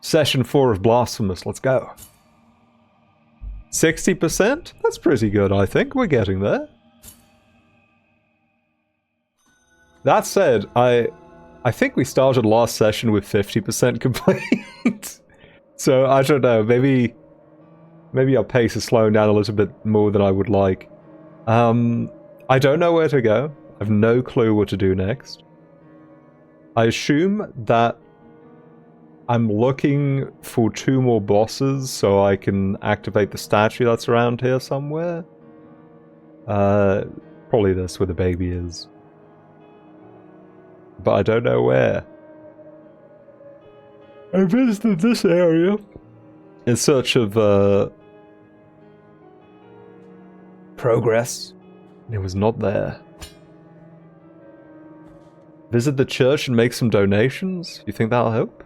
Session 4 of Blasphemous, let's go. 60%? That's pretty good, I think. We're getting there. That said, I think we started last session with 50% complete. So, I don't know, maybe our pace is slowing down a little bit more than I would like. I don't know where to go. I have no clue what to do next. I assume that I'm looking for 2 more bosses so I can activate the statue that's around here somewhere. Probably this where the baby is. But I don't know where. I visited this area in search of progress. It was not there. Visit the church and make some donations? You think that'll help?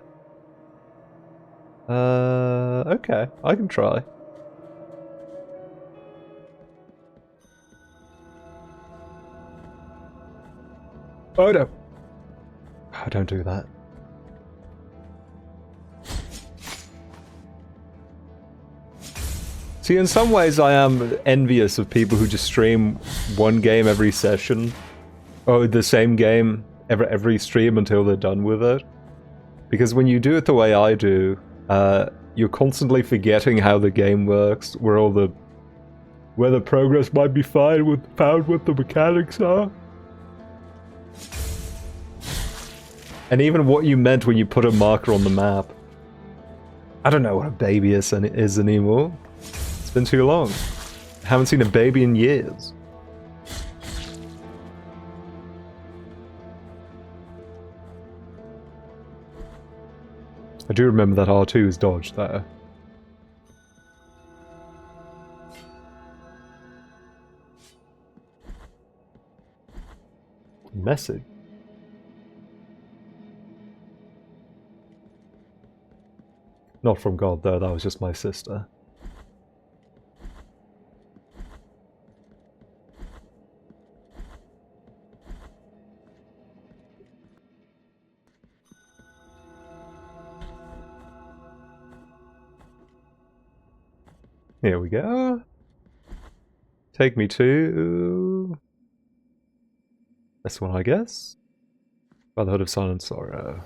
Okay, I can try. Oh no! Oh, don't do that. See, in some ways I am envious of people who just stream one game every session. Or the same game every stream until they're done with it. Because when you do it the way I do, you're constantly forgetting how the game works, where the progress might be found what the mechanics are. And even what you meant when you put a marker on the map. I don't know what a baby is anymore. It's been too long. I haven't seen a baby in years. I do remember that R2's dodged there. Message. Not from God, though, that was just my sister. Here we go. Take me to this one, I guess. Brotherhood of Silent Sorrow.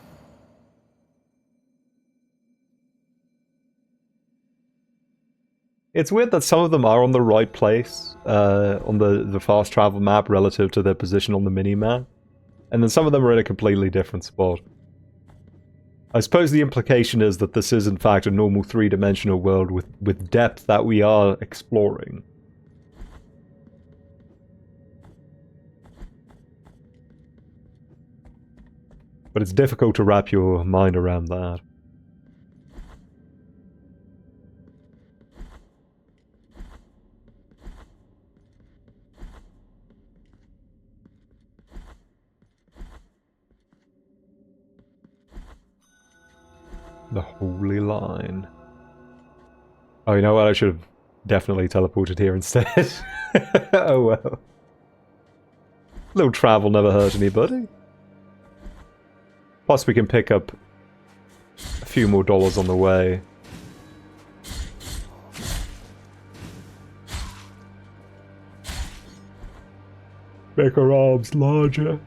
It's weird that some of them are on the right place on the fast travel map relative to their position on the mini-map. And then some of them are in a completely different spot. I suppose the implication is that this is in fact a normal 3-dimensional world with depth that we are exploring. But it's difficult to wrap your mind around that. The Holy Line. Oh, you know what? I should have definitely teleported here instead. Oh well. A little travel never hurt anybody. Plus we can pick up a few more dollars on the way. Make our arms larger.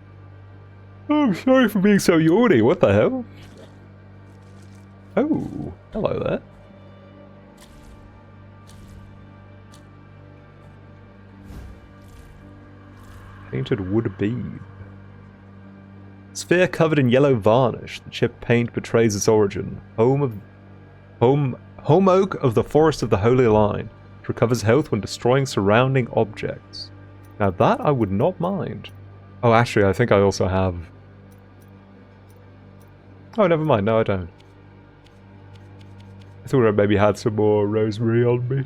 Oh, I'm sorry for being so yawny. What the hell? Oh, hello there. Painted wood bead. Sphere covered in yellow varnish. The chipped paint betrays its origin. Home oak of the Forest of the Holy Line. It recovers health when destroying surrounding objects. Now that I would not mind. Oh, actually, I think I also have... Oh, never mind. No, I don't. I thought I maybe had some more rosemary on me.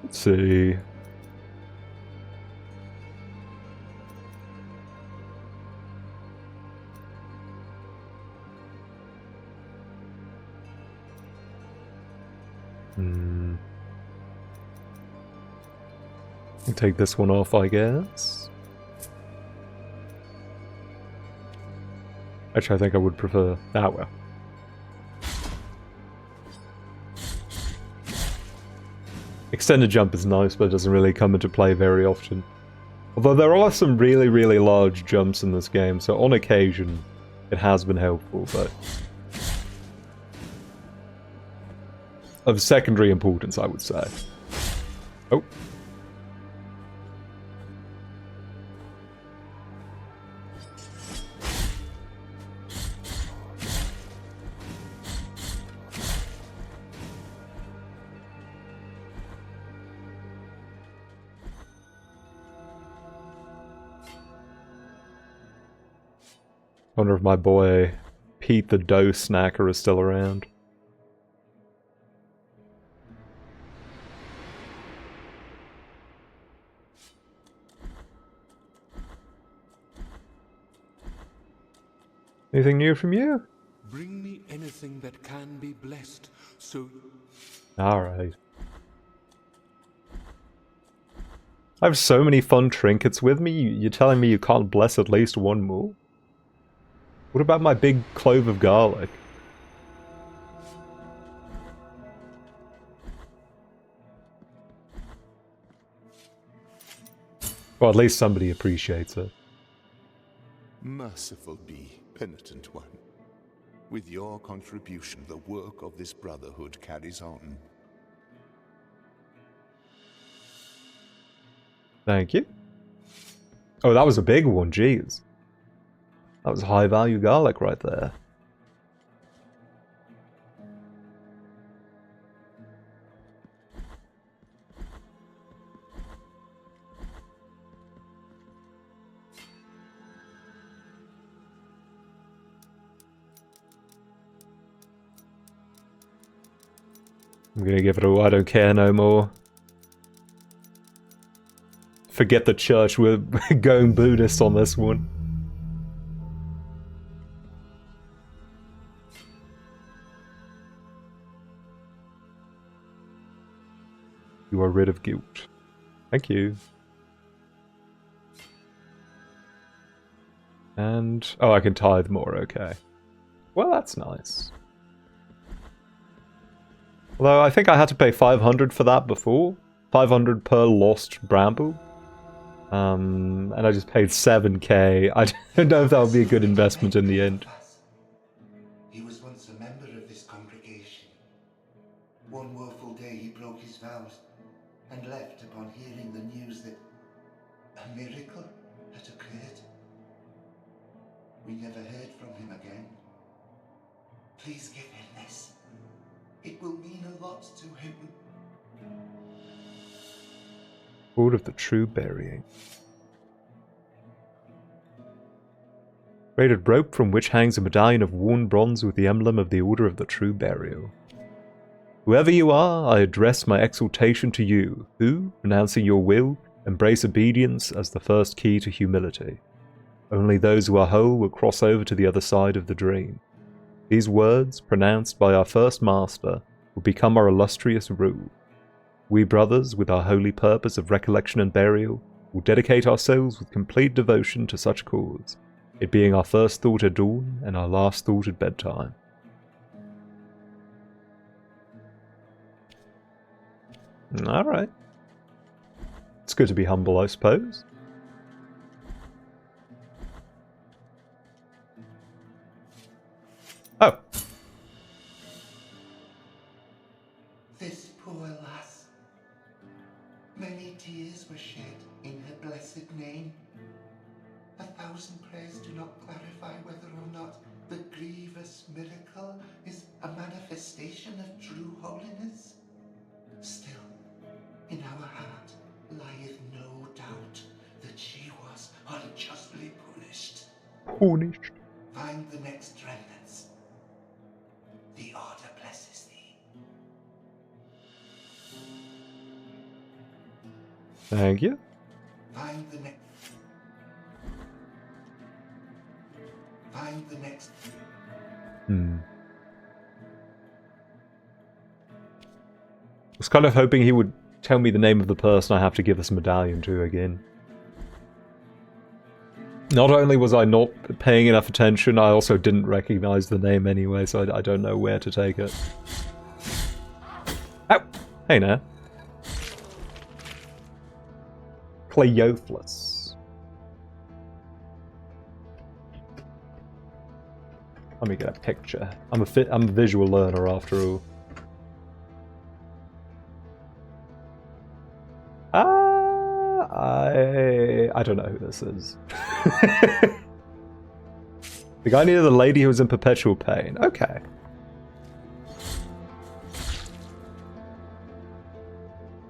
Let's see. I'll take this one off, I guess. Actually, I think I would prefer that well. Extended jump is nice, but it doesn't really come into play very often. Although there are some really, really large jumps in this game, so on occasion it has been helpful, but of secondary importance, I would say. Oh. Wonder if my boy Pete the Dough Snacker is still around. Anything new from you? Bring me anything that can be blessed, so... Alright. I have so many fun trinkets with me, you're telling me you can't bless at least one more? What about my big clove of garlic? Well, at least somebody appreciates it. Merciful be, penitent one. With your contribution, the work of this brotherhood carries on. Thank you. Oh, that was a big one, jeez. That was high value garlic right there. I'm gonna give it a I don't care no more. Forget the church, we're going Buddhist on this one. You are rid of guilt. Thank you. And... oh, I can tithe more, okay. Well, that's nice. Although, I think I had to pay 500 for that before. 500 per lost bramble. And I just paid 7k. I don't know if that would be a good investment in the end. He was once a member of this congregation. One woeful day he broke his vows and left upon hearing the news that a miracle had occurred. We never heard from him again. Please give him this. It will mean a lot to him. Order of the True Burying. Braided rope from which hangs a medallion of worn bronze with the emblem of the Order of the True Burial. Whoever you are, I address my exhortation to you, who, renouncing your will, embrace obedience as the first key to humility. Only those who are whole will cross over to the other side of the dream. These words, pronounced by our first master, will become our illustrious rule. We brothers, with our holy purpose of recollection and burial, will dedicate ourselves with complete devotion to such cause, it being our first thought at dawn and our last thought at bedtime. Alright. It's good to be humble, I suppose. Oh. This poor lass. Many tears were shed in her blessed name. 1,000 prayers do not clarify whether or not the grievous miracle is a manifestation of true holiness. Still, in our heart lieth no doubt that she was unjustly punished. Punished. Find the next remnants. The order blesses thee. Thank you. Find the next. Find the next. I was kind of hoping he would tell me the name of the person I have to give this medallion to again. Not only was I not paying enough attention, I also didn't recognize the name anyway, so I don't know where to take it. Ow! Hey now. Cleophilus. Let me get a picture. I'm a visual learner after all. I don't know who this is. The guy near the lady who was in perpetual pain. Okay.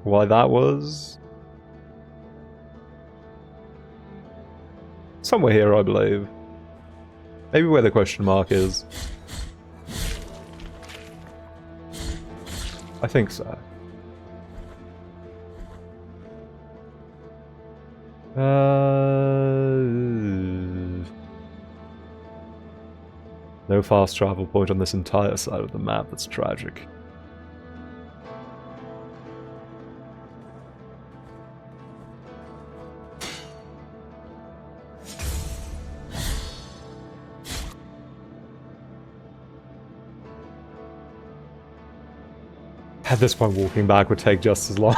Why that was? Somewhere here, I believe. Maybe where the question mark is. I think so. No fast travel point on this entire side of the map. That's tragic. At this point, walking back would take just as long.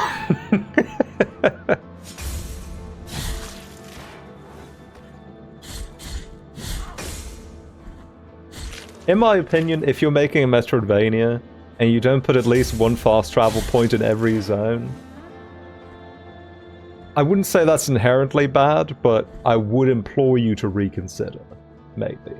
In my opinion, if you're making a Metroidvania and you don't put at least one fast travel point in every zone, I wouldn't say that's inherently bad, but I would implore you to reconsider. Maybe.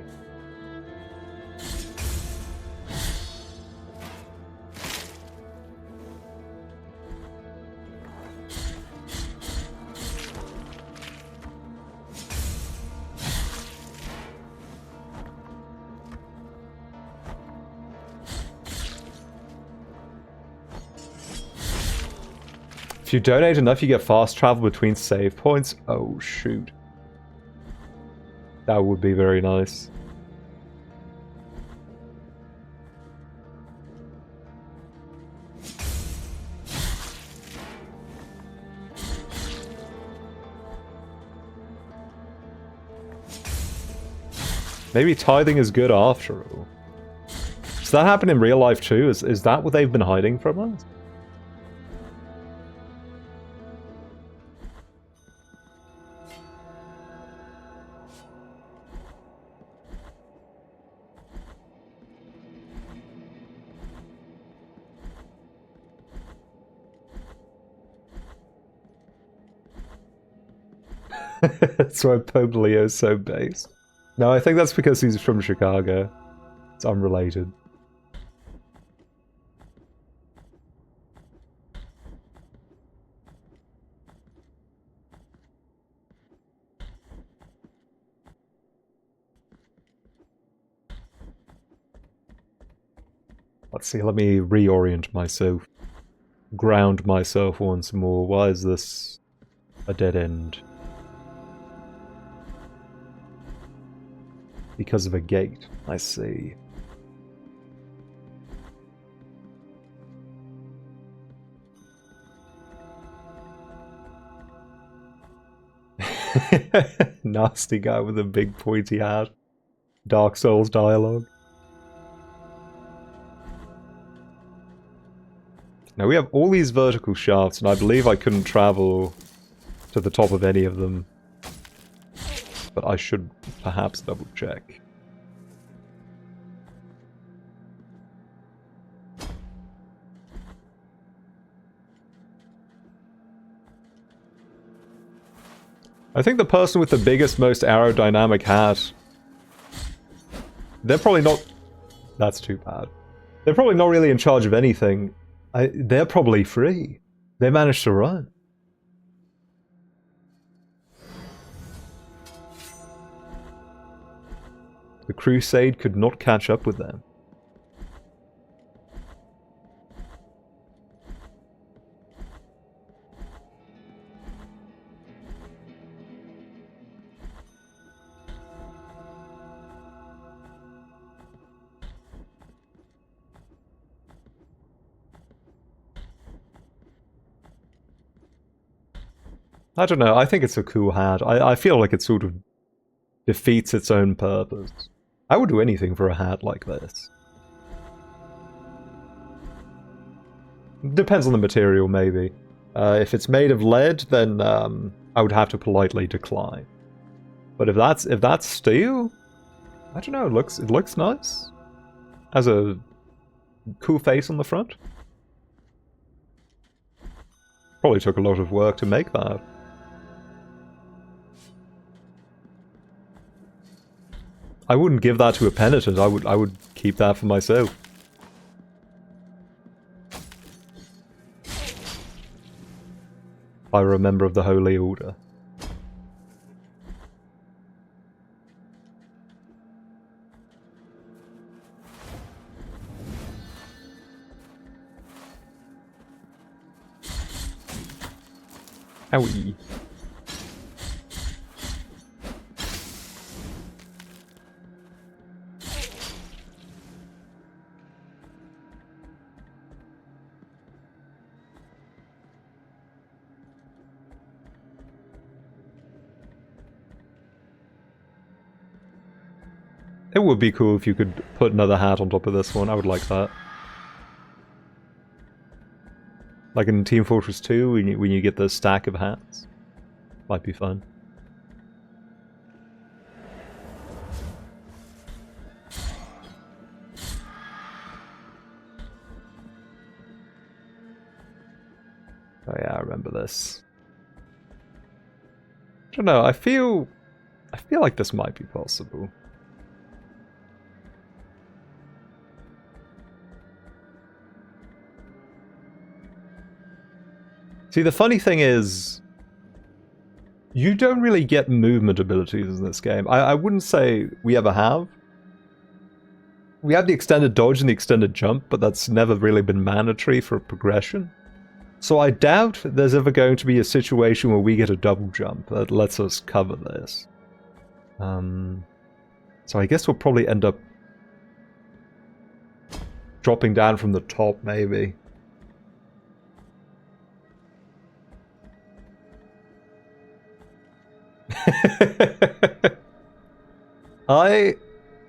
If you donate enough, you get fast travel between save points. Oh, shoot. That would be very nice. Maybe tithing is good after all. Does that happen in real life too? Is that what they've been hiding from us? That's why Pope Leo's so based. No, I think that's because he's from Chicago. It's unrelated. Let's see, let me reorient myself. Ground myself once more. Why is this a dead end? Because of a gate, I see. Nasty guy with a big pointy hat. Dark Souls dialogue. Now we have all these vertical shafts, and I believe I couldn't travel to the top of any of them. But I should perhaps double check. I think the person with the biggest, most aerodynamic hat, they're probably not... That's too bad. They're probably not really in charge of anything. They're probably free. They managed to run. The Crusade could not catch up with them. I don't know, I think it's a cool hat. I feel like it's sort of defeats its own purpose. I would do anything for a hat like this. Depends on the material, maybe. If it's made of lead, then I would have to politely decline. But if that's steel, I don't know. It looks nice. Has a cool face on the front. Probably took a lot of work to make that. I wouldn't give that to a penitent. I would keep that for myself. I were a member of the Holy Order. Owie. It would be cool if you could put another hat on top of this one. I would like that. Like in Team Fortress 2, when you get the stack of hats. Might be fun. Oh yeah, I remember this. I don't know, I feel like this might be possible. See, the funny thing is, you don't really get movement abilities in this game. I wouldn't say we ever have. We have the extended dodge and the extended jump, but that's never really been mandatory for progression. So I doubt there's ever going to be a situation where we get a double jump that lets us cover this. So I guess we'll probably end up dropping down from the top, maybe.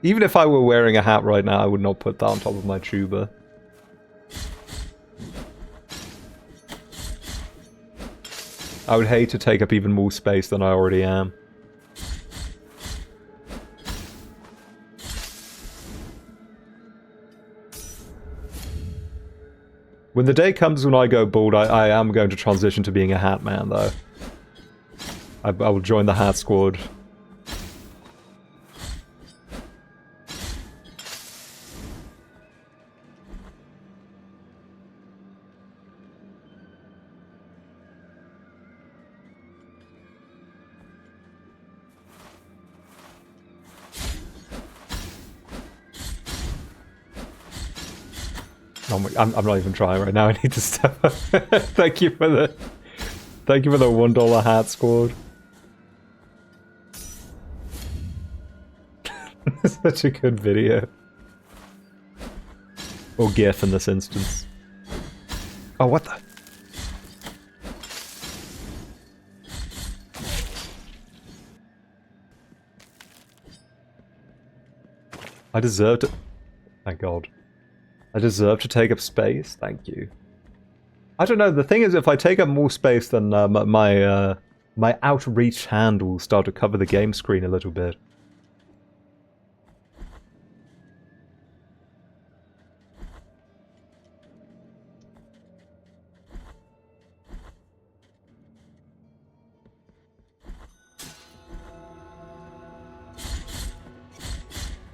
Even if I were wearing a hat right now, I would not put that on top of my tuba. I would hate to take up even more space than I already am. When the day comes when I go bald, I am going to transition to being a hat man, though. I will join the hat squad. Oh my, I'm not even trying right now. I need to step up. Thank you for the $1 hat squad. Such a good video. Or GIF in this instance. Oh, what the? I deserve to... Thank God. I deserve to take up space? Thank you. I don't know, the thing is, if I take up more space, then my outreached hand will start to cover the game screen a little bit.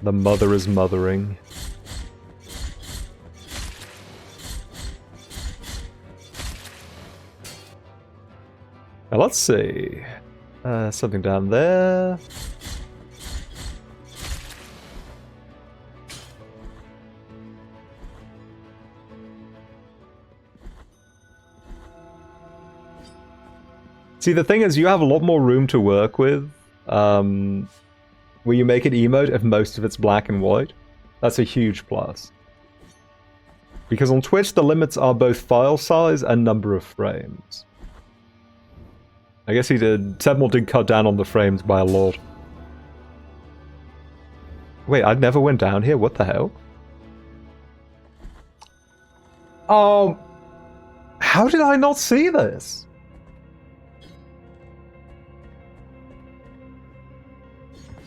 The mother is mothering. Now let's see. Something down there. See, the thing is, you have a lot more room to work with. Where you make an emote if most of it's black and white. That's a huge plus. Because on Twitch, the limits are both file size and number of frames. I guess Sedmore did cut down on the frames by a lot. Wait, I never went down here? What the hell? How did I not see this?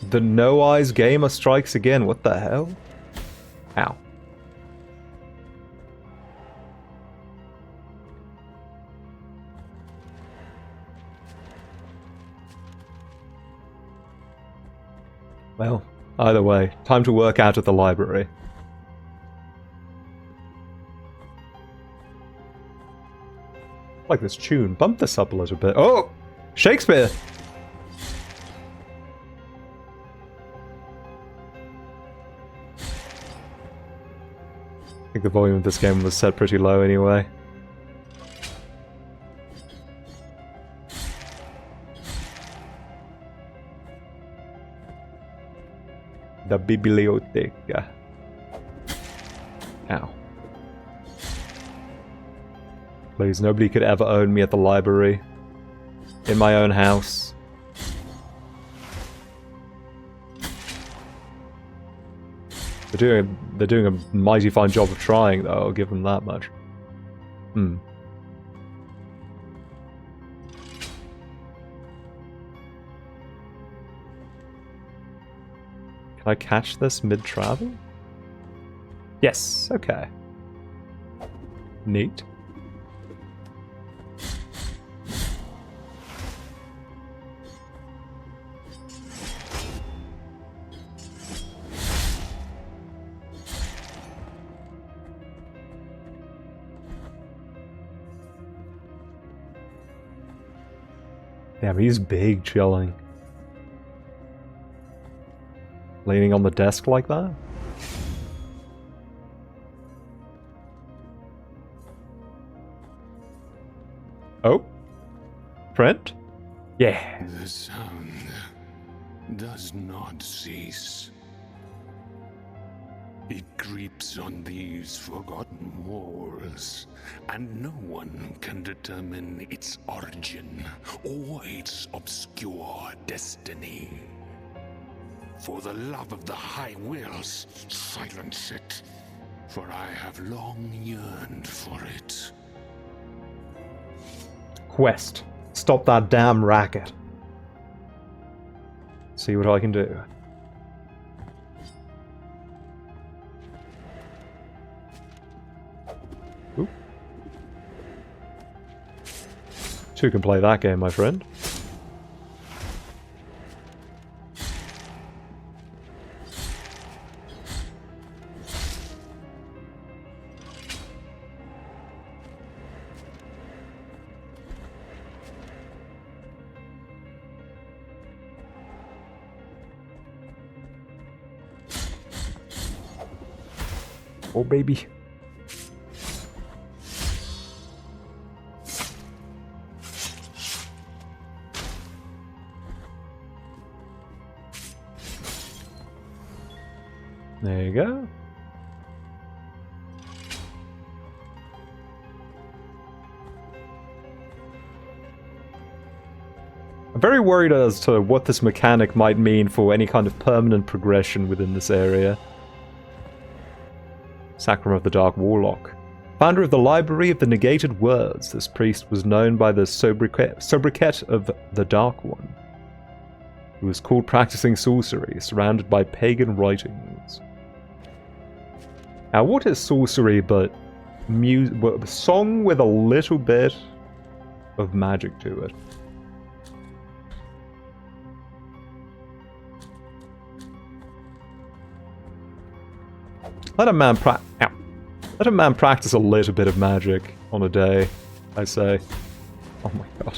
The No Eyes Gamer strikes again. What the hell? Ow. Well, either way, time to work out at the library. Like this tune. Bump this up a little bit. Oh! Shakespeare! I think the volume of this game was set pretty low anyway. The biblioteca. Ow. Please, nobody could ever own me at the library. In my own house. They're doing a mighty fine job of trying, though, I'll give them that much. Can I catch this mid-travel? Yes, okay. Neat. Damn, he's big chilling. Leaning on the desk like that? Oh? Friend? Yeah. The sound does not cease. It creeps on these forgotten walls, and no one can determine its origin or its obscure destiny. For the love of the High Wills, silence it, for I have long yearned for it. Quest. Stop that damn racket. See what I can do. Ooh. Two can play that game, my friend. Oh, baby. There you go. I'm very worried as to what this mechanic might mean for any kind of permanent progression within this area. Sacrum of the Dark Warlock. Founder of the Library of the Negated Words, this priest was known by the sobriquet of the Dark One. He was called practicing sorcery, surrounded by pagan writings. Now, what is sorcery but a song with a little bit of magic to it? Let a man practice a little bit of magic on a day, I say. Oh my god.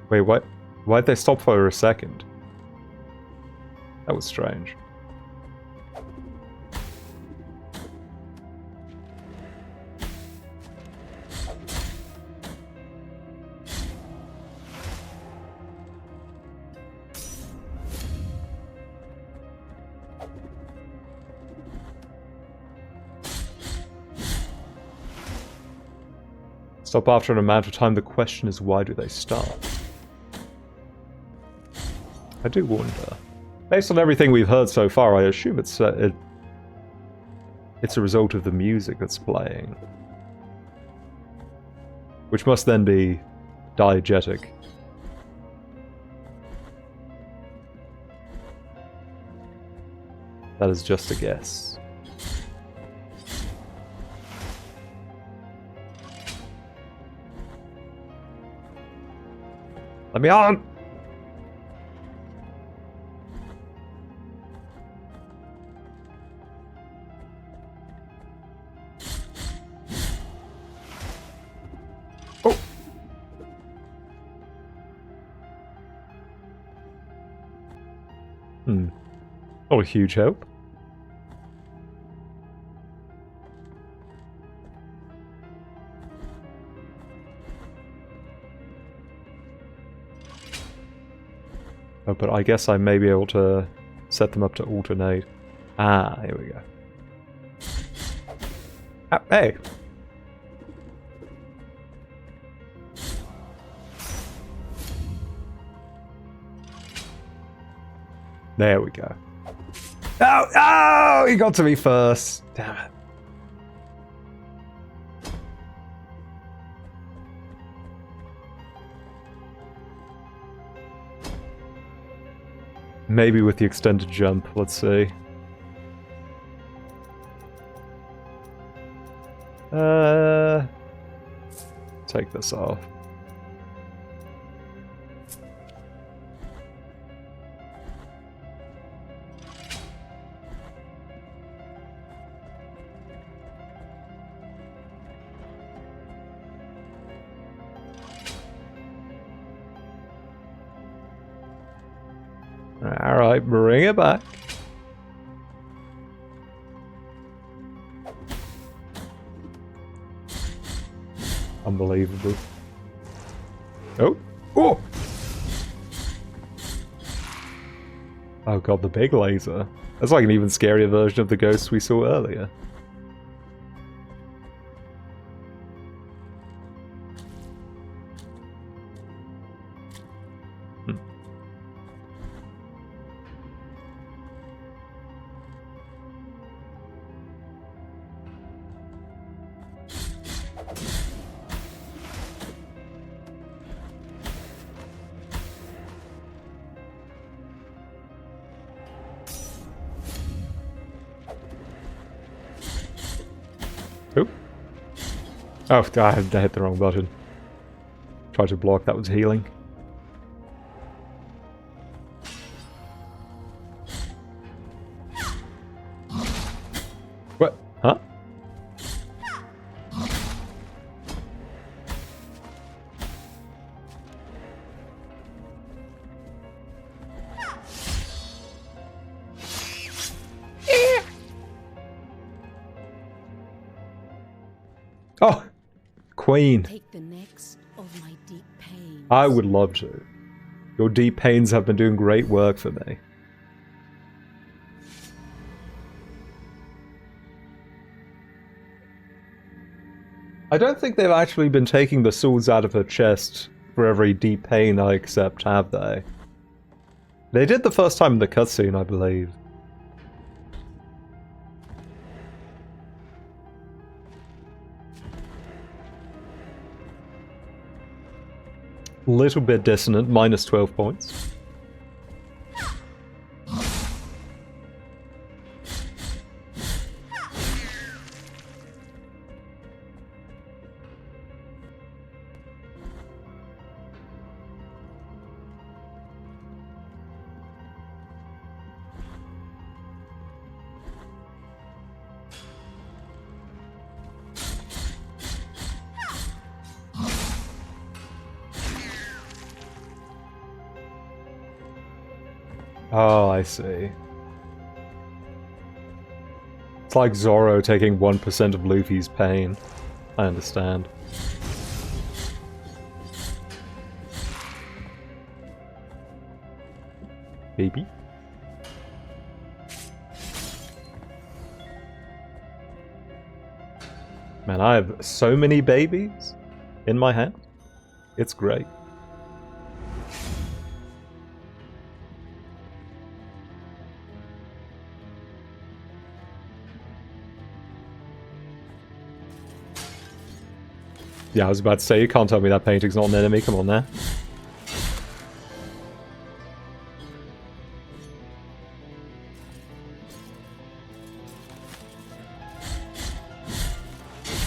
Wait, what? Why'd they stop for a second? That was strange. Stop after an amount of time. The question is, why do they stop? I do wonder. Based on everything we've heard so far, I assume it's a result of the music that's playing. Which must then be diegetic. That is just a guess. Let me on! Oh! Not a huge help. Oh, but I guess I may be able to set them up to alternate. Ah, here we go. Ah, hey! There we go. Oh! Oh! He got to me first! Damn it. Maybe with the extended jump, let's see. Take this off. Alright, bring it back. Unbelievable. Oh! Oh! Oh god, the big laser. That's like an even scarier version of the ghosts we saw earlier. Oh, I hit the wrong button. Tried to block, that was healing. What? Huh? Oh! Queen. Take the next of my deep pains. I would love to. Your deep pains have been doing great work for me. I don't think they've actually been taking the swords out of her chest for every deep pain I accept, have they? They did the first time in the cutscene, I believe. Little bit dissonant, minus 12 points. Oh, I see. It's like Zoro taking 1% of Luffy's pain. I understand. Baby? Man, I have so many babies. in my hand. It's great. Yeah, I was about to say, you can't tell me that painting's not an enemy. Come on now.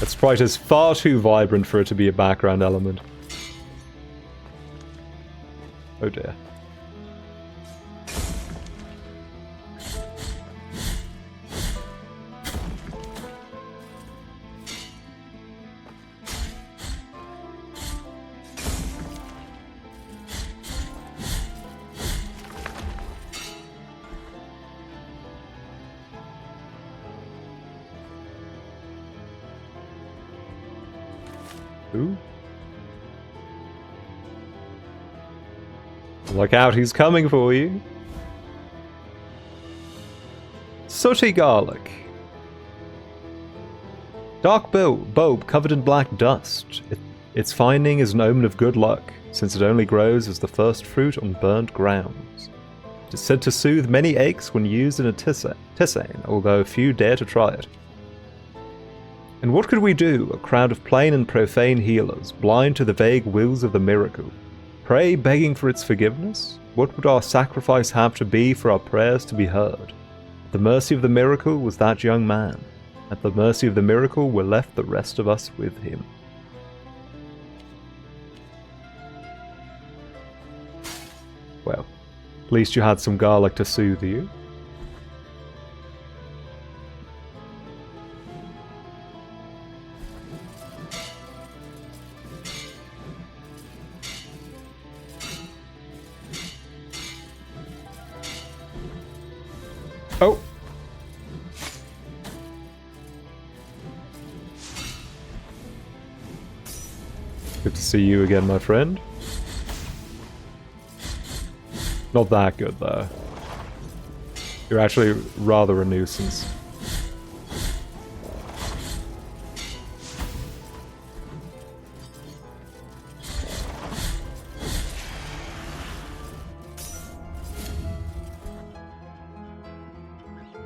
That sprite is far too vibrant for it to be a background element. Oh dear. Ooh. Look out, he's coming for you. Sooty garlic. Dark bulb covered in black dust. Its finding is an omen of good luck, since it only grows as the first fruit on burnt grounds. It is said to soothe many aches when used in a tisane, although few dare to try it. And what could we do, a crowd of plain and profane healers, blind to the vague wills of the miracle? Pray, begging for its forgiveness? What would our sacrifice have to be for our prayers to be heard? At the mercy of the miracle was that young man. At the mercy of the miracle were left the rest of us with him. Well, at least you had some garlic to soothe you. Oh! Good to see you again, my friend. Not that good, though. You're actually rather a nuisance.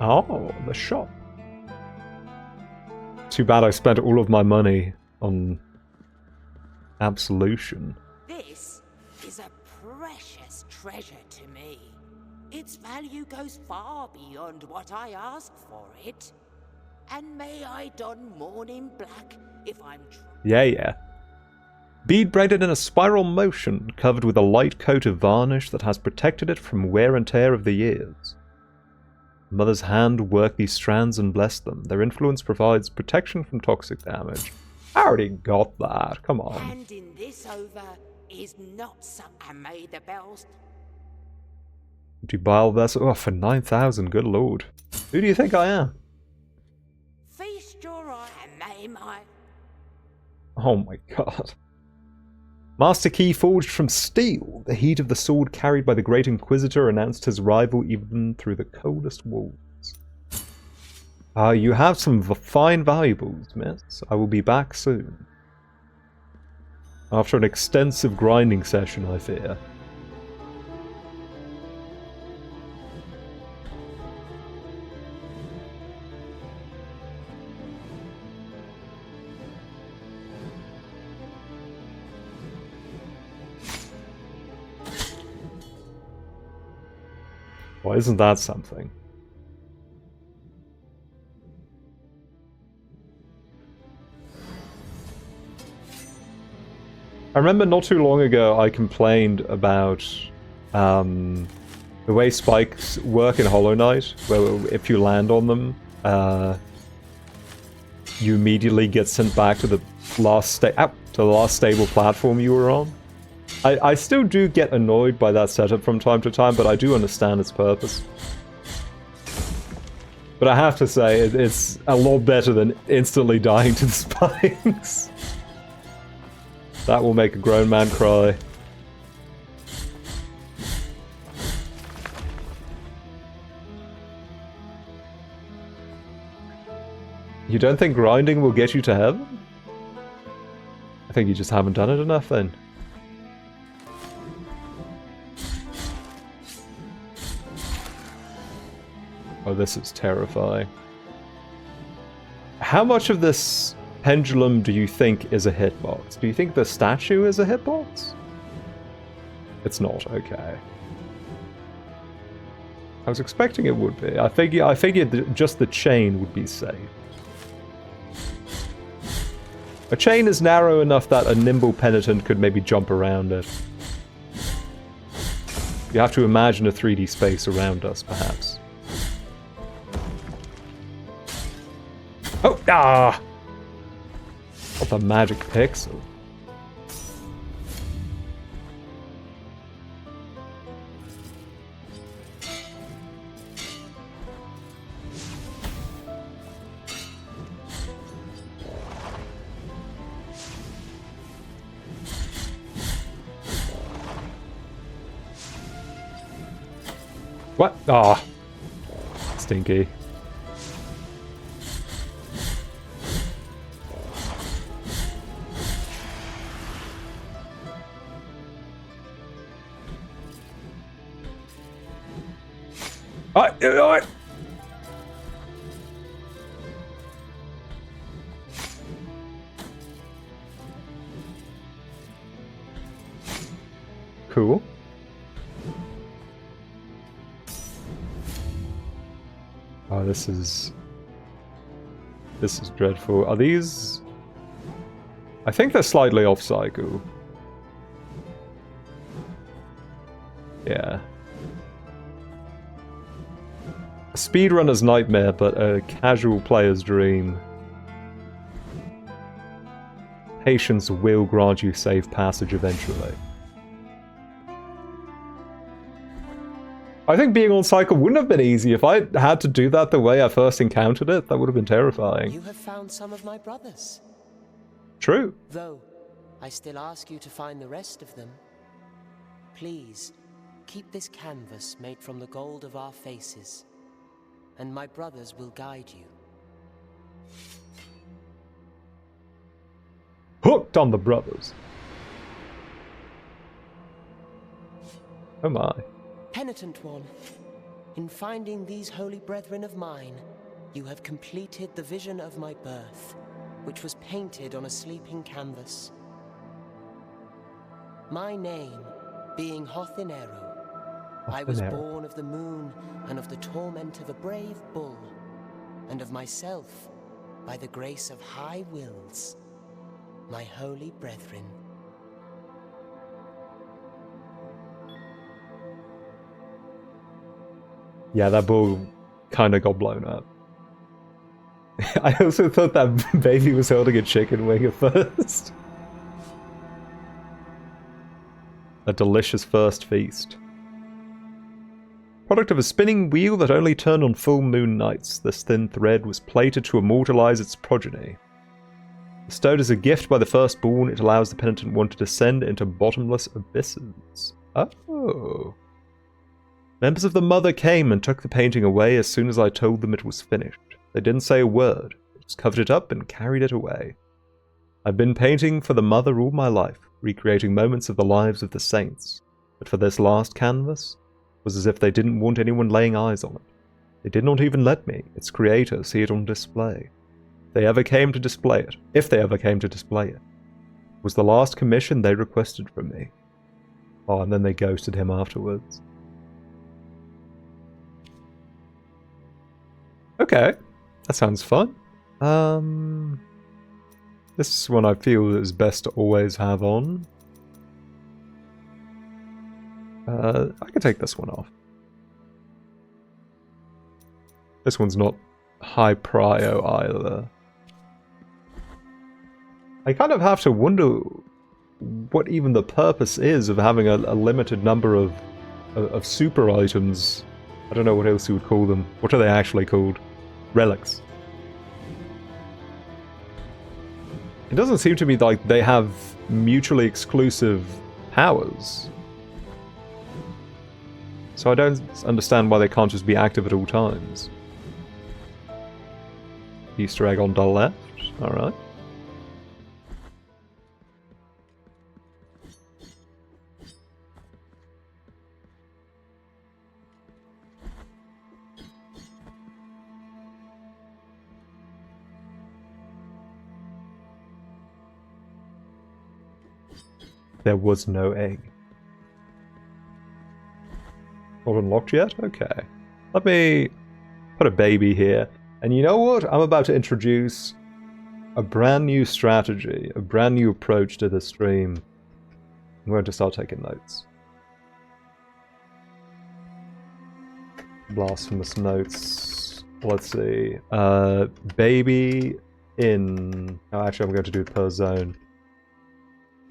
Oh, the shop. Too bad I spent all of my money on absolution. This is a precious treasure to me. Its value goes far beyond what I asked for it. And may I don mourning black if I'm Yeah. Bead braided in a spiral motion, covered with a light coat of varnish that has protected it from wear and tear of the years. Mother's hand worked these strands and blessed them. Their influence provides protection from toxic damage. I already got that. Come on. handing this over is not some. I made the bells. Dubile vessel. Oh, for 9,000. Good lord. Who do you think I am? Feast your eye and name I. Oh my god. Master key forged from steel. The heat of the sword carried by the great Inquisitor announced his arrival even through the coldest walls. You have some fine valuables, miss. I will be back soon. After an extensive grinding session, I fear. Why isn't that something? I remember not too long ago I complained about the way spikes work in Hollow Knight, where if you land on them, you immediately get sent back to the last stable platform you were on. I still do get annoyed by that setup from time to time, but I do understand its purpose. But I have to say, it's a lot better than instantly dying to the spikes. That will make a grown man cry. You don't think grinding will get you to heaven? I think you just haven't done it enough then. Oh, this is terrifying. How much of this pendulum do you think is a hitbox? Do you think the statue is a hitbox? It's not, okay. I was expecting it would be. I figured that just the chain would be safe. A chain is narrow enough that a nimble penitent could maybe jump around it. You have to imagine a 3D space around us, perhaps. Oh, ah! What the magic pixel? What? Ah, stinky. Cool. Oh, this is dreadful. Are these? I think they're slightly off cycle. Yeah. A speedrunner's nightmare, but a casual player's dream. Patience will grant you safe passage eventually. I think being on cycle wouldn't have been easy. If I had to do that the way I first encountered it, that would have been terrifying. You have found some of my brothers. True. Though, I still ask you to find the rest of them. Please, keep this canvas made from the gold of our faces, and my brothers will guide you. Hooked on the brothers. Oh my. Penitent one, in finding these holy brethren of mine, you have completed the vision of my birth, which was painted on a sleeping canvas. My name being Hothinero, I was born of the moon and of the torment of a brave bull, and of myself by the grace of high wills, my holy brethren. Yeah, that bull kind of got blown up. I also thought that baby was holding a chicken wing at first. A delicious first feast. Product of a spinning wheel that only turned on full moon nights, this thin thread was plaited to immortalize its progeny. Bestowed as a gift by the firstborn, it allows the penitent one to descend into bottomless abysses. Oh. Members of the Mother came and took the painting away as soon as I told them it was finished. They didn't say a word, they just covered it up and carried it away. I've been painting for the Mother all my life, recreating moments of the lives of the saints, but for this last canvas, it was as if they didn't want anyone laying eyes on it. They did not even let me, its creator, see it on display. If they ever came to display it, it was the last commission they requested from me. Oh, and then they ghosted him afterwards. Okay, that sounds fun. This one I feel is best to always have on. I can take this one off. This one's not high prio either. I kind of have to wonder what even the purpose is of having a limited number of super items. I don't know what else you would call them. What are they actually called? Relics. It doesn't seem to me like they have mutually exclusive powers. So I don't understand why they can't just be active at all times. Easter egg on the left. Alright. There was no egg. Not unlocked yet? Okay. Let me put a baby here. And you know what? I'm about to introduce a brand new strategy, a brand new approach to the stream. I'm going to start taking notes. Blasphemous notes. Let's see. Baby in... Oh, actually, I'm going to do it per zone.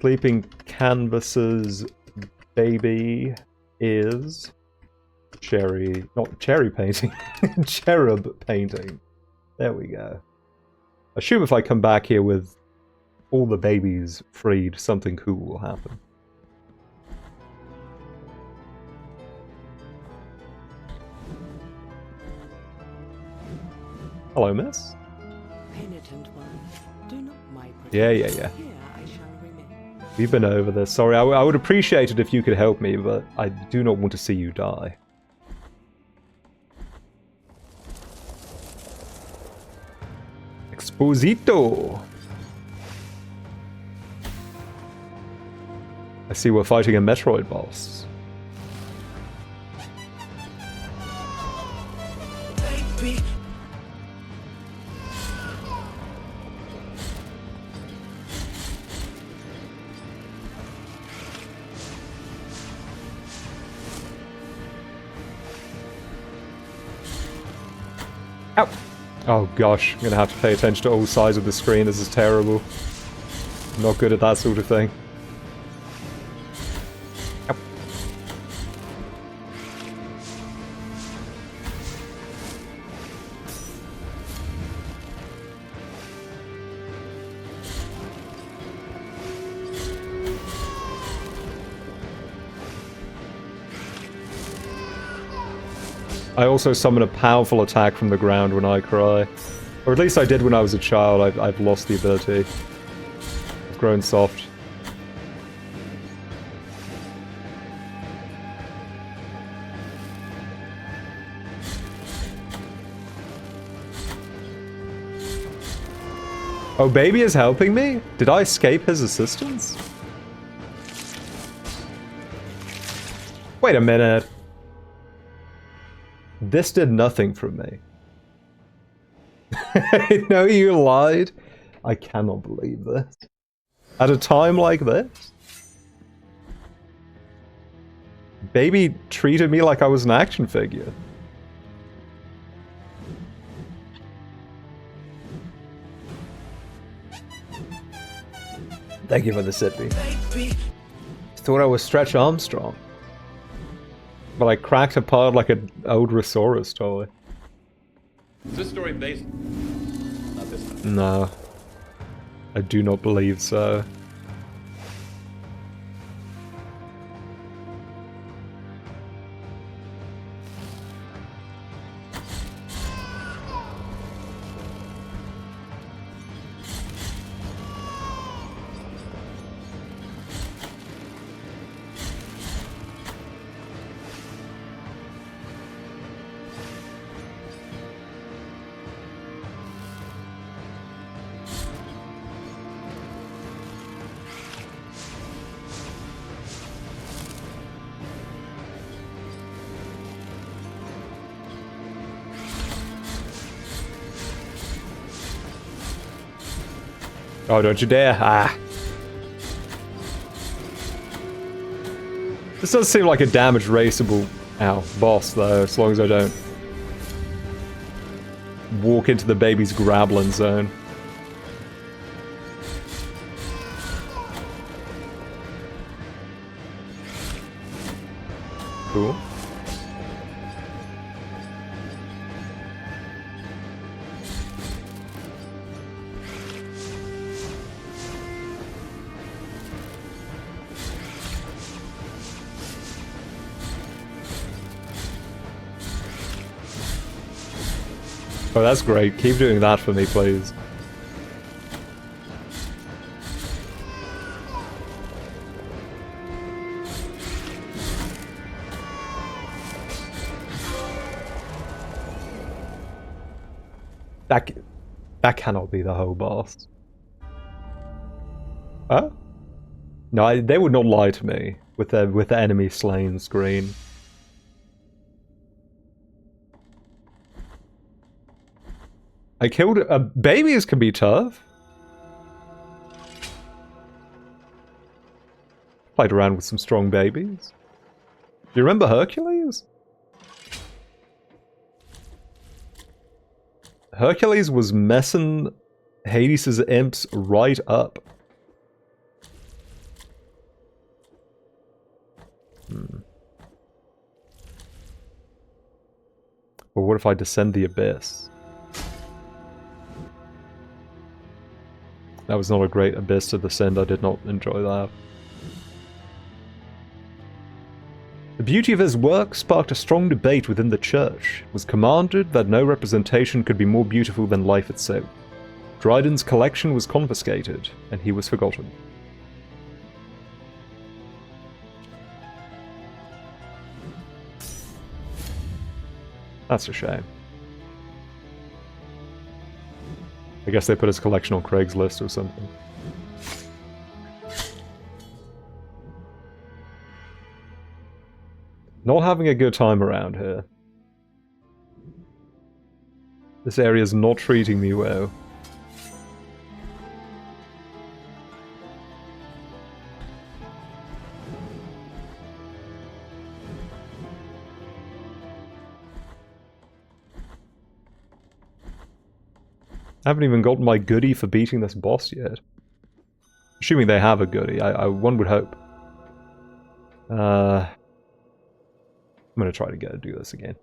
Sleeping canvases baby is... Cherry... Not cherry painting. Cherub painting. There we go. Assume if I come back here with all the babies freed, something cool will happen. Hello, miss. Penitent one, do not my Yeah. Here I shall remain. We've been over this. Sorry, I would appreciate it if you could help me, but I do not want to see you die. Exposito! I see we're fighting a Metroid boss. Baby. Ow! Oh gosh, I'm gonna have to pay attention to all sides of the screen. This is terrible. I'm not good at that sort of thing. Ow. I also summon a powerful attack from the ground when I cry. Or at least I did when I was a child. I've lost the ability. I've grown soft. Oh, baby is helping me? Did I escape his assistance? Wait a minute. This did nothing for me. No, you lied. I cannot believe this. At a time like this? Baby treated me like I was an action figure. Thank you for the sippy. Thought I was Stretch Armstrong. But I cracked apart like an old Resaurus toy. Is this story based? Not this time. No. I do not believe so. Oh, don't you dare. Ah. This does seem like a damage raceable boss, though, as long as I don't walk into the baby's grappling zone. Cool. Oh, that's great. Keep doing that for me, please. That cannot be the whole boss. Huh? No, they would not lie to me with the enemy slain screen. I killed babies can be tough. Played around with some strong babies. Do you remember Hercules? Hercules was messing Hades' imps right up. Well, what if I descend the abyss? That was not a great abyss to descend. I did not enjoy that. The beauty of his work sparked a strong debate within the church. It was commanded that no representation could be more beautiful than life itself. Dryden's collection was confiscated, and he was forgotten. That's a shame. I guess they put his collection on Craigslist or something. Not having a good time around here. This area's not treating me well. I haven't even gotten my goodie for beating this boss yet. Assuming they have a goodie, one would hope. I'm gonna try to do this again.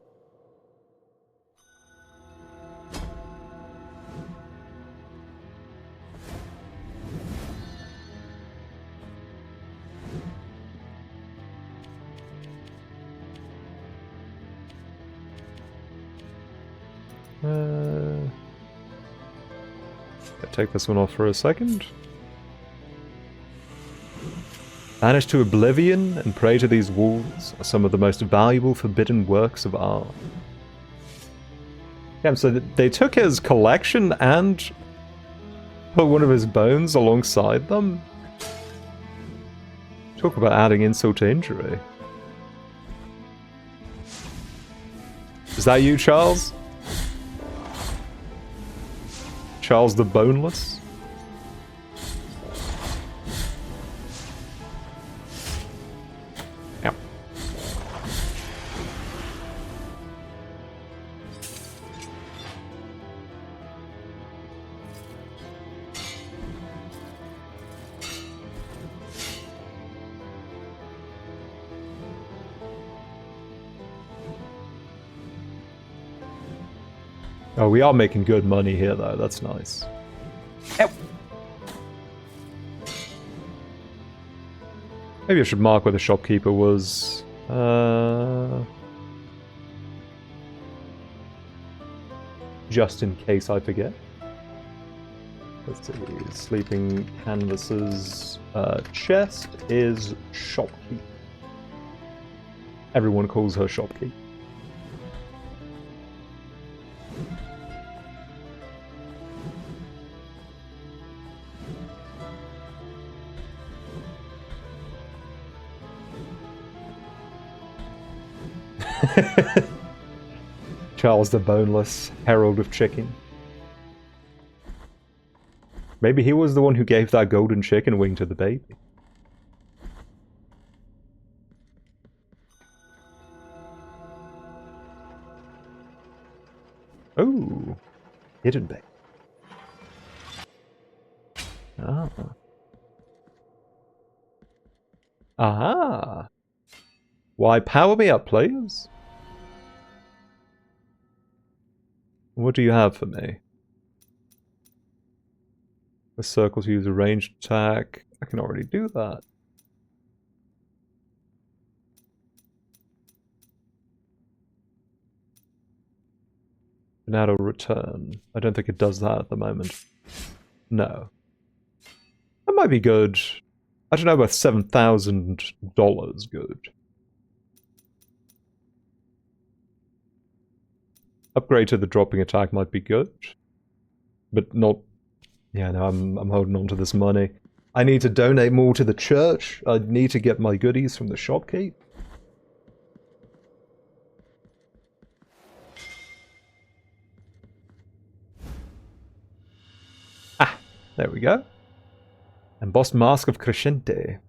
Take this one off for a second. Banish to oblivion and pray to these walls are some of the most valuable forbidden works of art. Yeah, so they took his collection and put one of his bones alongside them. Talk about adding insult to injury. Is that you, Charles? Charles the Boneless? Yep. Oh, we are making good money here, though. That's nice. Ow. Maybe I should mark where the shopkeeper was. Just in case I forget. Let's see. Sleeping canvases. Chest is shopkeep. Everyone calls her shopkeep. Charles the Boneless, Herald of Chicken. Maybe he was the one who gave that golden chicken wing to the baby. Oh, hidden bay. Ah. Aha. Why, power me up, players. What do you have for me? The circles use a ranged attack. I can already do that. Now to return. I don't think it does that at the moment. No. That might be good. I don't know about $7,000 good. Upgrade to the dropping attack might be good. But not... Yeah, no, I'm holding on to this money. I need to donate more to the church. I need to get my goodies from the shopkeep. Ah, there we go. Embossed Mask of Crescente.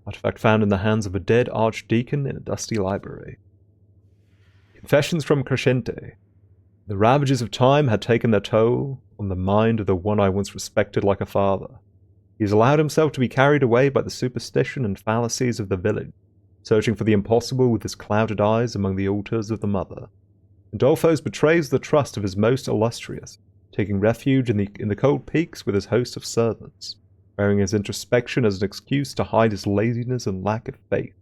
Artifact found in the hands of a dead archdeacon in a dusty library. Confessions from Crescente. The ravages of time had taken their toll on the mind of the one I once respected like a father. He has allowed himself to be carried away by the superstition and fallacies of the village, searching for the impossible with his clouded eyes among the altars of the mother. Adolphos betrays the trust of his most illustrious, taking refuge in the cold peaks with his host of servants, wearing his introspection as an excuse to hide his laziness and lack of faith.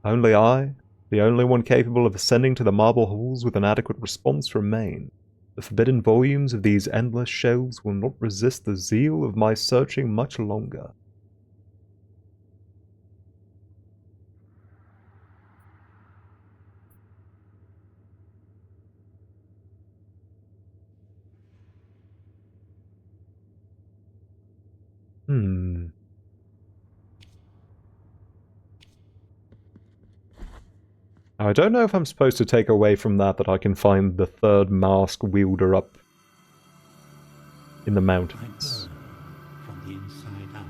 Only I, the only one capable of ascending to the marble halls with an adequate response, remain. The forbidden volumes of these endless shelves will not resist the zeal of my searching much longer. I don't know if I'm supposed to take away from that I can find the third mask wielder up in the mountains. I burn from the inside out,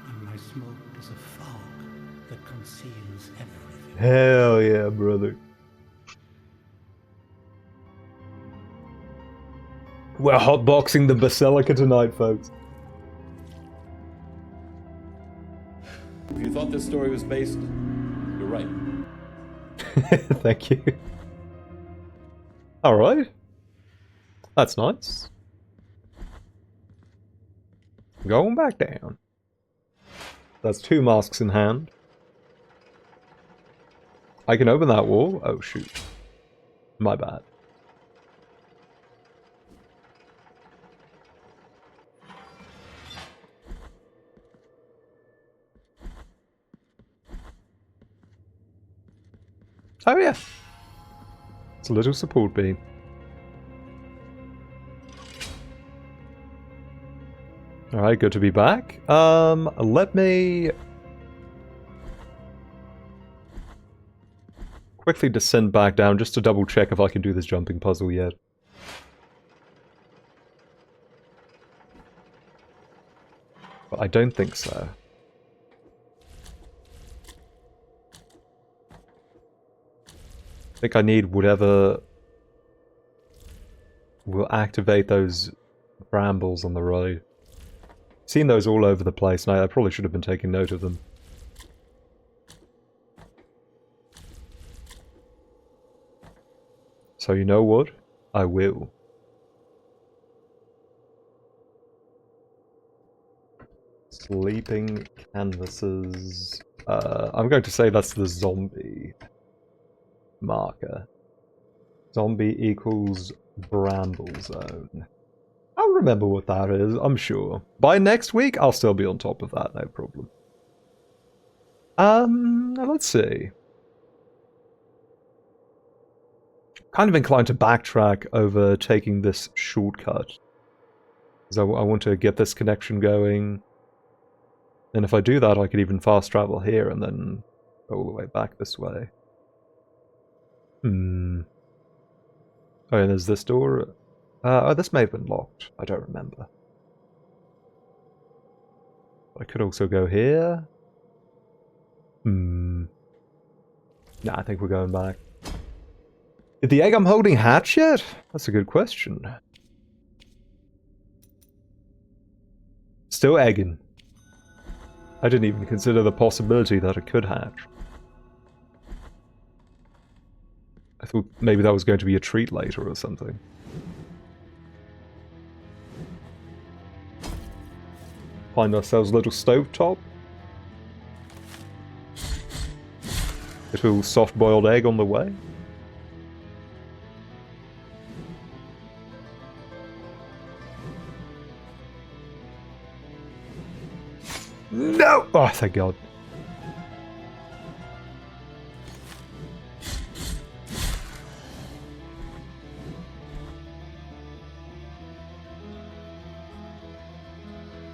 and my smoke is a fog that conceals everything. Hell yeah, brother. We're hotboxing the Basilica tonight, folks. If you thought this story was based, you're right. Thank you. Alright. That's nice. Going back down. That's 2 masks in hand. I can open that wall. Oh, shoot. My bad. Oh yeah. It's a little support beam. Alright, good to be back. Let me quickly descend back down just to double check if I can do this jumping puzzle yet. But I don't think so. I think I need whatever will activate those brambles on the road. Seen those all over the place, and I probably should have been taking note of them. So you know what? I will. Sleeping canvases. I'm going to say that's the zombie marker. Zombie equals bramble zone. I'll remember what that is, I'm sure. By next week, I'll still be on top of that, no problem. Let's see. Kind of inclined to backtrack over taking this shortcut. Because I want to get this connection going. And if I do that, I could even fast travel here and then go all the way back this way. Oh, and there's this door. Oh, this may have been locked. I don't remember. I could also go here. Nah, I think we're going back. Did the egg I'm holding hatch yet? That's a good question. Still egging. I didn't even consider the possibility that it could hatch. I thought maybe that was going to be a treat later or something. Find ourselves a little stovetop. Little soft-boiled egg on the way. No! Oh, thank God.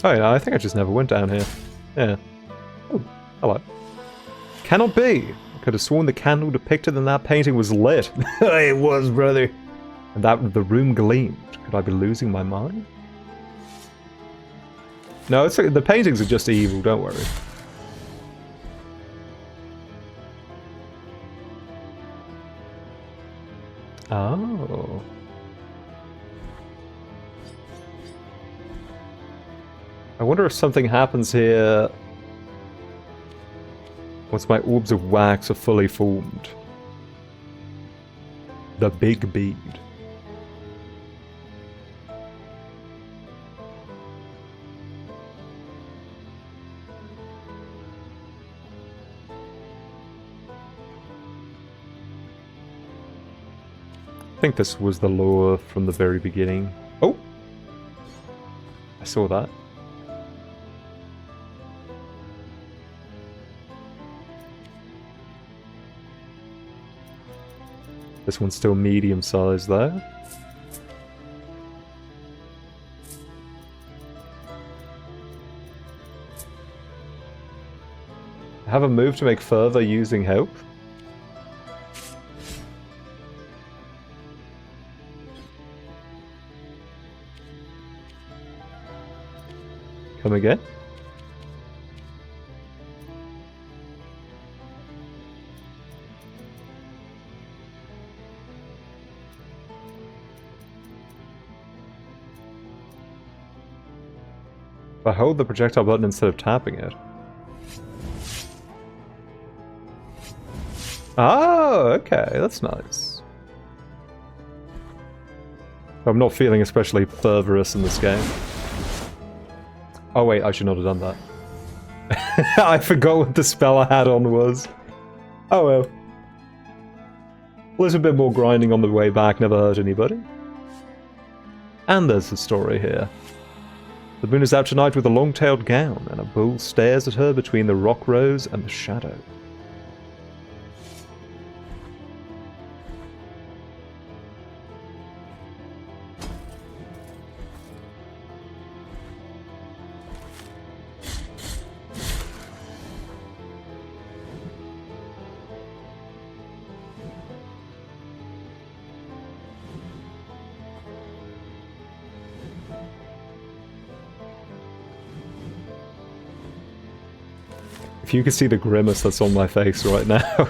Oh yeah, I think I just never went down here. Yeah. Oh, hello. Cannot be! I could have sworn the candle depicted in that painting was lit. It was, brother! And that the room gleamed. Could I be losing my mind? No, it's the paintings are just evil, don't worry. Oh. I wonder if something happens here once my orbs of wax are fully formed. The big bead. I think this was the lore from the very beginning. Oh! I saw that. This one's still medium sized though. I have a move to make further using help. Come again? If I hold the projectile button instead of tapping it. Oh, okay, that's nice. I'm not feeling especially fervorous in this game. Oh wait, I should not have done that. I forgot what the spell I had on was. Oh well. A little bit more grinding on the way back never hurt anybody. And there's the story here. The moon is out tonight with a long-tailed gown, and a bull stares at her between the rock rose and the shadow. If you could see the grimace that's on my face right now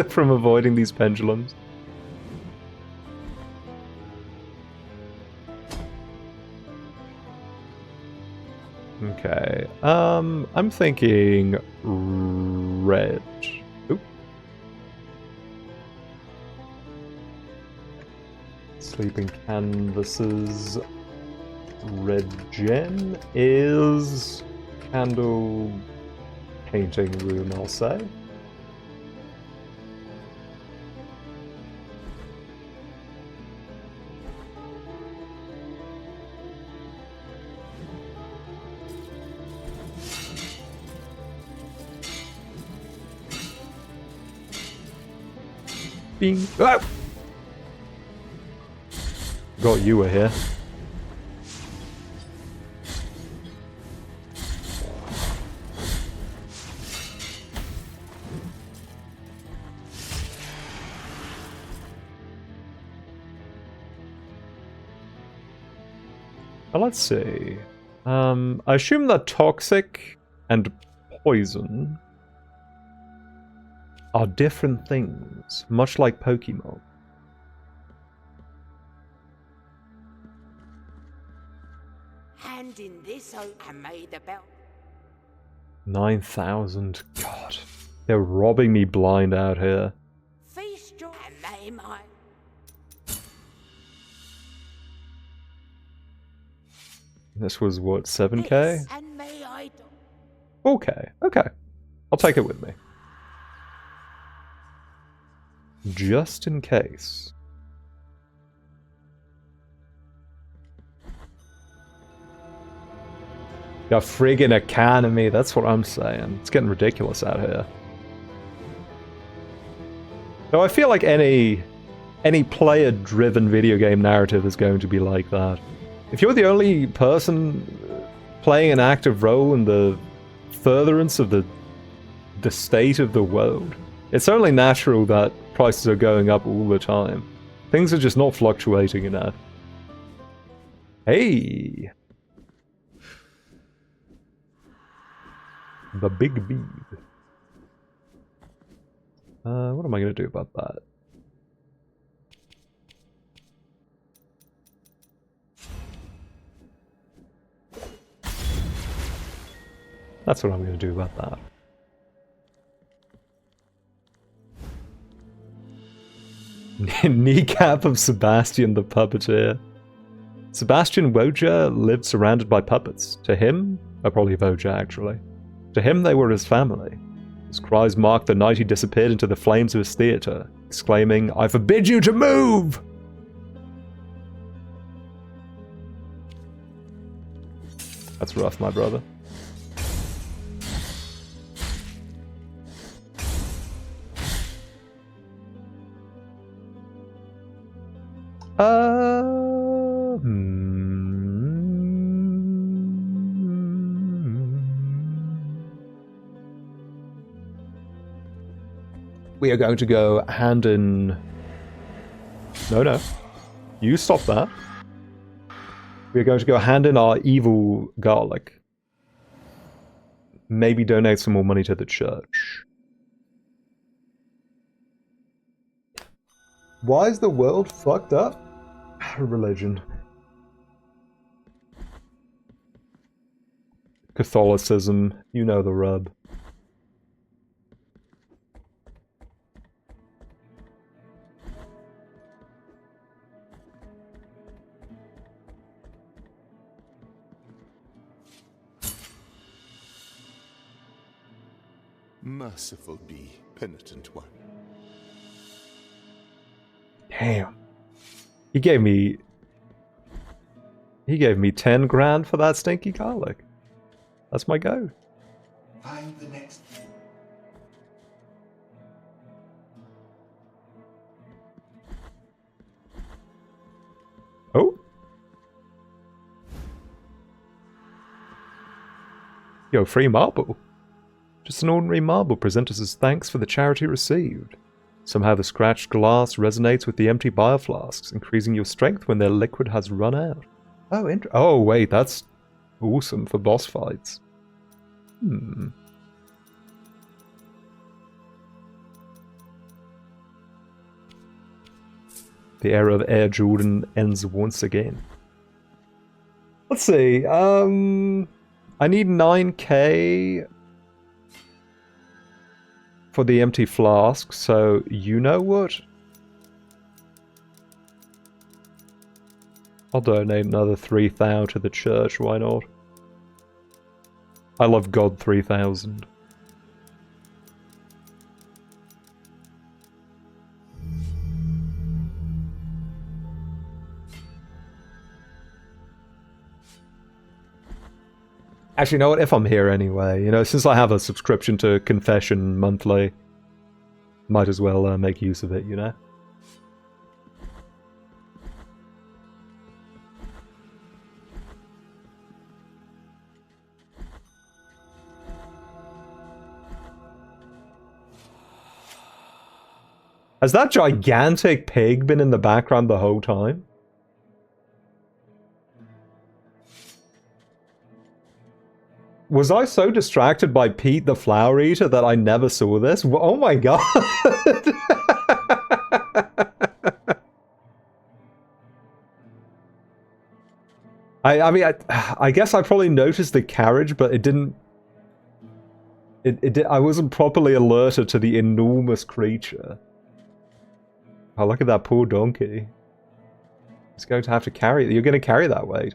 from avoiding these pendulums. Okay, I'm thinking red. Oop. Sleeping canvases. Red gem is candle painting room, I'll say. Bing. Ah! Forgot you were here. Let's see. I assume that toxic and poison are different things, much like Pokemon. Hand in this and may the bell. 9,000. God. They're robbing me blind out here. Feast your and may my. This was what, 7k? This and may I do. Okay, okay. I'll take it with me. Just in case. The friggin' economy, that's what I'm saying. It's getting ridiculous out here. Though I feel like any player-driven video game narrative is going to be like that. If you're the only person playing an active role in the furtherance of the state of the world. It's only natural that prices are going up all the time. Things are just not fluctuating enough. Hey! The big bead. What am I going to do about that? That's what I'm going to do about that. Kneecap of Sebastian the Puppeteer. Sebastian Wojciech lived surrounded by puppets. To him, probably Wojciech actually. To him they were his family. His cries marked the night he disappeared into the flames of his theatre, exclaiming, "I forbid you to move!" That's rough, my brother. We are going to go hand in... No. You stop that. We are going to go hand in our evil garlic. Maybe donate some more money to the church. Why is the world fucked up? Religion. Catholicism. You know the rub. Merciful be, penitent one. Damn. He gave me 10 grand for that stinky garlic. That's my go. Find the next. Oh. Yo, free marble. Just an ordinary marble present us as thanks for the charity received. Somehow the scratched glass resonates with the empty bioflasks, increasing your strength when their liquid has run out. Oh, oh wait, that's awesome for boss fights. The era of Air Jordan ends once again. Let's see, I need 9k for the empty flask, so you know what? I'll donate another 3,000 to the church, why not? I love God 3000. Actually, you know what? If I'm here anyway, you know, since I have a subscription to Confession monthly, might as well make use of it, you know? Has that gigantic pig been in the background the whole time? Was I so distracted by Pete the Flower Eater that I never saw this? Oh my god! I mean, I guess I probably noticed the carriage, but it didn't... I wasn't properly alerted to the enormous creature. Oh, look at that poor donkey. He's going to have to carry it. You're going to carry that weight.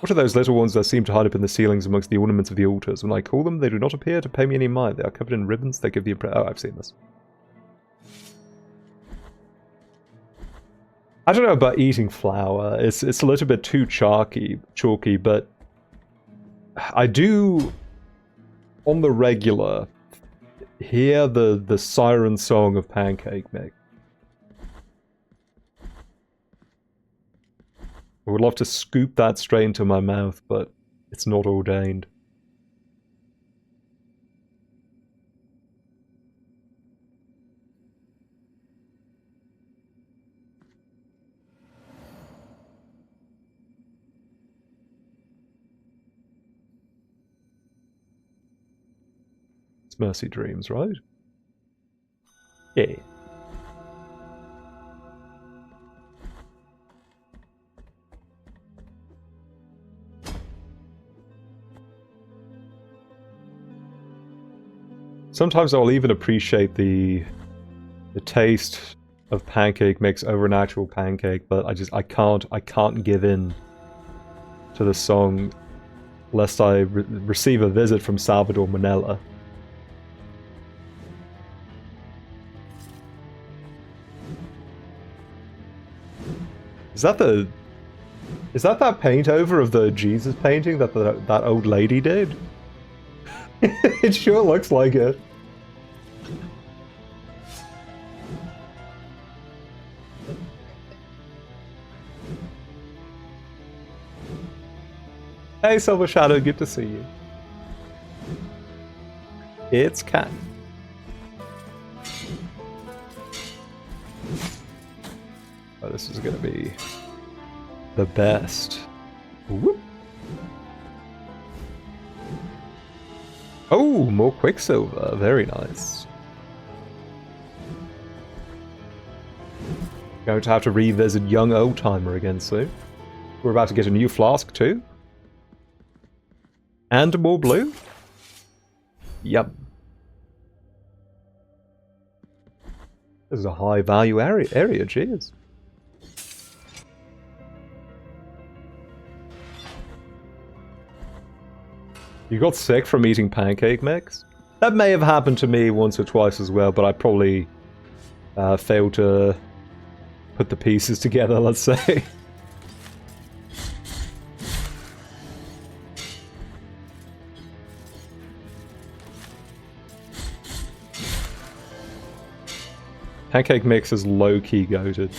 What are those little ones that seem to hide up in the ceilings amongst the ornaments of the altars? When I call them, they do not appear to pay me any mind. They are covered in ribbons. They give the impression... Oh, I've seen this. I don't know about eating flour. It's a little bit too chalky, but I do, on the regular, hear the siren song of pancake mix. I would love to scoop that straight into my mouth, but it's not ordained. It's Mercy Dreams, right? Yeah. Sometimes I'll even appreciate the taste of pancake mix over an actual pancake, but I can't give in to the song lest I receive a visit from Salvador Manella. Is that paint over of the Jesus painting that that old lady did? It sure looks like it. Hey Silver Shadow, good to see you. It's Cat. Oh, this is gonna be the best. Whoop. Oh, more Quicksilver. Very nice. Going to have to revisit Young Oldtimer again soon. We're about to get a new flask too. And more blue. Yep. This is a high value area, cheers. You got sick from eating pancake mix? That may have happened to me once or twice as well, but I probably failed to put the pieces together, let's say. Pancake mix is low-key goated.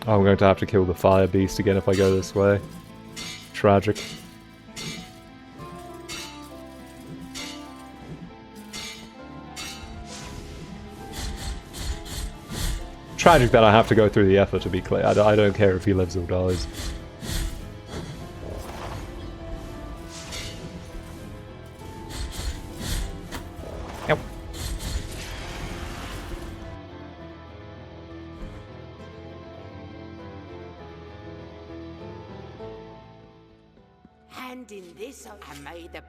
Oh, I'm going to have to kill the fire beast again if I go this way. Tragic. Tragic that I have to go through the effort, to be clear. I don't care if he lives or dies. Yep. And in this I made the...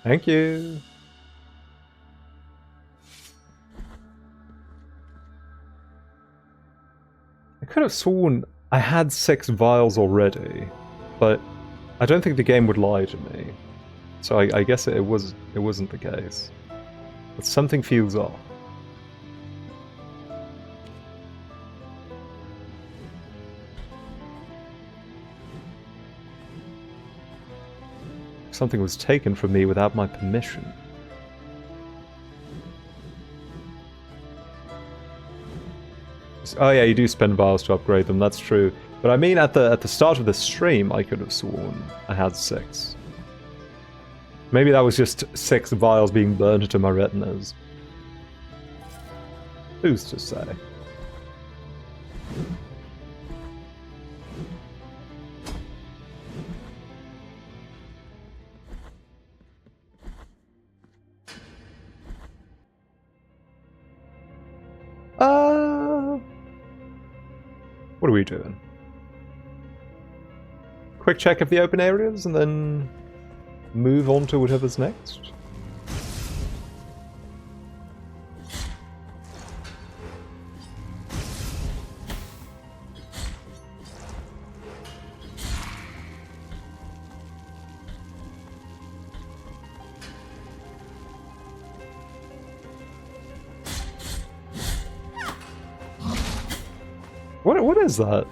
Thank you. I could have sworn I had 6 vials already, but I don't think the game would lie to me. So I guess it wasn't the case. But something feels off. Something was taken from me without my permission. Oh yeah, you do spend vials to upgrade them, that's true. But I mean, at the start of the stream, I could have sworn I had 6. Maybe that was just 6 vials being burned into my retinas. Who's to say? What are we doing? Quick check of the open areas and then move on to whatever's next. What is that?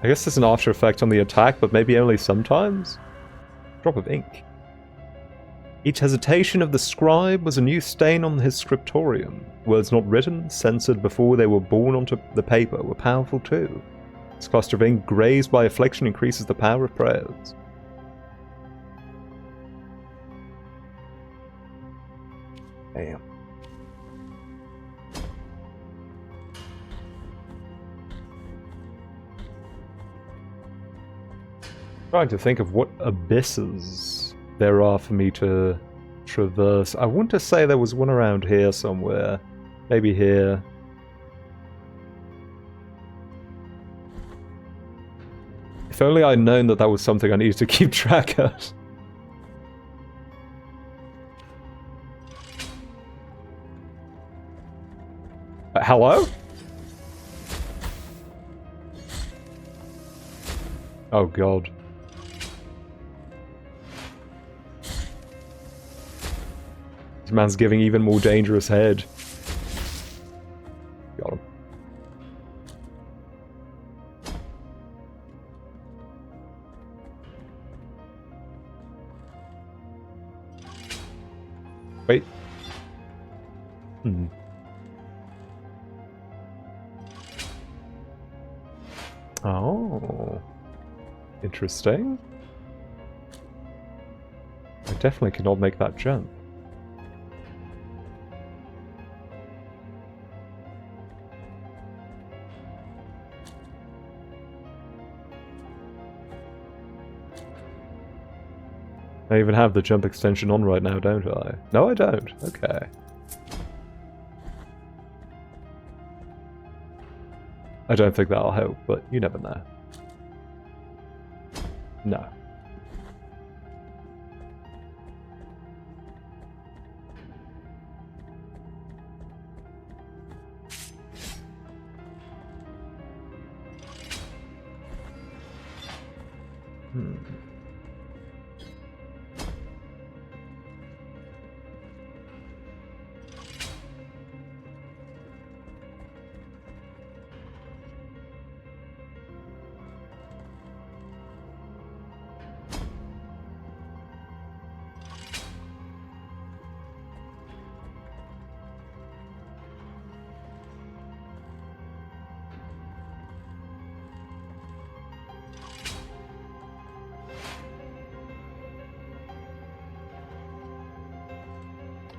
I guess there's an after effect on the attack, but maybe only sometimes? Drop of ink. Each hesitation of the scribe was a new stain on his scriptorium. Words not written, censored before they were born onto the paper, were powerful too. This cluster of ink grazed by affliction increases the power of prayers. Damn. Trying to think of what abysses there are for me to traverse. I want to say there was one around here somewhere. Maybe here. If only I'd known that that was something I needed to keep track of. Hello? Oh god. This man's giving even more dangerous head. Got him. Wait. Oh. Interesting. I definitely cannot make that jump. I even have the jump extension on right now, don't I? No, I don't. Okay. I don't think that'll help, but you never know. No.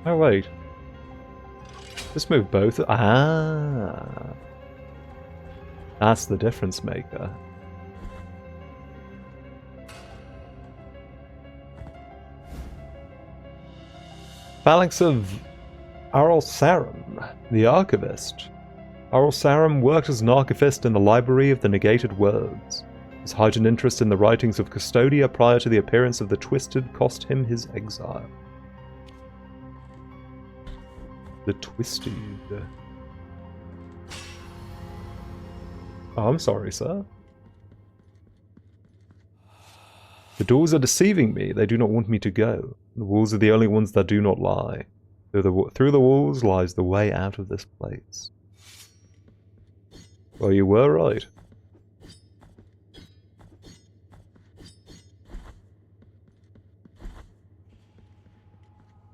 Oh wait. Just move both. Ah. That's the difference maker. Phalanx of Arulsarum, the Archivist. Arulsarum worked as an archivist in the Library of the Negated Words. His heightened interest in the writings of Custodia prior to the appearance of the Twisted cost him his exile. The Twisted. Oh, I'm sorry, sir. The doors are deceiving me. They do not want me to go. The walls are the only ones that do not lie. Through the walls lies the way out of this place. Well, you were right.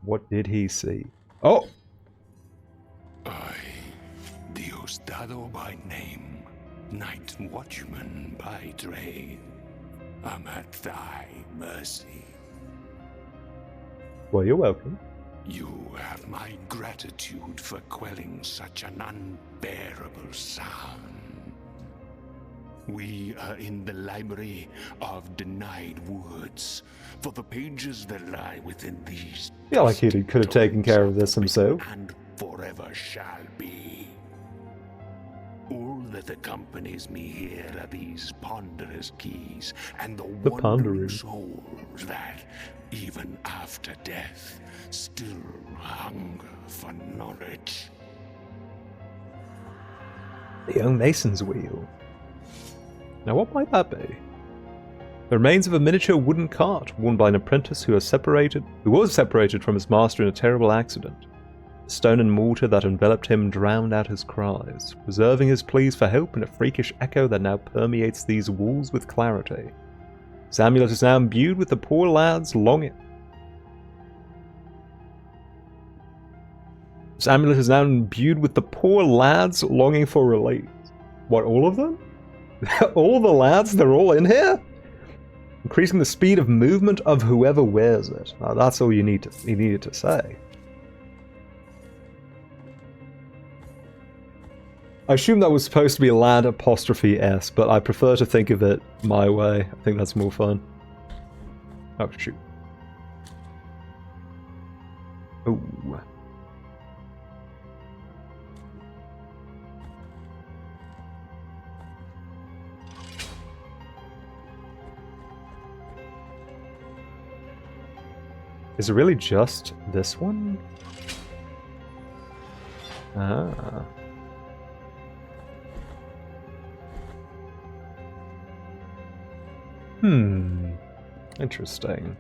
What did he see? Oh! I, Diosdado by name, Night Watchman by trade, am at thy mercy. Well, you're welcome. You have my gratitude for quelling such an unbearable sound. We are in the Library of Denied Woods, for the pages that lie within these... I feel like he could have taken care of this himself. And forever shall be. All that accompanies me here are these ponderous keys and the wandering souls that, even after death, still hunger for knowledge. The young mason's wheel. Now what might that be? The remains of a miniature wooden cart worn by an apprentice who was separated from his master in a terrible accident. The stone and mortar that enveloped him drowned out his cries, preserving his pleas for help in a freakish echo that now permeates these walls with clarity. His amulet is now imbued with the poor lad's longing. His amulet is now imbued with the poor lads longing for relief. What, all of them? All the lads? They're all in here? Increasing the speed of movement of whoever wears it. Now, that's all you needed to say. I assume that was supposed to be lad apostrophe S, but I prefer to think of it my way. I think that's more fun. Oh, shoot. Oh. Is it really just this one? Ah. Interesting.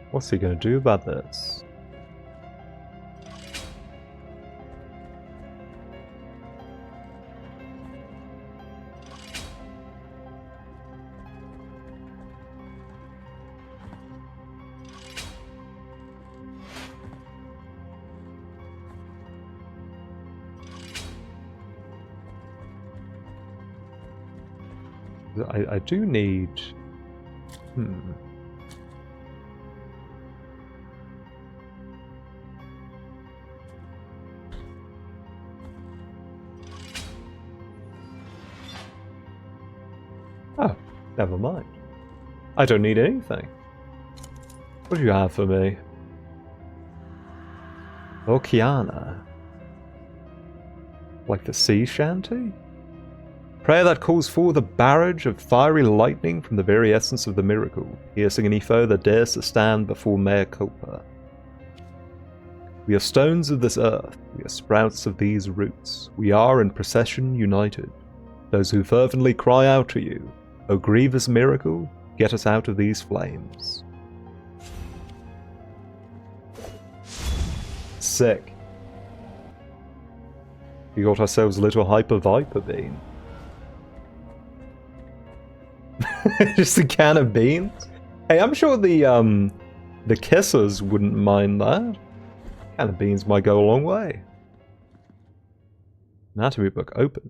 What's he gonna do about this? I do need... Oh, never mind. I don't need anything. What do you have for me? Okeana. Like the sea shanty? Prayer that calls forth a barrage of fiery lightning from the very essence of the miracle, piercing any foe that dares to stand before mea culpa. We are stones of this earth, we are sprouts of these roots, we are in procession united. Those who fervently cry out to you, O grievous miracle, get us out of these flames. Sick. We got ourselves a little hyper viper bean. Just a can of beans? Hey, I'm sure the kissers wouldn't mind that. A can of beans might go a long way. Anatomy book open.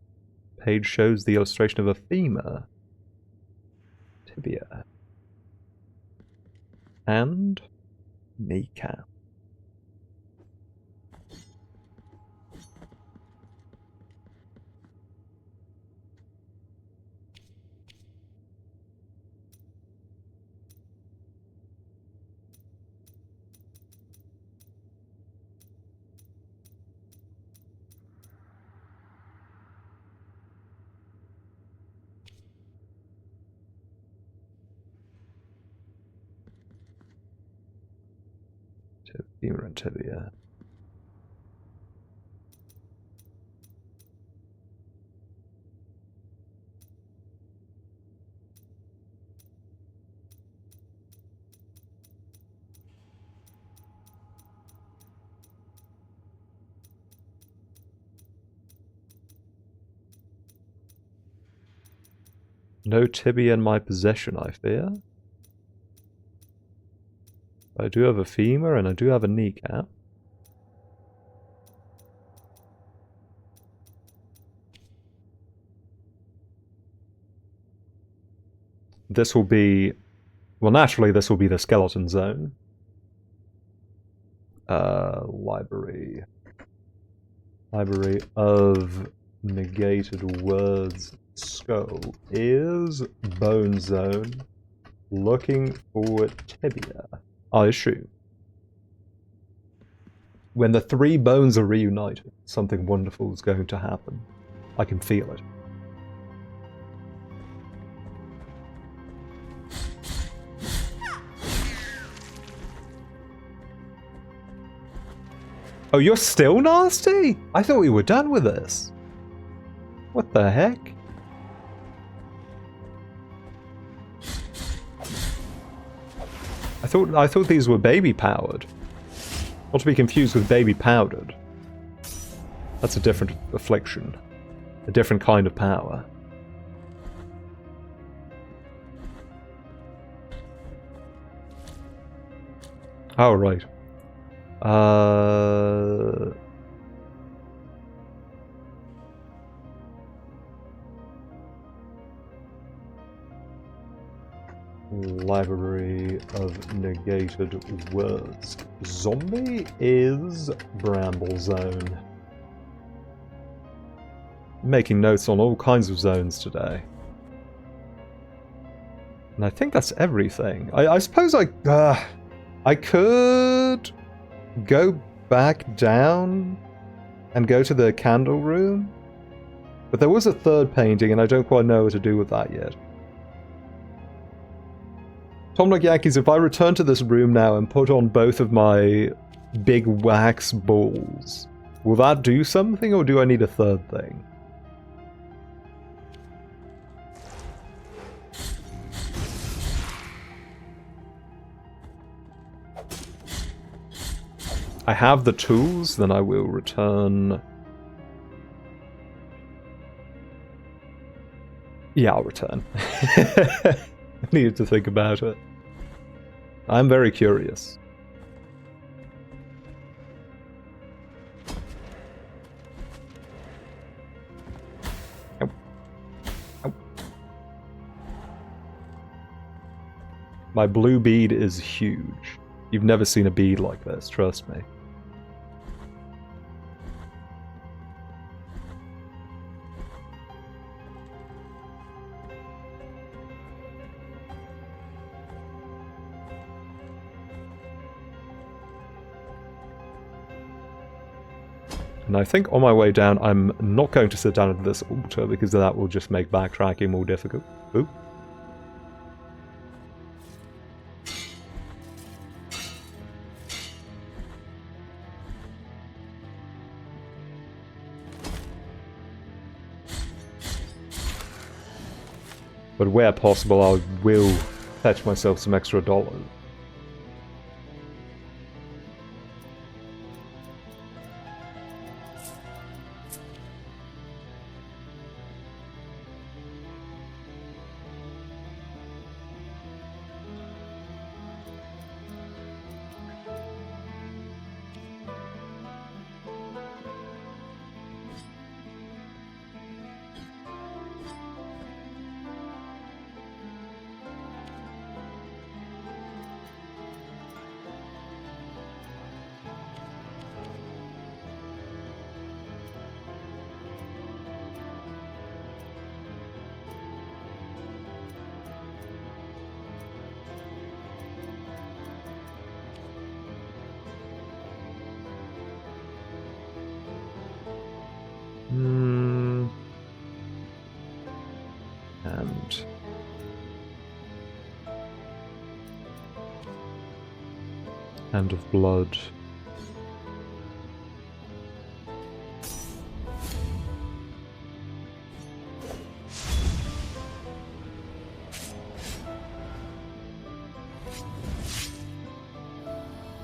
Page shows the illustration of a femur, tibia, and kneecap. Femur and tibia. No tibia in my possession, I fear. I do have a femur and I do have a kneecap. This will be... Well, naturally this will be the skeleton zone. Library. Library of negated words. Skull. Ears. Bone zone. Looking for tibia. I assume. When the three bones are reunited, something wonderful is going to happen. I can feel it. Oh, you're still nasty? I thought we were done with this. What the heck? I thought these were baby powered. Not to be confused with baby powdered. That's a different affliction. A different kind of power. Oh, right. Library of negated words. Zombie is Bramble Zone. Making notes on all kinds of zones today. And I think that's everything. I suppose I could go back down and go to the candle room. But there was a third painting and I don't quite know what to do with that yet. Tom Like Yankees, if I return to this room now and put on both of my big wax balls, will that do something or do I need a third thing? I have the tools, then I will return. Yeah, I'll return. I needed to think about it. I'm very curious. Ow. Ow. My blue bead is huge. You've never seen a bead like this, trust me. And I think on my way down, I'm not going to sit down at this altar because that will just make backtracking more difficult. Ooh. But where possible, I will fetch myself some extra dollars. Hand of blood.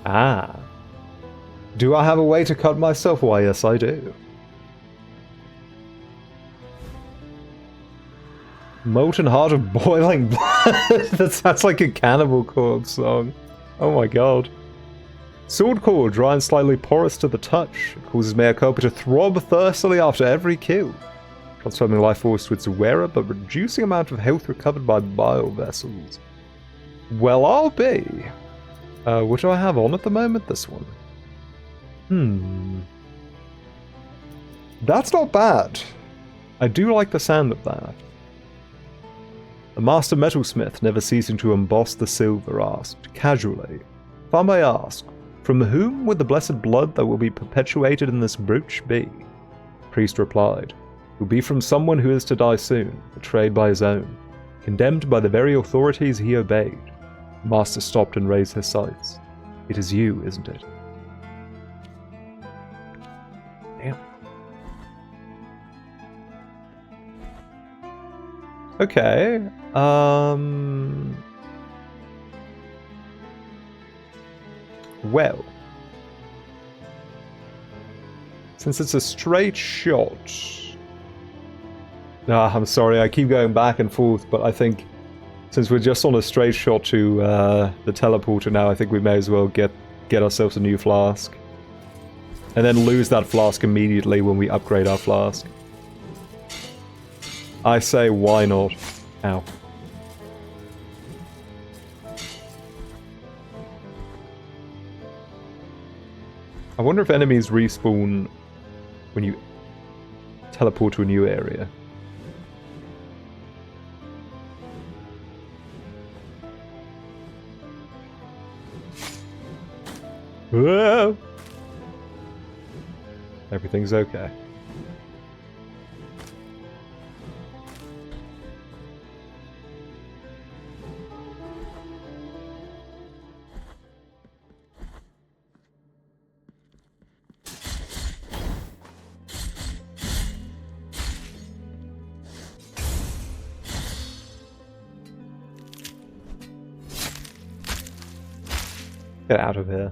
Ah. Do I have a way to cut myself? Why, yes, I do. Molten Heart of Boiling Blood. That sounds like a Cannibal Corpse song. Oh my god. Sword core, dry and slightly porous to the touch. It causes Mea Culpa to throb thirstily after every kill. Transforming life force to its wearer, but reducing amount of health recovered by bile vessels. Well, I'll be. What do I have on at the moment? This one. That's not bad. I do like the sound of that. The master metalsmith, never ceasing to emboss the silver, asked, casually, "If I may ask, from whom would the blessed blood that will be perpetuated in this brooch be?" The priest replied, "It will be from someone who is to die soon, betrayed by his own, condemned by the very authorities he obeyed." The master stopped and raised his sights. "It is you, isn't it?" Damn. Okay, Well, since it's a straight shot... I'm sorry, I keep going back and forth, but I think since we're just on a straight shot to the teleporter now, I think we may as well get ourselves a new flask. And then lose that flask immediately when we upgrade our flask. I say, why not? Ow. I wonder if enemies respawn when you teleport to a new area. Whoa! Everything's okay. Get out of here.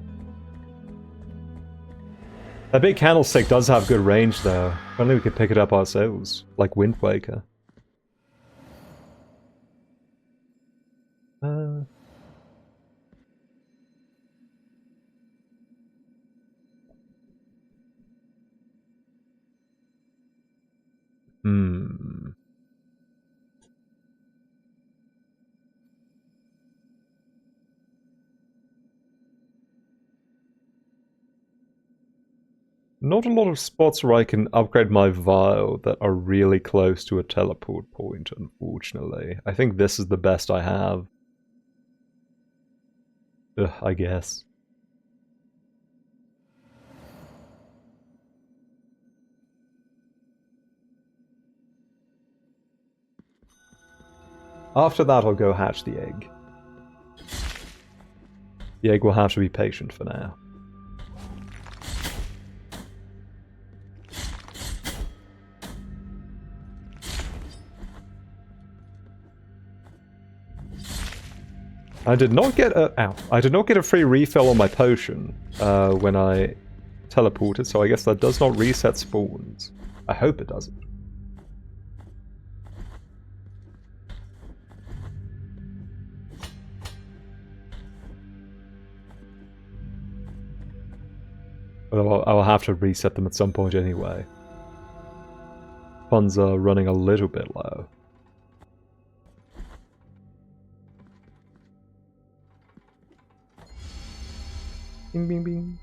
That big candlestick does have good range, though. If only we could pick it up ourselves, like Wind Waker. Not a lot of spots where I can upgrade my vial that are really close to a teleport point, unfortunately. I think this is the best I have. Ugh, I guess. After that, I'll go hatch the egg. The egg will have to be patient for now. I did not get a free refill on my potion when I teleported, so I guess that does not reset spawns. I hope it doesn't. Although I'll have to reset them at some point anyway. Funds are running a little bit low. Bing, bing, bing.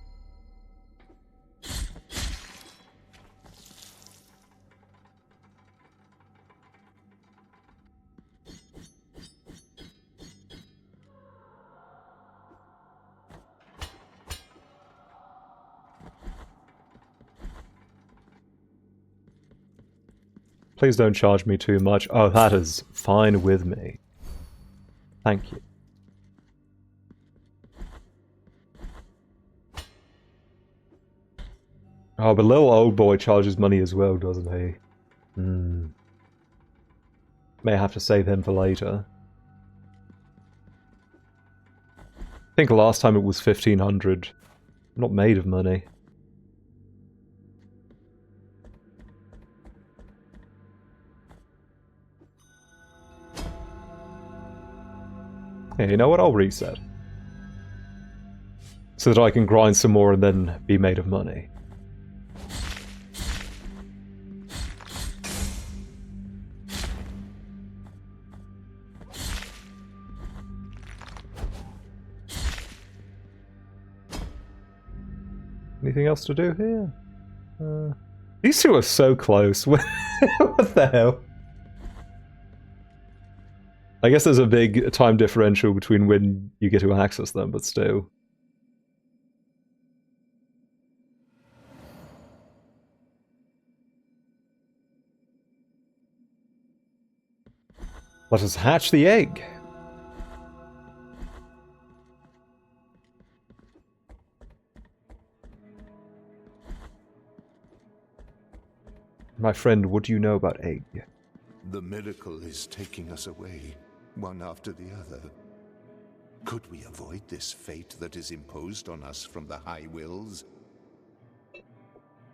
Please don't charge me too much. Oh, that is fine with me. Thank you. Oh, but little old boy charges money as well, doesn't he? May have to save him for later. I think last time it was 1500. I'm not made of money. Yeah, you know what? I'll reset. So that I can grind some more and then be made of money. Anything else to do here? These two are so close. What the hell? I guess there's a big time differential between when you get to access them, but still. Let us hatch the egg. My friend, what do you know about egg? The miracle is taking us away, one after the other. Could we avoid this fate that is imposed on us from the High Wills?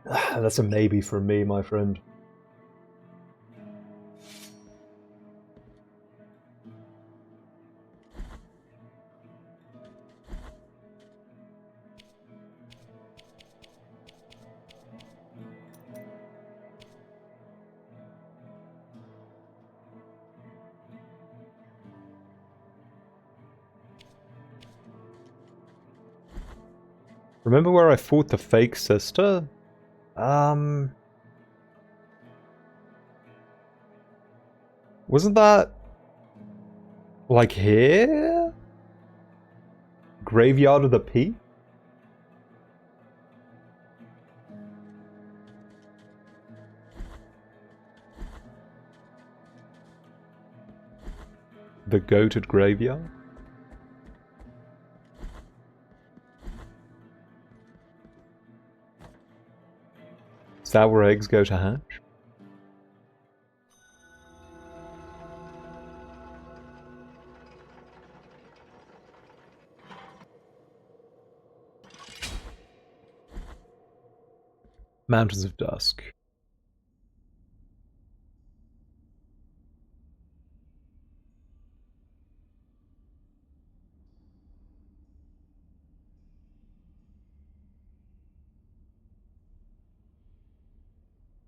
That's a maybe for me, my friend. Remember where I fought the fake sister? Wasn't that like here? Graveyard of the Peak? The goated graveyard? Is that where eggs go to hatch? Mountains of Dusk.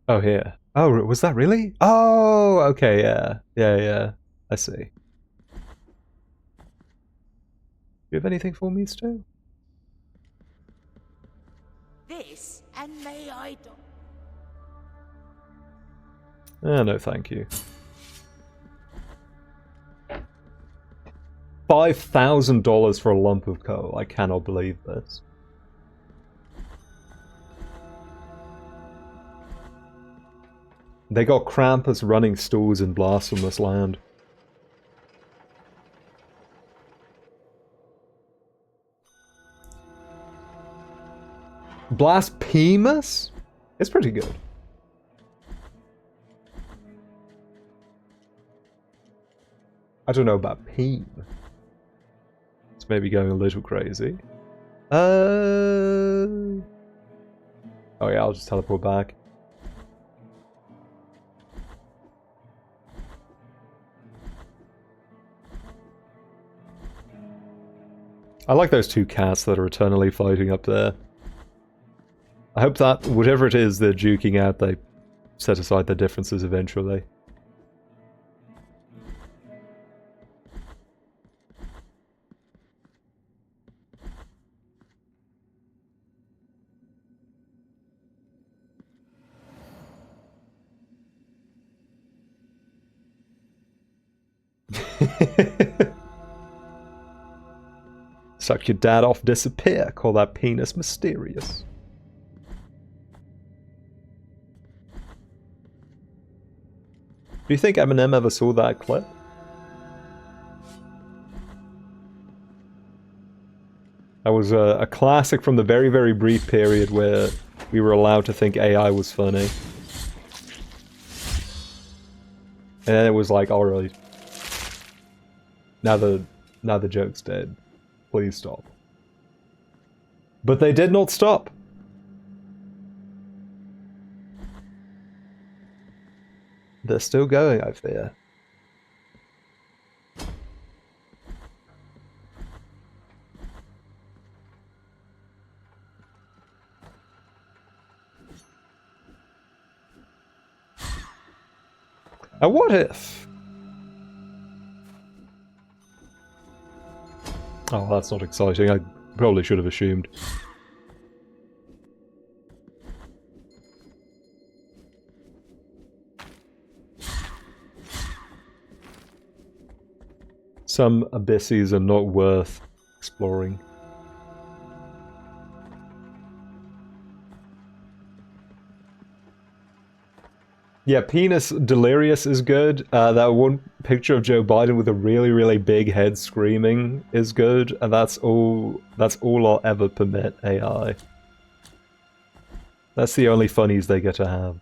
Oh, here. Oh, was that really? Oh, okay, yeah. Yeah. I see. Do you have anything for me, Stu? This, and may I do... No, thank you. $5,000 for a lump of coal. I cannot believe this. They got Krampus running stalls in Blasphemous land. Blasphemous? It's pretty good. I don't know about Peen. It's maybe going a little crazy. Oh yeah, I'll just teleport back. I like those two cats that are eternally fighting up there. I hope that whatever it is they're duking out, they set aside their differences eventually. Suck your dad off, disappear. Call that penis mysterious. Do you think Eminem ever saw that clip? That was a classic from the very, very brief period where we were allowed to think AI was funny. And then it was like, alright. Now the joke's dead. Please stop. But they did not stop. They're still going, I fear. And what if? Oh, that's not exciting. I probably should have assumed. Some abysses are not worth exploring. Yeah, Penis Delirious is good. That one picture of Joe Biden with a really, really big head screaming is good, and that's all I'll ever permit AI. That's the only funnies they get to have.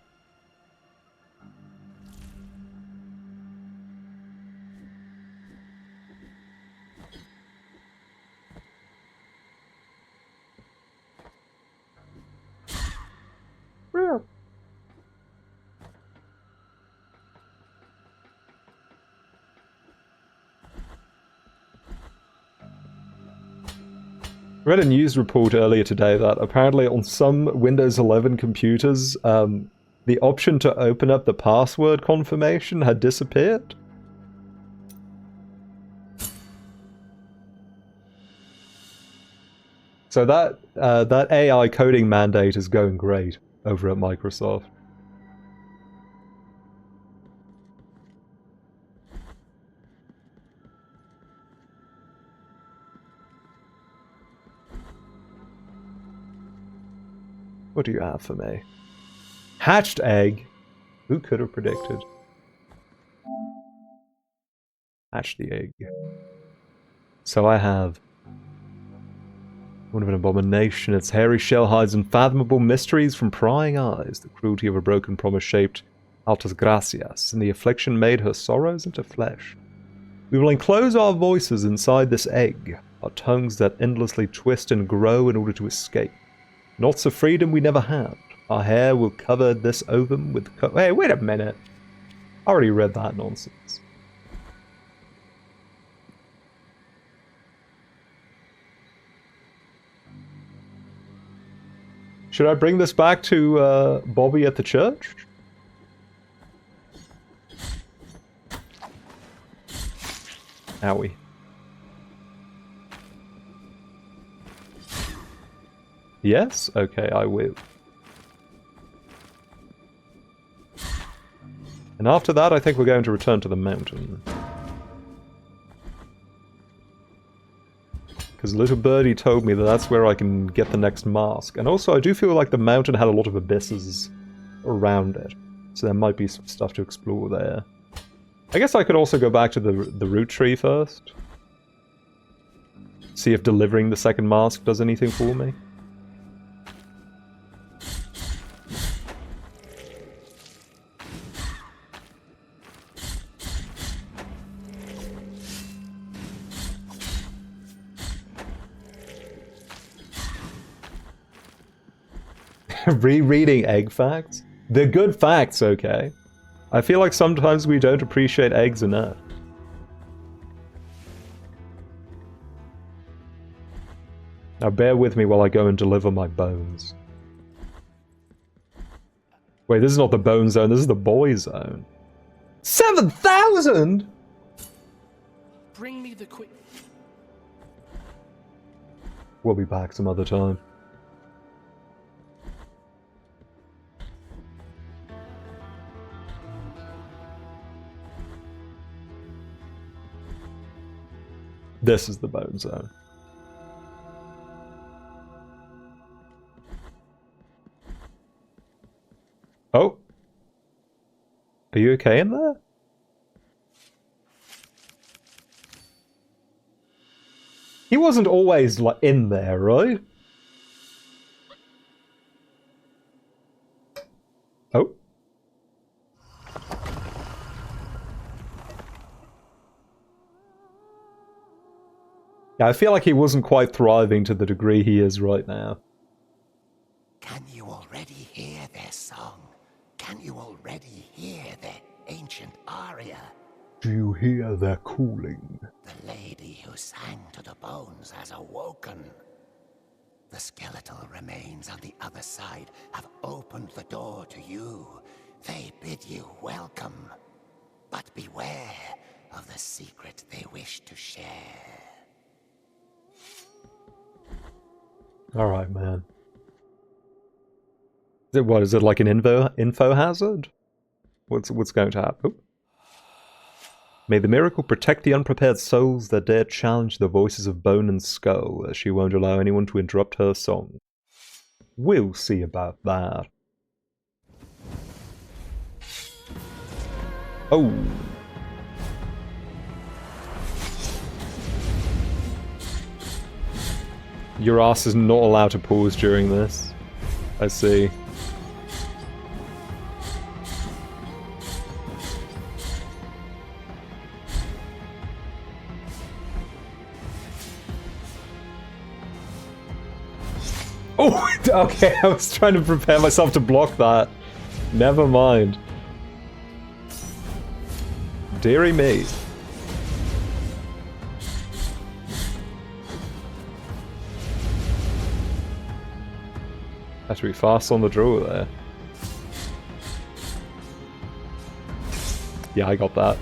I read a news report earlier today that apparently on some Windows 11 computers, the option to open up the password confirmation had disappeared. So that AI coding mandate is going great over at Microsoft. What do you have for me? Hatched egg. Who could have predicted? Hatch the egg. So I have one of an abomination. Its hairy shell hides unfathomable mysteries from prying eyes. The cruelty of a broken promise shaped altas gracias, and the affliction made her sorrows into flesh. We will enclose our voices inside this egg, our tongues that endlessly twist and grow in order to escape. Knots of freedom we never had. Our hair will cover this ovum with hey, wait a minute. I already read that nonsense. Should I bring this back to Bobby at the church? Owie. Yes? Okay, I will. And after that, I think we're going to return to the mountain. Because little birdie told me that that's where I can get the next mask. And also, I do feel like the mountain had a lot of abysses around it. So there might be some stuff to explore there. I guess I could also go back to the root tree first. See if delivering the second mask does anything for me. Rereading egg facts? They're good facts, okay? I feel like sometimes we don't appreciate eggs enough. Now bear with me while I go and deliver my bones. Wait, this is not the bone zone, this is the boy zone. 7,000?! Bring me the quick. We'll be back some other time. This is the bone zone. Oh. Are you okay in there? He wasn't always like in there, right? Oh. Yeah, I feel like he wasn't quite thriving to the degree he is right now. Can you already hear their song? Can you already hear their ancient aria? Do you hear their calling? The lady who sang to the bones has awoken. The skeletal remains on the other side have opened the door to you. They bid you welcome. But beware of the secret they wish to share. Alright, man. Is it like an info hazard? What's going to happen? Oh. May the miracle protect the unprepared souls that dare challenge the voices of bone and skull, as she won't allow anyone to interrupt her song. We'll see about that. Oh. Your ass is not allowed to pause during this. I see. Oh, okay, I was trying to prepare myself to block that. Never mind. Dearie me. Have to be fast on the draw there. Yeah, I got that.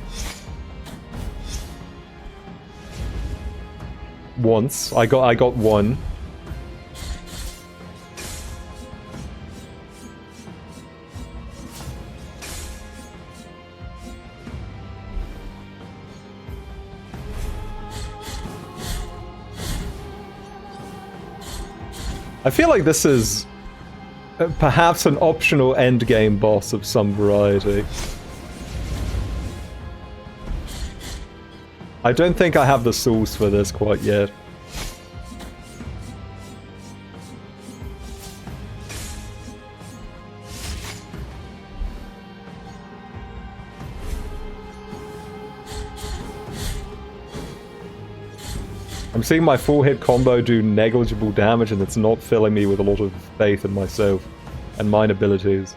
Once. I got one. I feel like this is perhaps an optional endgame boss of some variety. I don't think I have the sauce for this quite yet. I'm seeing my full hit combo do negligible damage, and it's not filling me with a lot of faith in myself and mine abilities.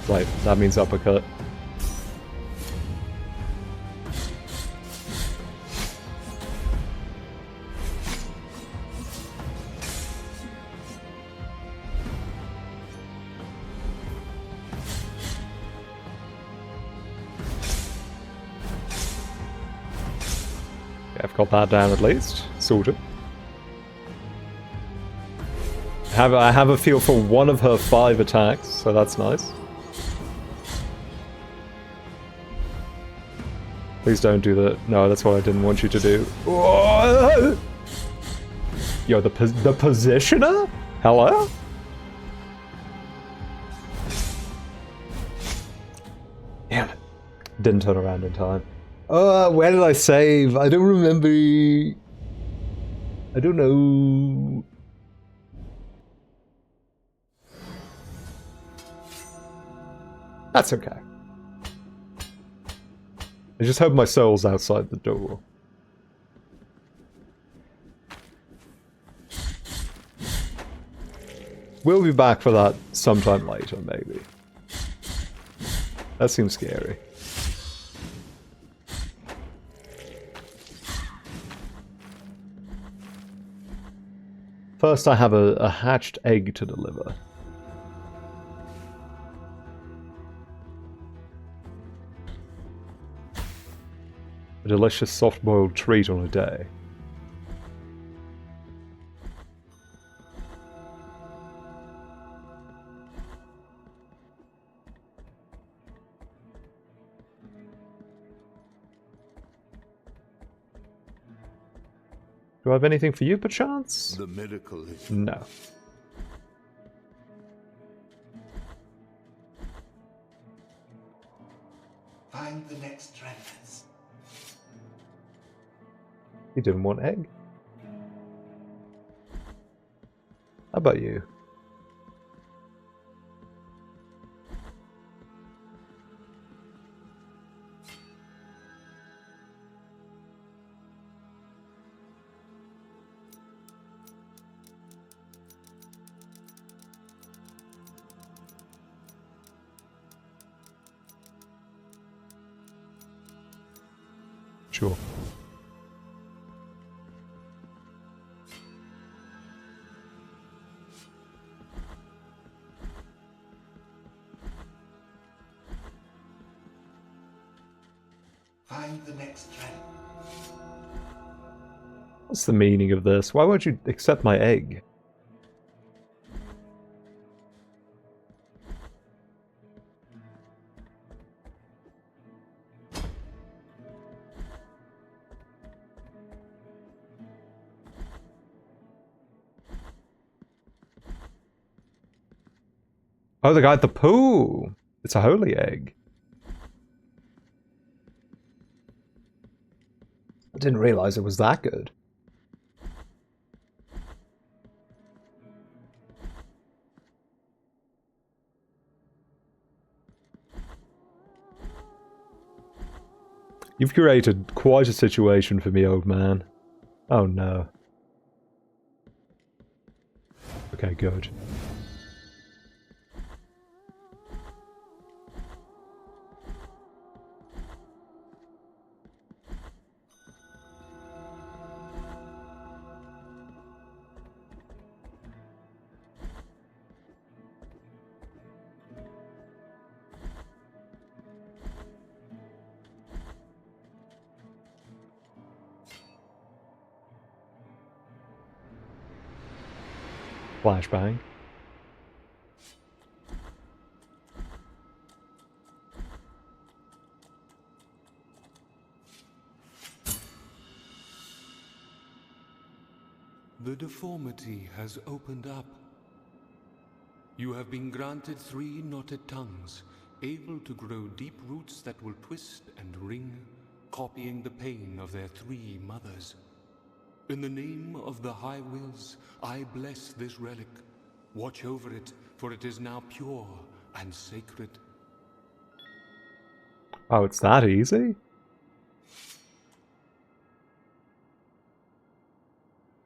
Right, that means uppercut. I've got that down at least, sort of. I have a feel for one of her 5 attacks, so that's nice. Please don't do that. No, that's what I didn't want you to do. Yo, the positioner? Hello? Damn it. Didn't turn around in time. Where did I save? I don't remember. I don't know. That's okay. I just hope my soul's outside the door. We'll be back for that sometime later, maybe. That seems scary. First, I have a hatched egg to deliver. A delicious soft-boiled treat on a day. Do I have anything for you, perchance? The miracle is... No. Find the next remnants. You didn't want egg? How about you? Sure. Find the next remnant. What's the meaning of this? Why won't you accept my egg? Oh, the guy at the pool! It's a holy egg. I didn't realize it was that good. You've created quite a situation for me, old man. Oh no. Okay, good. Flashbang. The deformity has opened up. You have been granted 3 knotted tongues, able to grow deep roots that will twist and wring, copying the pain of their 3 mothers. In the name of the High Wills, I bless this relic. Watch over it, for it is now pure and sacred. Oh, it's that easy?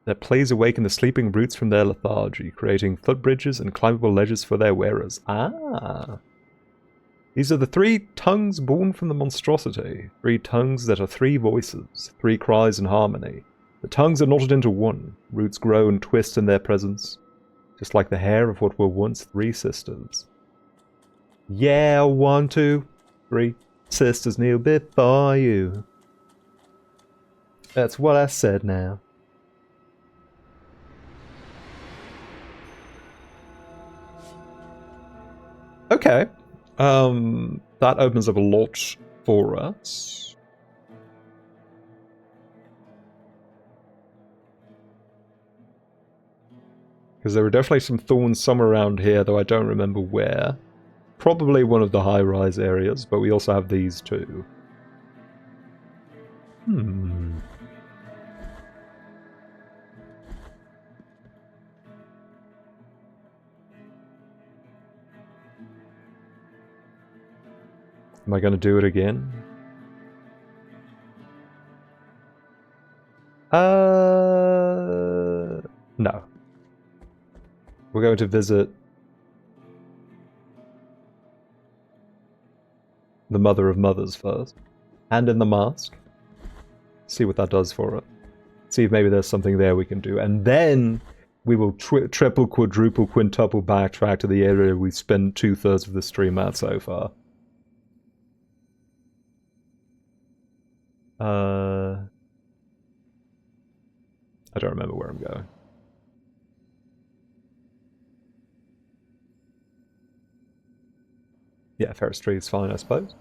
Their plays awaken the sleeping roots from their lethargy, creating footbridges and climbable ledges for their wearers. Ah. These are the 3 tongues born from the monstrosity. 3 tongues that are 3 voices, 3 cries in harmony. The tongues are knotted into one. Roots grow and twist in their presence, just like the hair of what were once 3 sisters. Yeah, 1, 2, 3 sisters kneel before you. That's what I said now. Okay. That opens up a lot for us. Because there were definitely some thorns somewhere around here, though I don't remember where. Probably one of the high-rise areas, but we also have these too. Am I going to do it again? No. We're going to visit the Mother of Mothers first. Hand in the mask. See what that does for it. See if maybe there's something there we can do. And then we will triple, quadruple, quintuple backtrack to the area we've spent 2/3 of the stream at so far. I don't remember where I'm going. Yeah, Ferris Tree is fine, I suppose.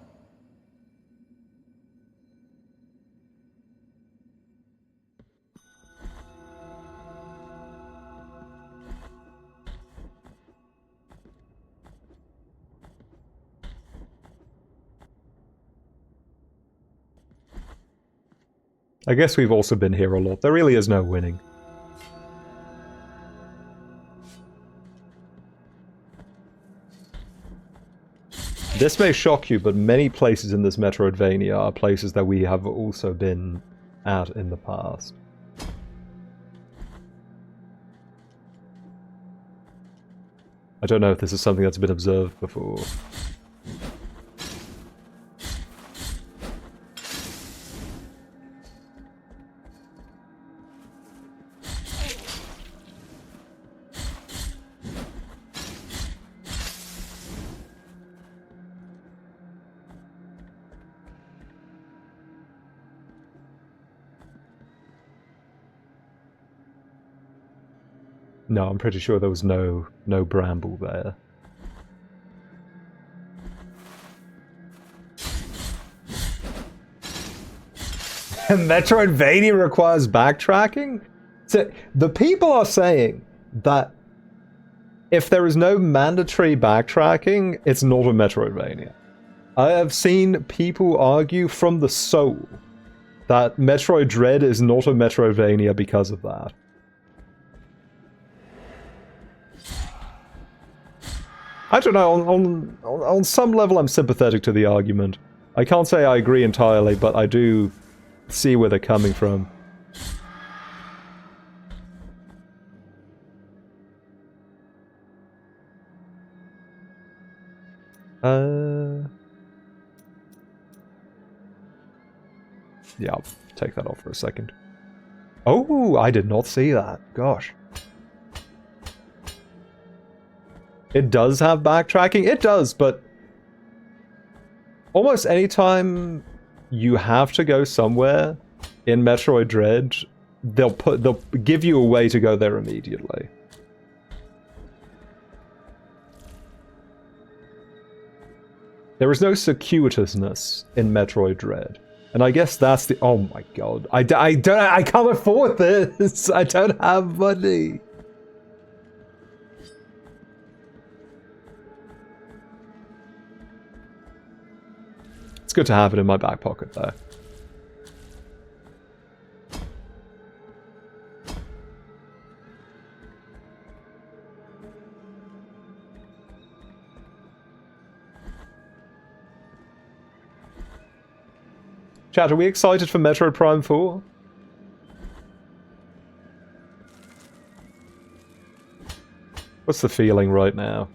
I guess we've also been here a lot. There really is no winning. This may shock you, but many places in this Metroidvania are places that we have also been at in the past. I don't know if this is something that's been observed before. No, I'm pretty sure there was no bramble there. Metroidvania requires backtracking? So the people are saying that if there is no mandatory backtracking, it's not a Metroidvania. I have seen people argue from the soul that Metroid Dread is not a Metroidvania because of that. I don't know, on some level I'm sympathetic to the argument. I can't say I agree entirely, but I do see where they're coming from. Yeah, I'll take that off for a second. Oh, I did not see that. Gosh. It does have backtracking? It does, but almost any time you have to go somewhere in Metroid Dread, they'll give you a way to go there immediately. There is no circuitousness in Metroid Dread. And I guess that's the... Oh my god. I can't afford this! I don't have money! It's good to have it in my back pocket, though. Chat, are we excited for Metroid Prime 4? What's the feeling right now?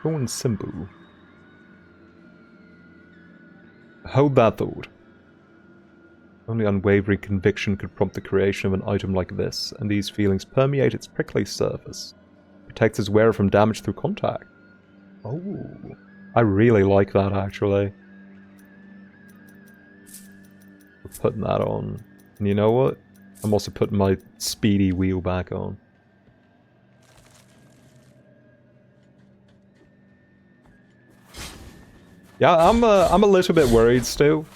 Going simple. Hold that thought. Only unwavering conviction could prompt the creation of an item like this, and these feelings permeate its prickly surface. Protects its wearer from damage through contact. Oh, I really like that, actually. We're putting that on. And you know what? I'm also putting my speedy wheel back on. Yeah, I'm a little bit worried still.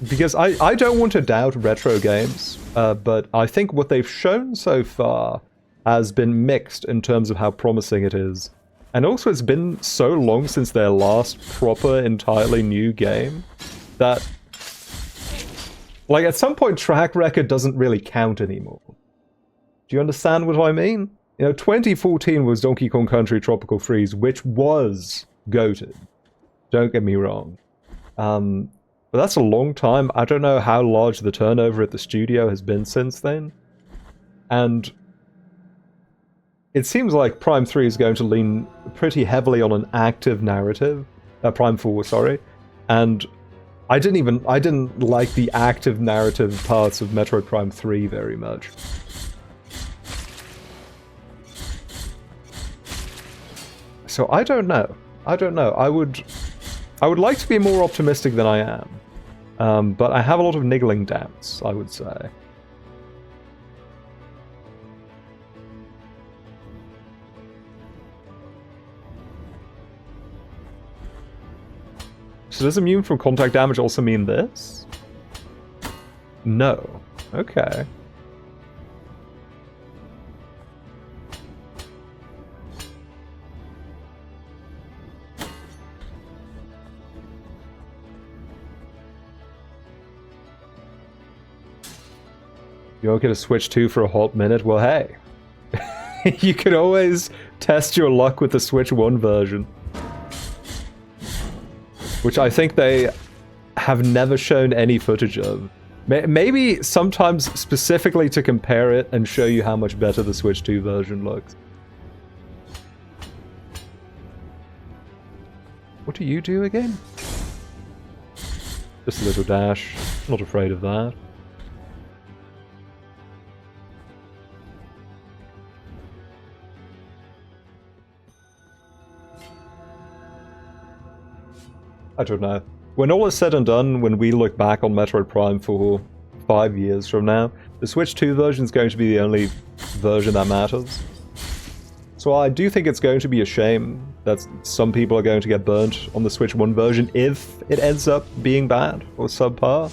Because I don't want to doubt retro games, but I think what they've shown so far has been mixed in terms of how promising it is. And also it's been so long since their last proper, entirely new game, that... like, at some point, track record doesn't really count anymore. Do you understand what I mean? You know, 2014 was Donkey Kong Country Tropical Freeze, which was goated. Don't get me wrong. But that's a long time. I don't know how large the turnover at the studio has been since then. And it seems like Prime 3 is going to lean pretty heavily on an active narrative. Prime 4, sorry. And I didn't like the active narrative parts of Metroid Prime 3 very much. So I don't know. I would like to be more optimistic than I am. But I have a lot of niggling doubts, I would say. So does immune from contact damage also mean this? No. Okay. You won't get a Switch 2 for a hot minute? Well, hey. You could always test your luck with the Switch 1 version. Which I think they have never shown any footage of. Maybe sometimes specifically to compare it and show you how much better the Switch 2 version looks. What do you do again? Just a little dash. Not afraid of that. I don't know. When all is said and done, when we look back on Metroid Prime for 5 years from now, the Switch 2 version is going to be the only version that matters. So I do think it's going to be a shame that some people are going to get burnt on the Switch 1 version if it ends up being bad or subpar.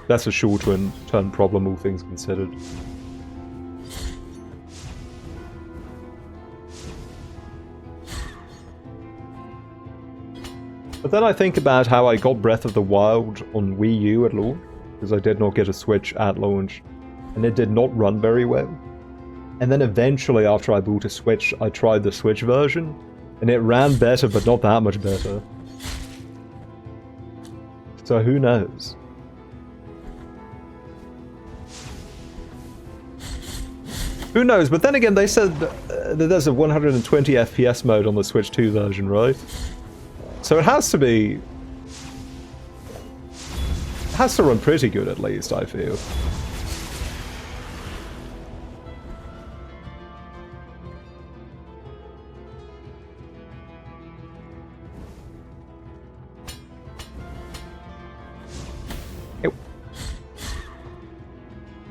That's a short-term problem, all things considered. But then I think about how I got Breath of the Wild on Wii U at launch, because I did not get a Switch at launch, and it did not run very well. And then eventually, after I bought a Switch, I tried the Switch version, and it ran better, but not that much better. So who knows? Who knows? But then again, they said that there's a 120 FPS mode on the Switch 2 version, right? So it has to be... it has to run pretty good, at least, I feel.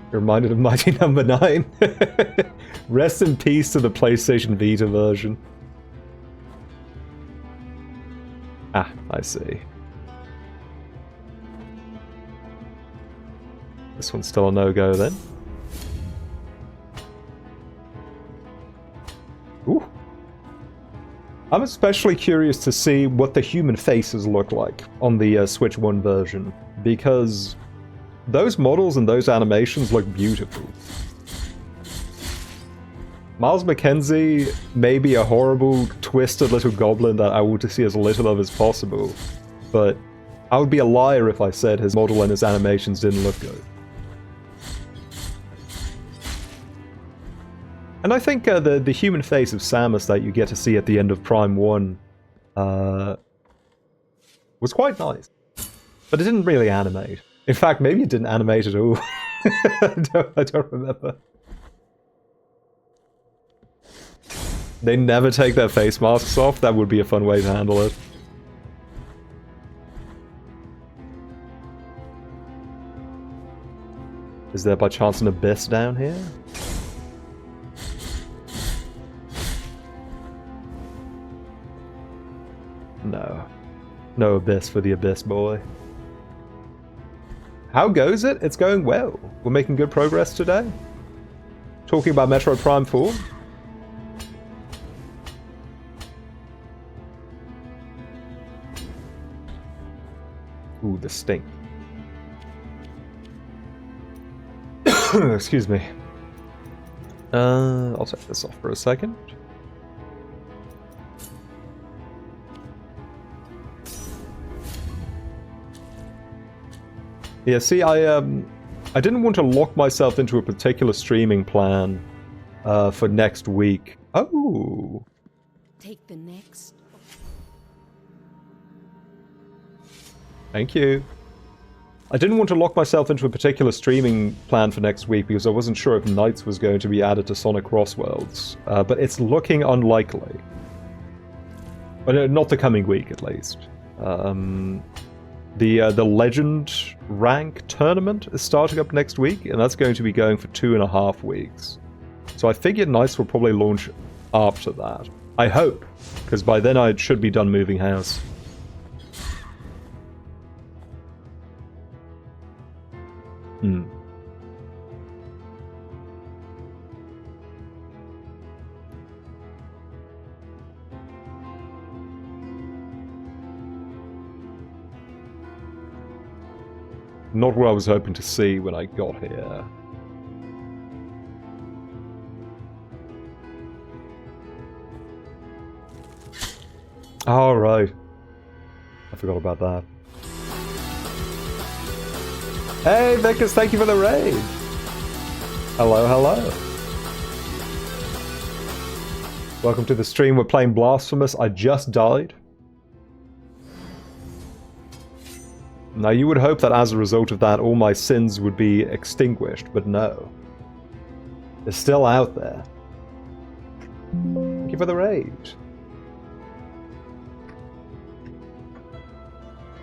You're reminded of Mighty Number 9? Rest in peace to the PlayStation Vita version. Ah, I see. This one's still a no-go then. Ooh. I'm especially curious to see what the human faces look like on the Switch 1 version, because those models and those animations look beautiful. Miles McKenzie may be a horrible, twisted little goblin that I want to see as little of as possible, but I would be a liar if I said his model and his animations didn't look good. And I think the human face of Samus that you get to see at the end of Prime 1 was quite nice. But it didn't really animate. In fact, maybe it didn't animate at all. I don't remember. They never take their face masks off? That would be a fun way to handle it. Is there by chance an abyss down here? No. No abyss for the abyss boy. How goes it? It's going well. We're making good progress today. Talking about Metroid Prime 4. Ooh, the stink. Excuse me. I'll take this off for a second. Yeah, see, I didn't want to lock myself into a particular streaming plan for next week. Oh. Take the next. Thank you. I didn't want to lock myself into a particular streaming plan for next week because I wasn't sure if Nights was going to be added to Sonic Crossworlds, but it's looking unlikely. But not the coming week, at least. The Legend rank tournament is starting up next week, and that's going to be going for 2.5 weeks. So I figured Nights will probably launch after that. I hope, because by then I should be done moving house. Not what I was hoping to see when I got here. All right. I forgot about that. Hey, Vicus, thank you for the raid. Hello, hello. Welcome to the stream. We're playing Blasphemous. I just died. Now, you would hope that as a result of that, all my sins would be extinguished, but no. They're still out there. Thank you for the raid.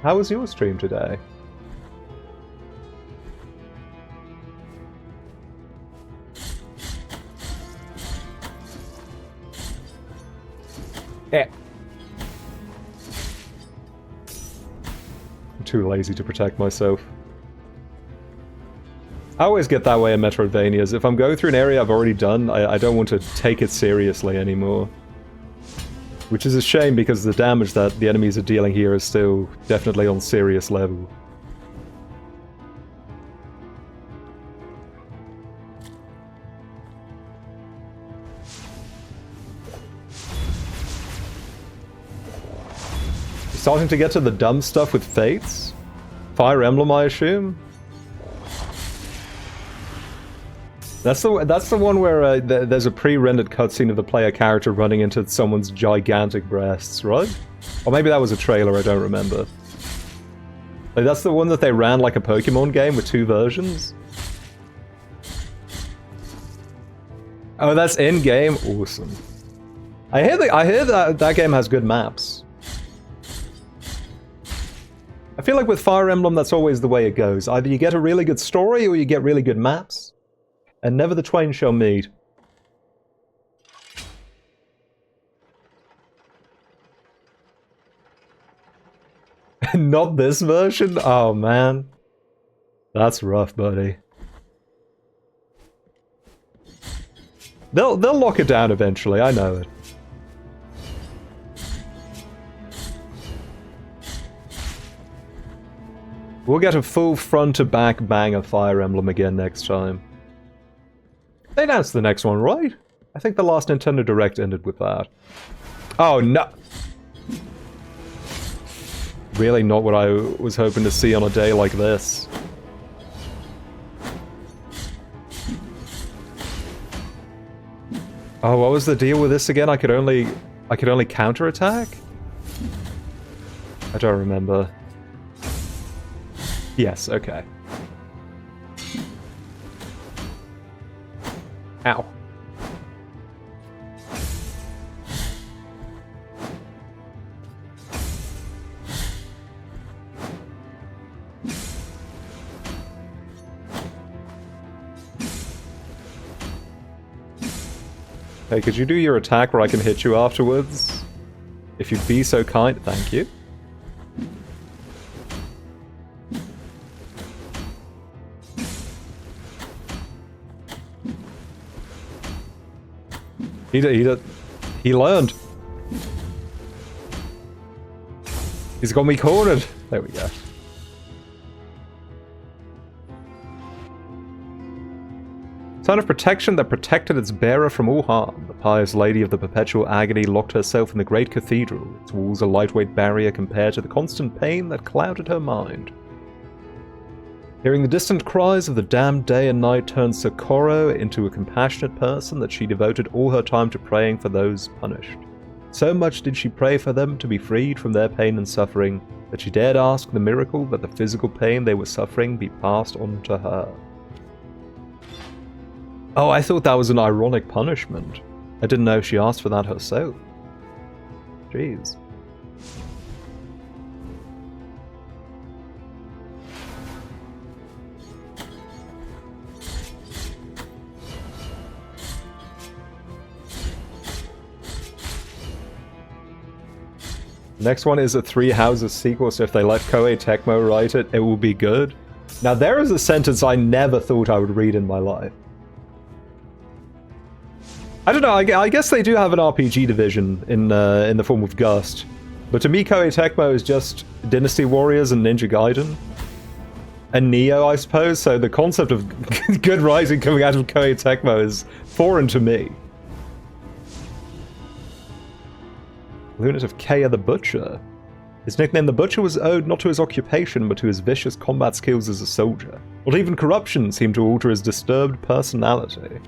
How was your stream today? Yeah. I'm too lazy to protect myself. I always get that way in Metroidvanias. If I'm going through an area I've already done, I don't want to take it seriously anymore. Which is a shame because the damage that the enemies are dealing here is still definitely on serious level. Starting to get to the dumb stuff with Fates? Fire Emblem, I assume? That's the one where there's a pre-rendered cutscene of the player character running into someone's gigantic breasts, right? Or maybe that was a trailer, I don't remember. Like, that's the one that they ran like a Pokemon game with 2 versions? Oh, that's in-game? Awesome. I hear that game has good maps. I feel like with Fire Emblem, that's always the way it goes. Either you get a really good story, or you get really good maps. And never the twain shall meet. Not this version? Oh man. That's rough, buddy. They'll lock it down eventually, I know it. We'll get a full front-to-back bang of Fire Emblem again next time. They announced the next one, right? I think the last Nintendo Direct ended with that. Oh, no! Really not what I was hoping to see on a day like this. Oh, what was the deal with this again? I could only counterattack? I don't remember. Yes, okay. Ow. Hey, could you do your attack where I can hit you afterwards? If you'd be so kind, thank you. He learned. He's got me cornered. There we go. Sign of protection that protected its bearer from all harm. The pious lady of the perpetual agony locked herself in the great cathedral, its walls a lightweight barrier compared to the constant pain that clouded her mind. Hearing the distant cries of the damned day and night turned Socorro into a compassionate person that she devoted all her time to praying for those punished. So much did she pray for them to be freed from their pain and suffering, that she dared ask the miracle that the physical pain they were suffering be passed on to her. Oh, I thought that was an ironic punishment. I didn't know she asked for that herself. Jeez. Next one is a Three Houses sequel, so if they let Koei Tecmo write it, it will be good. Now there is a sentence I never thought I would read in my life. I don't know, I guess they do have an RPG division in the form of Gust. But to me, Koei Tecmo is just Dynasty Warriors and Ninja Gaiden. And Neo, I suppose, so the concept of good writing coming out of Koei Tecmo is foreign to me. Lunatic Kea the Butcher. His nickname the Butcher was owed not to his occupation, but to his vicious combat skills as a soldier. Not even corruption seemed to alter his disturbed personality.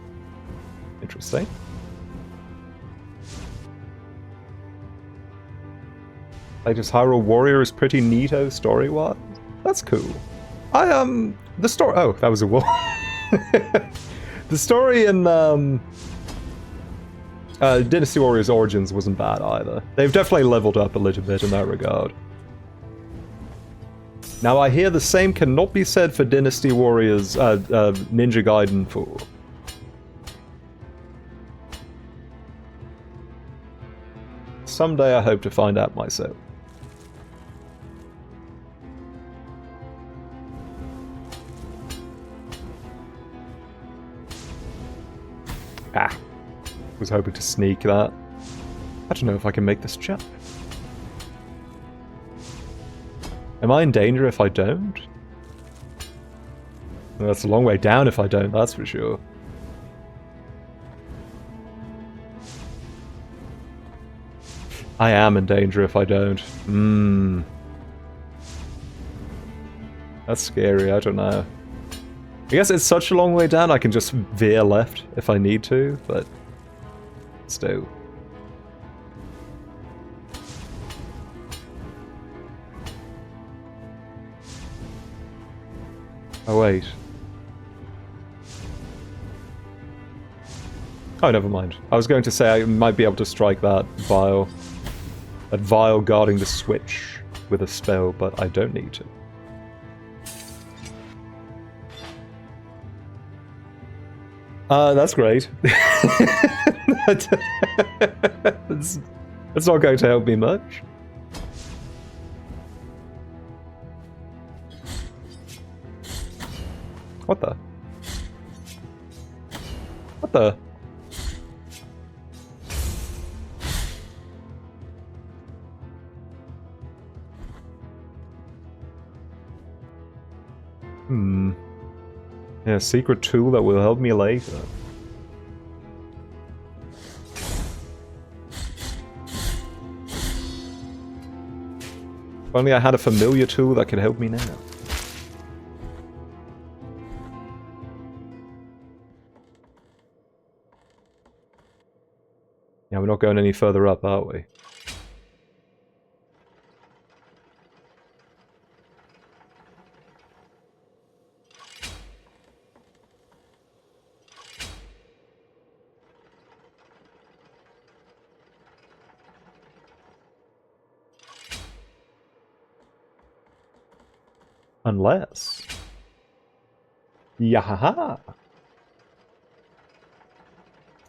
Interesting. Latest Hyrule Warrior is pretty neato story-wise. That's cool. The story... Oh, that was a wall. The story in, Dynasty Warriors Origins wasn't bad either. They've definitely leveled up a little bit in that regard. Now, I hear the same cannot be said for Dynasty Warriors, Ninja Gaiden 4. Someday I hope to find out myself. Ah. Was hoping to sneak that. I don't know if I can make this jump. Am I in danger if I don't? Well, that's a long way down if I don't, that's for sure. I am in danger if I don't. That's scary, I don't know. I guess it's such a long way down I can just veer left if I need to, but still. Oh wait. Oh, never mind. I was going to say I might be able to strike that vial guarding the switch with a spell, but I don't need to. That's great. That's not going to help me much. What the? What the? Hmm. Yeah, secret tool that will help me later. If only I had a familiar tool that could help me now. Yeah, we're not going any further up, are we? Unless... Yahaha!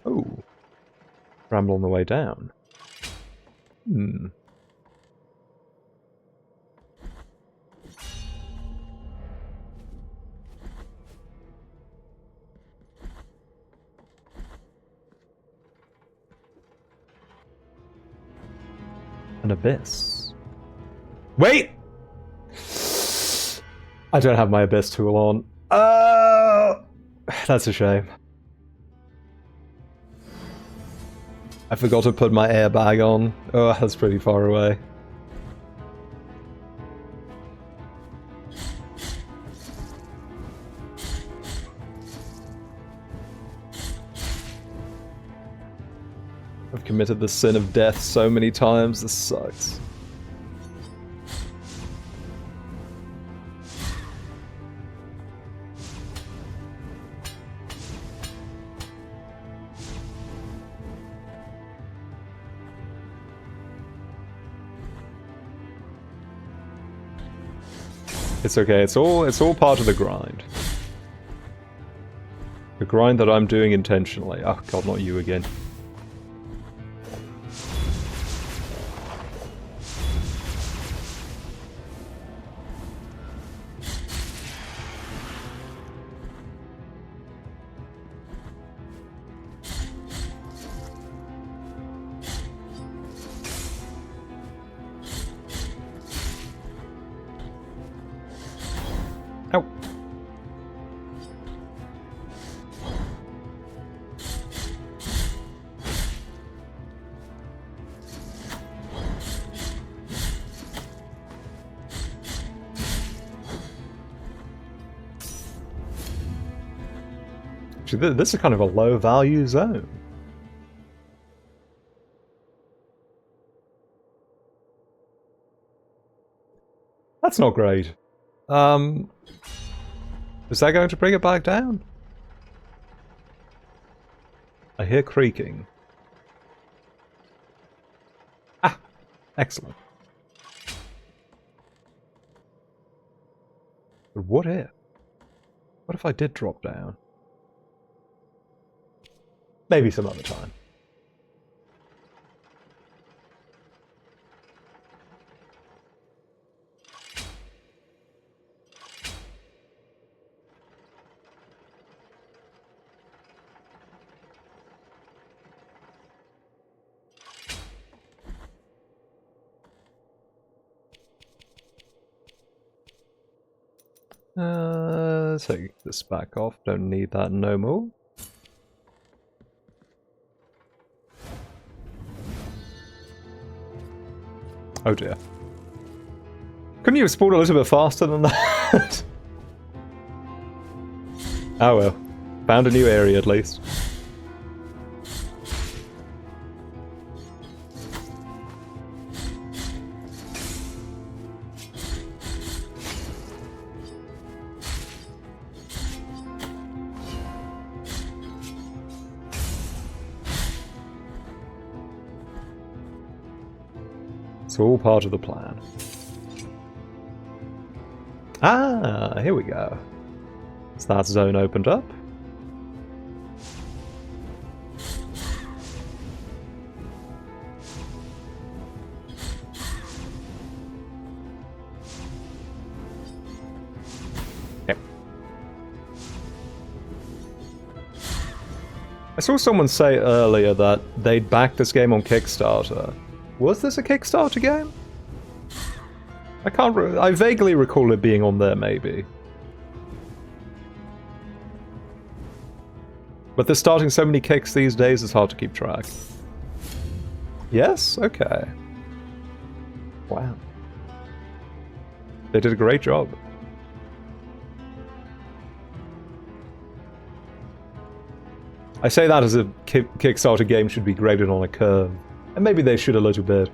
Oh. Ramble on the way down. Hmm. An abyss. Wait! I don't have my abyss tool on. That's a shame. I forgot to put my airbag on. Oh, that's pretty far away. I've committed the sin of death so many times, this sucks. It's okay, it's all part of the grind. The grind that I'm doing intentionally. Oh god, not you again. Ow. Actually, this is kind of a low value zone. That's not great. Is that going to bring it back down? I hear creaking. Ah! Excellent. But what if? What if I did drop down? Maybe some other time. Take this back off. Don't need that no more. Oh dear. Couldn't you have spawned a little bit faster than that? Oh well. Found a new area at least. It's all part of the plan. Ah, here we go. So that zone opened up. Yep. I saw someone say earlier that they'd backed this game on Kickstarter. Was this a Kickstarter game? I vaguely recall it being on there, maybe. But they're starting so many kicks these days, it's hard to keep track. Yes? Okay. Wow. They did a great job. I say that as a Kickstarter game should be graded on a curve. And maybe they should a little bit.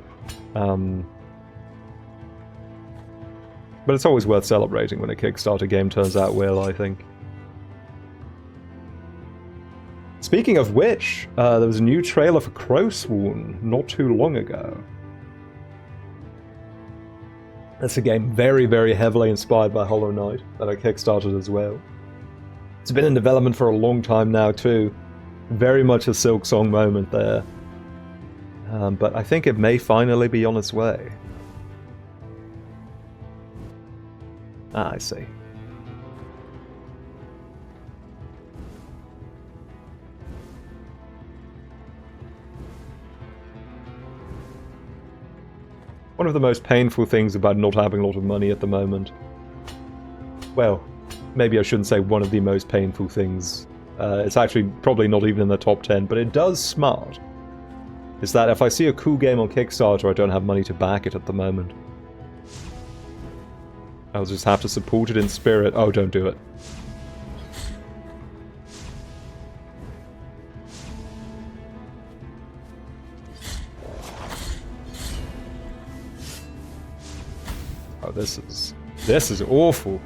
But it's always worth celebrating when a Kickstarter game turns out well, I think. Speaking of which, there was a new trailer for Crowsworn not too long ago. That's a game very, very heavily inspired by Hollow Knight that I kickstarted as well. It's been in development for a long time now too. Very much a Silksong moment there. But I think it may finally be on its way. Ah, I see. One of the most painful things about not having a lot of money at the moment. Well, maybe I shouldn't say one of the most painful things. It's actually probably not even in the top 10, but it does smart. Is that if I see a cool game on Kickstarter, I don't have money to back it at the moment. I'll just have to support it in spirit. Oh, don't do it. Oh, this is awful.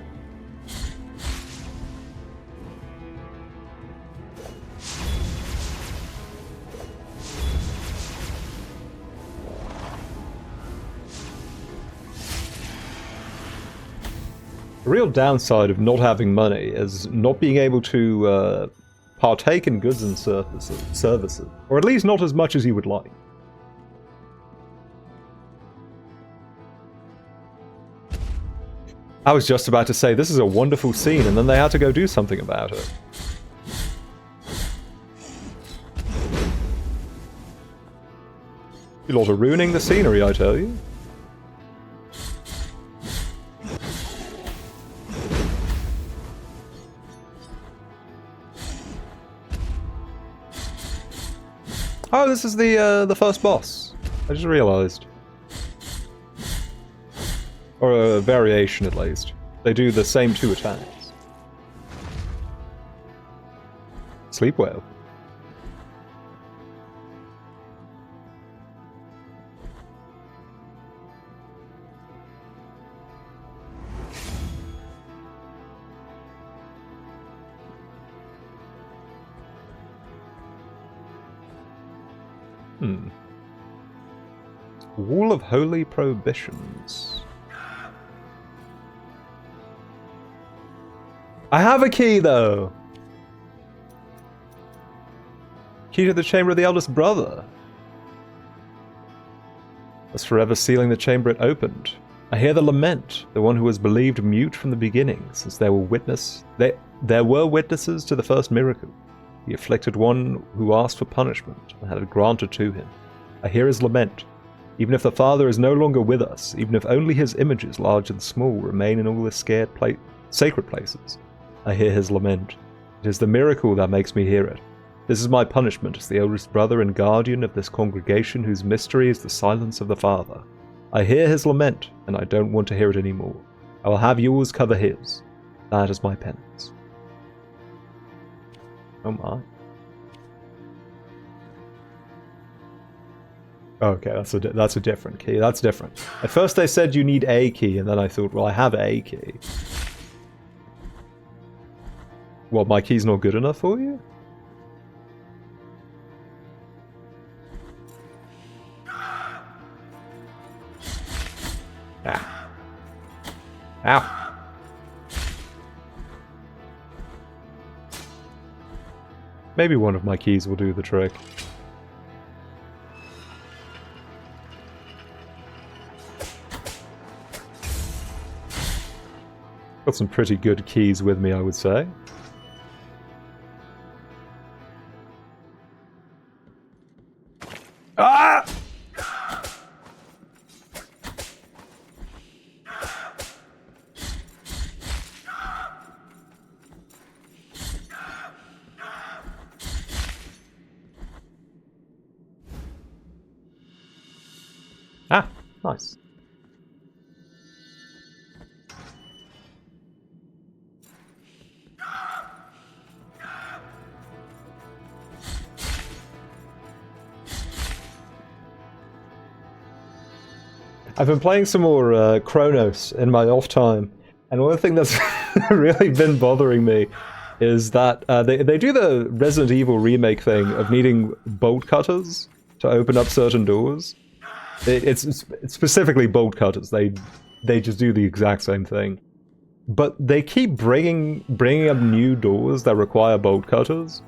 The real downside of not having money is not being able to partake in goods and services, or at least not as much as you would like. I was just about to say, this is a wonderful scene, and then they had to go do something about it. You lot are ruining the scenery, I tell you. Oh, this is the first boss. I just realized. Or a variation, at least. They do the same 2 attacks. Sleep well. Wall of Holy Prohibitions. I have a key, though! Key to the Chamber of the Eldest Brother. As forever sealing the chamber it opened. I hear the lament, the one who was believed mute from the beginning, since there were witnesses to the first miracle. The afflicted one who asked for punishment, and had it granted to him. I hear his lament. Even if the Father is no longer with us, even if only his images, large and small, remain in all the sacred places, I hear his lament. It is the miracle that makes me hear it. This is my punishment as the eldest brother and guardian of this congregation whose mystery is the silence of the Father. I hear his lament, and I don't want to hear it anymore. I will have yours cover his. That is my penance. Oh my. Okay, that's a different key. That's different. At first they said you need a key, and then I thought, well, I have a key. What, my key's not good enough for you? Ah. Ow. Maybe one of my keys will do the trick. Got some pretty good keys with me, I would say. Ah! Ah, nice. I've been playing some more Chronos in my off time, and one thing that's really been bothering me is that they do the Resident Evil remake thing of needing bolt cutters to open up certain doors. It's specifically bolt cutters. They just do the exact same thing, but they keep bringing up new doors that require bolt cutters.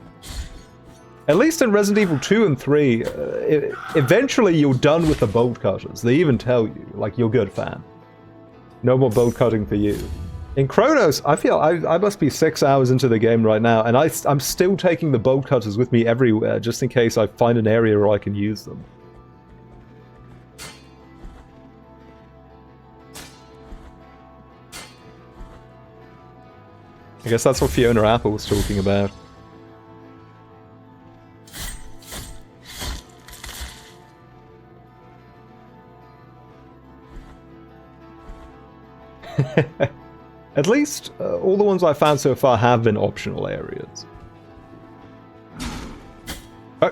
At least in Resident Evil 2 and 3, eventually you're done with the bolt cutters. They even tell you, like, you're good, fam. No more bolt cutting for you. In Chronos, I feel I must be 6 hours into the game right now, and I'm still taking the bolt cutters with me everywhere, just in case I find an area where I can use them. I guess that's what Fiona Apple was talking about. At least, all the ones I've found so far have been optional areas. Oh!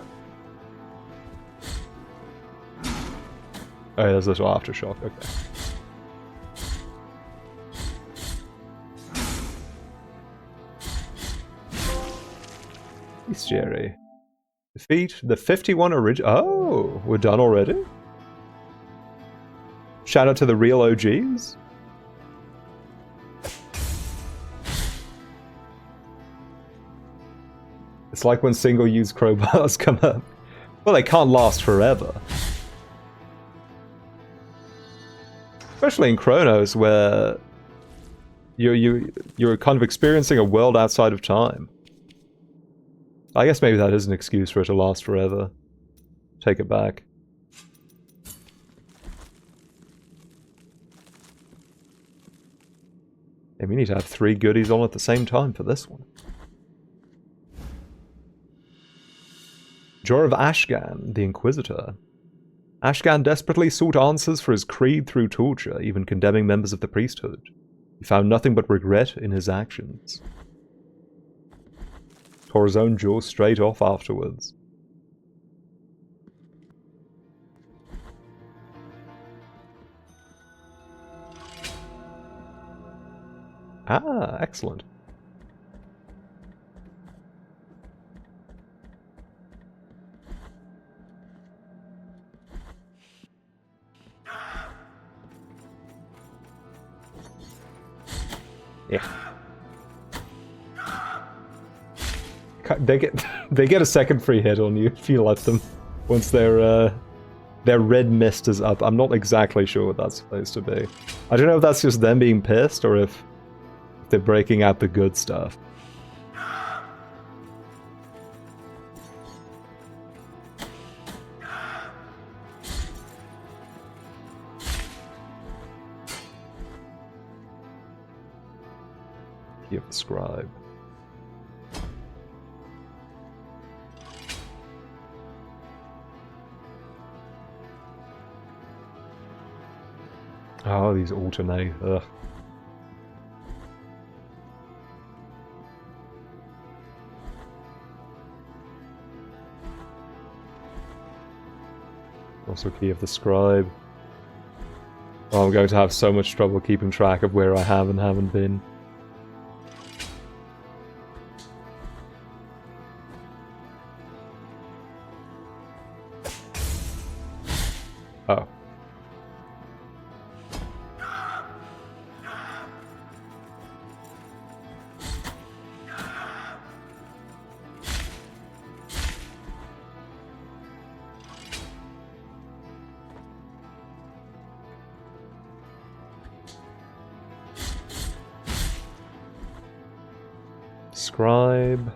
Oh, there's a little aftershock, okay. Peace, Jerry. Defeat the 51 original. Oh, we're done already? Shout out to the real OGs. It's like when single-use crowbars come up. Well, they can't last forever. Especially in Chronos, where you're kind of experiencing a world outside of time. I guess maybe that is an excuse for it to last forever. Take it back. And we need to have 3 goodies on at the same time for this one. Jor of Ashgan, the Inquisitor. Ashgan desperately sought answers for his creed through torture, even condemning members of the priesthood. He found nothing but regret in his actions. Tore his own jaw straight off afterwards. Ah, excellent. Yeah. They get a second free hit on you if you let them once their red mist is up. I'm not exactly sure what that's supposed to be. I don't know if that's just them being pissed or if they're breaking out the good stuff. Key of the Scribe. Oh, these alternate. Ugh. Also Key of the Scribe. Oh, I'm going to have so much trouble keeping track of where I have and haven't been. Oh. Scribe.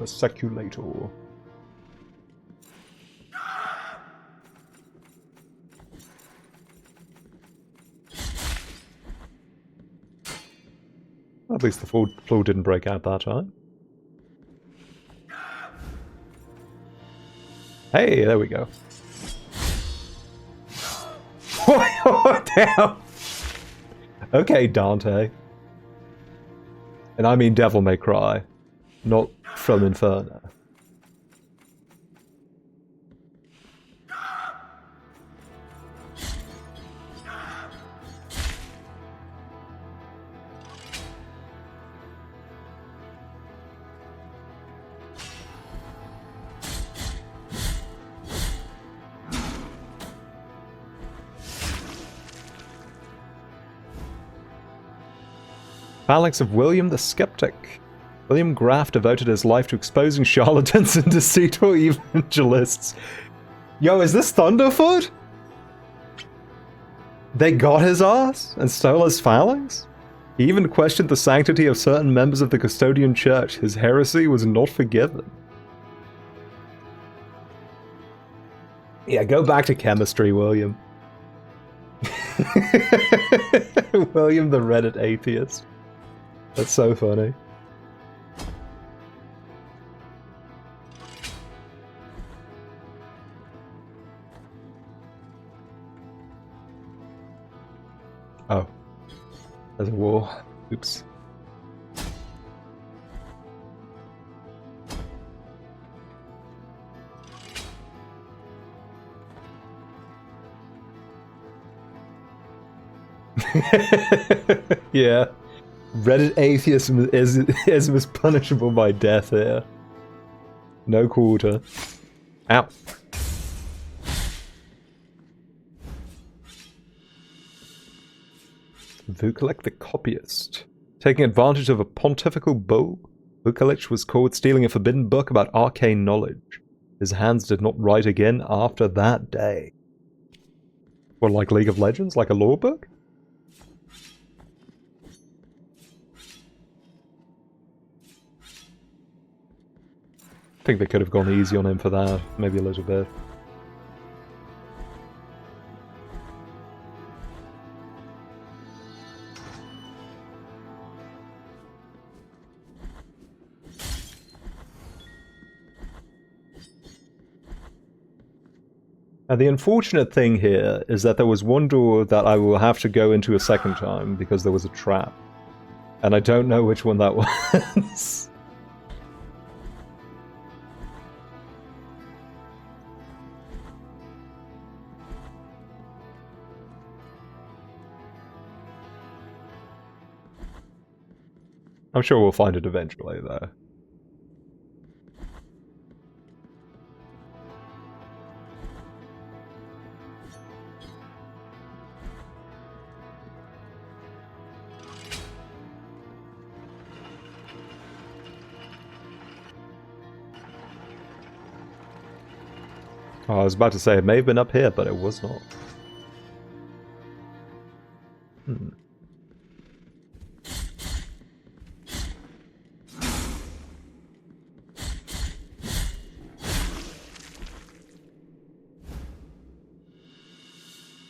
A seculator. At least the floor didn't break out that time. Hey, there we go. Damn! Okay, Dante. And I mean Devil May Cry, not from Inferno. Phalanx of William the Skeptic. William Graff devoted his life to exposing charlatans and deceitful evangelists. Yo, is this Thunderfoot? They got his ass and stole his phalanx? He even questioned the sanctity of certain members of the Custodian Church. His heresy was not forgiven. Yeah, go back to chemistry, William. William the Reddit atheist. That's so funny. Oh. There's a wall. Oops. Yeah. Reddit atheism is punishable by death here. No quarter. Ow. Vukolich the Copyist. Taking advantage of a pontifical bull, Vukolich was caught stealing a forbidden book about arcane knowledge. His hands did not write again after that day. What, like League of Legends? Like a lore book? I think they could have gone easy on him for that, maybe a little bit. Now the unfortunate thing here is that there was one door that I will have to go into a second time because there was a trap. And I don't know which one that was. I'm sure we'll find it eventually, though. Oh, I was about to say it may have been up here, but it was not.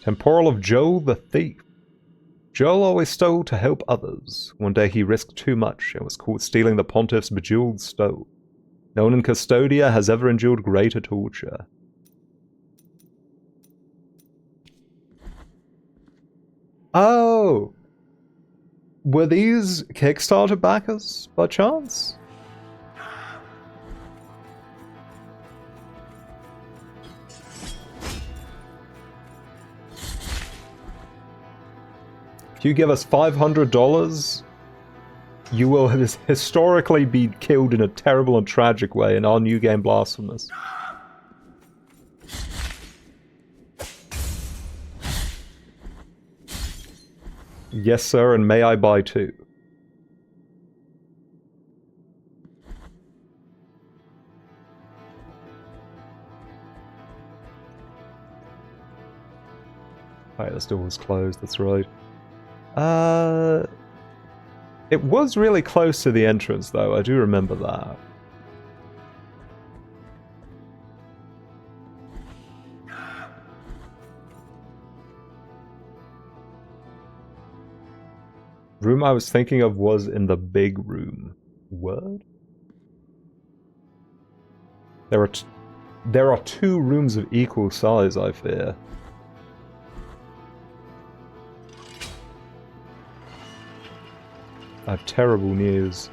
Temporal of Joel the Thief. Joel always stole to help others. One day he risked too much and was caught stealing the pontiff's bejeweled stole. No one in Custodia has ever endured greater torture. Oh! Were these Kickstarter backers, by chance? If you give us $500, you will historically be killed in a terrible and tragic way in our new game Blasphemous. Yes, sir, and may I buy two? Alright, this door was closed, that's right. It was really close to the entrance, though. I do remember that. Room I was thinking of was in the big room. What? There are two rooms of equal size, I fear. I have terrible news.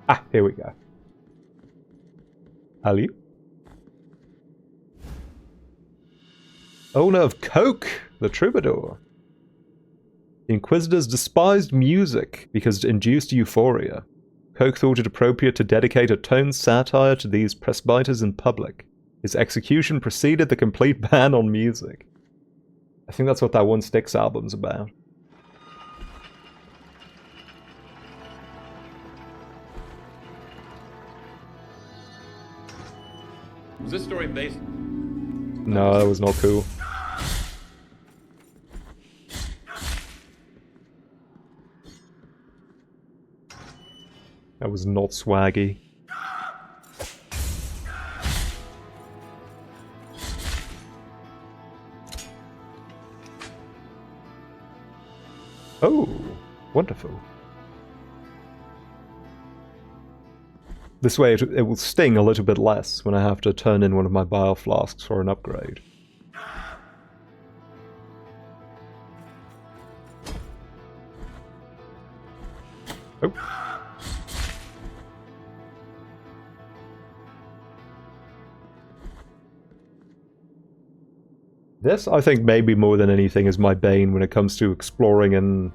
Ah, here we go. Hello? Owner of Coke, the Troubadour. The Inquisitors despised music because it induced euphoria. Coke thought it appropriate to dedicate a toned satire to these presbyters in public. His execution preceded the complete ban on music. I think that's what that One Styx album's about. Was this story based? No, that was not cool. That was not swaggy. Oh, wonderful. This way it will sting a little bit less when I have to turn in one of my bile flasks for an upgrade. Oh. This, I think, maybe more than anything, is my bane when it comes to exploring and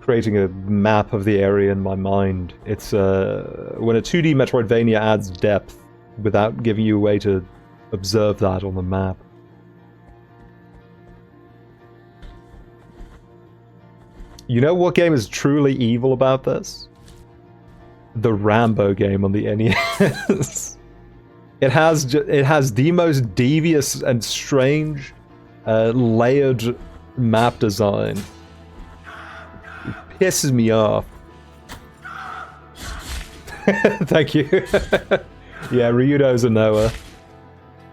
creating a map of the area in my mind. It's when a 2D Metroidvania adds depth without giving you a way to observe that on the map. You know what game is truly evil about this? The Rambo game on the NES. It has the most devious and strange layered map design. It pisses me off. Thank you. Yeah, Ryudo's a Noah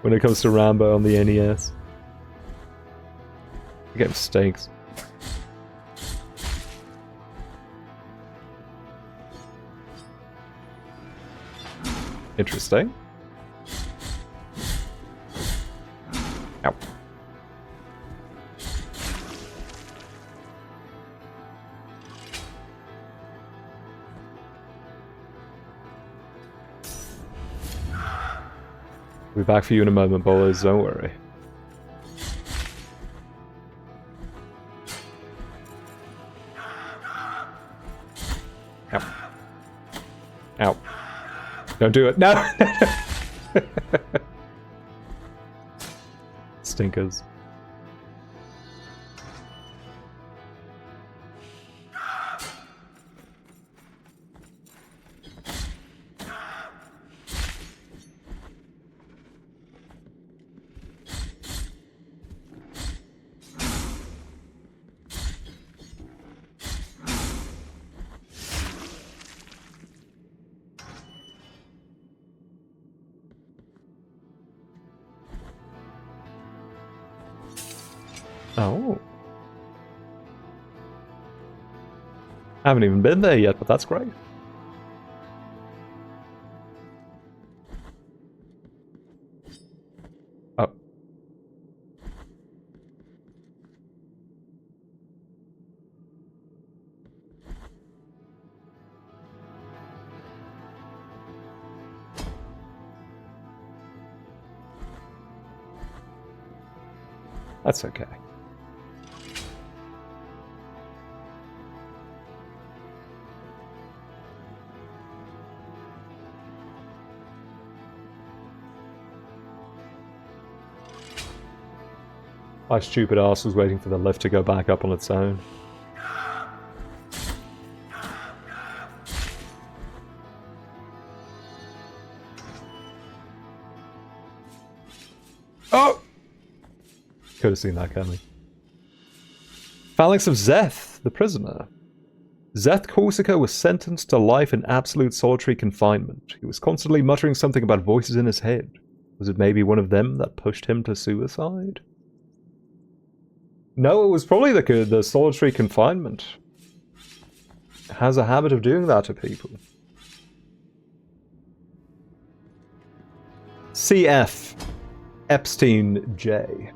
when it comes to Rambo on the NES. The game stinks. Interesting. Ow. We'll be back for you in a moment, boys, don't worry. Ow. Ow. Don't do it. No! Stinkers. Oh. I haven't even been there yet, but that's great. Oh. That's okay. My stupid ass was waiting for the lift to go back up on its own. Oh! Could have seen that coming. Phalanx of Zeth, the prisoner. Zeth Corsica was sentenced to life in absolute solitary confinement. He was constantly muttering something about voices in his head. Was it maybe one of them that pushed him to suicide? No, it was probably the solitary confinement. It has a habit of doing that to people. CF Epstein J.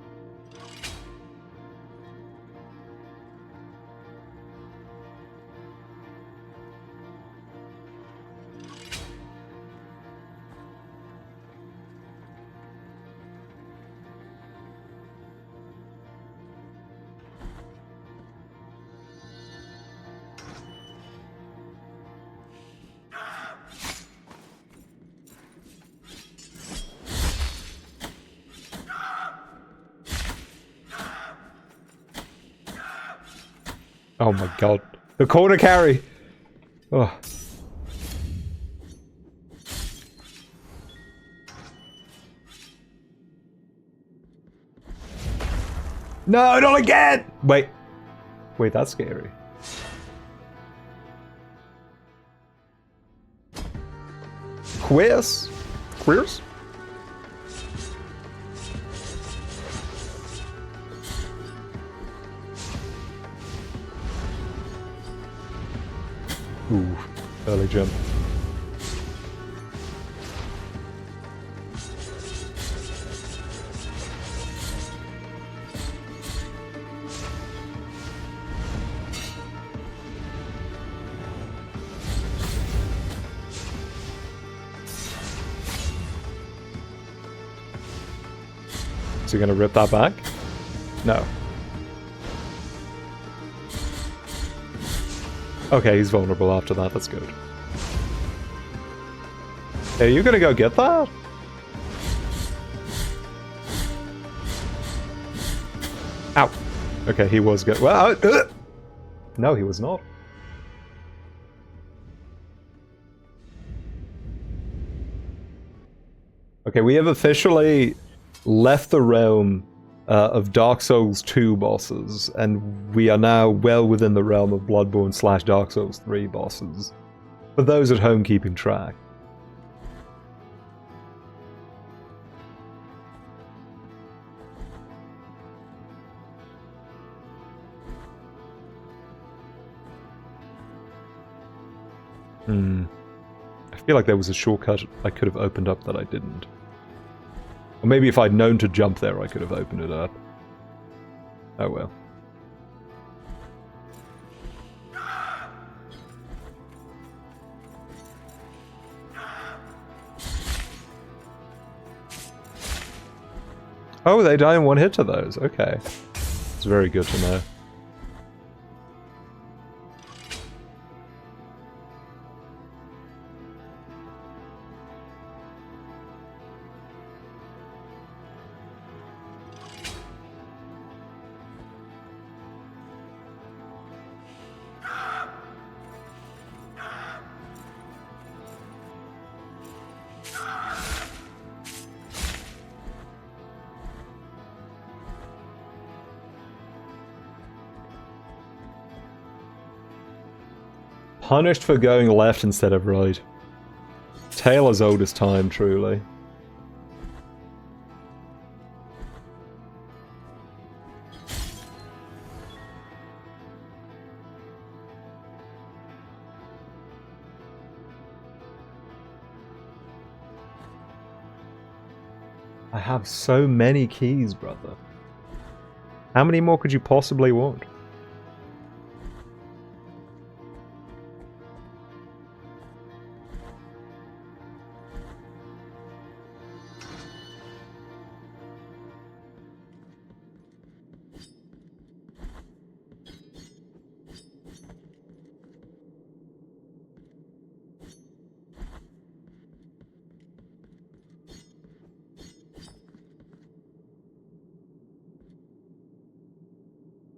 Oh my god. The corner carry! Oh. No, not again! Wait. Wait, that's scary. Queers? Queers? Ooh, early jump. Is he gonna rip that back? No. Okay, he's vulnerable after that, that's good. Hey, are you gonna go get that? Ow! Okay, he was good. Well, no, he was not. Okay, we have officially left the realm of Dark Souls 2 bosses, and we are now well within the realm of Bloodborne / Dark Souls 3 bosses. For those at home keeping track. I feel like there was a shortcut I could have opened up that I didn't. Or maybe if I'd known to jump there, I could have opened it up. Oh well. Oh, they die in one hit to those. Okay. It's very good to know. Punished for going left instead of right. Tale as old as time, truly. I have so many keys, brother. How many more could you possibly want?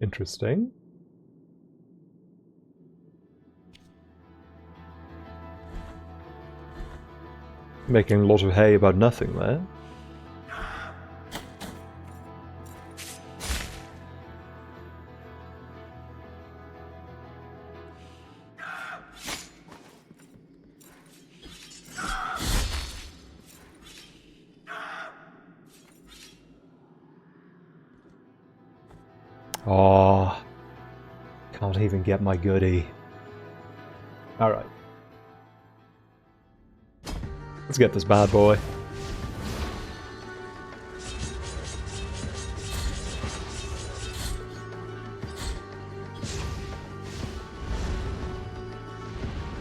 Interesting. Making a lot of hay about nothing there. Oh, can't even get my goodie. Alright. Let's get this bad boy.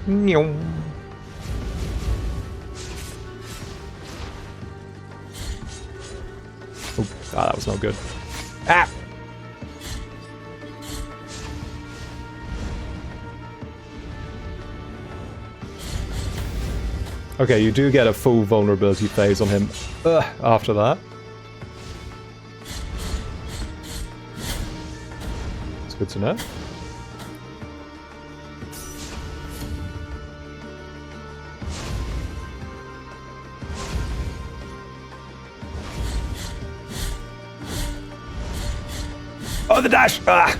Meow. Oh, that was not good. Ah! Okay, you do get a full vulnerability phase on him after that. It's good to know. Oh, the dash! Ah!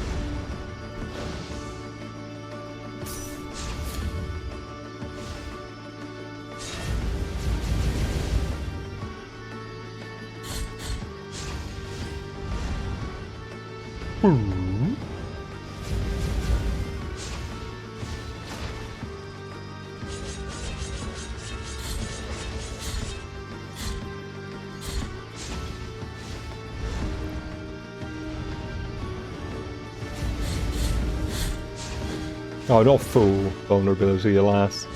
Oh, not full vulnerability, alas.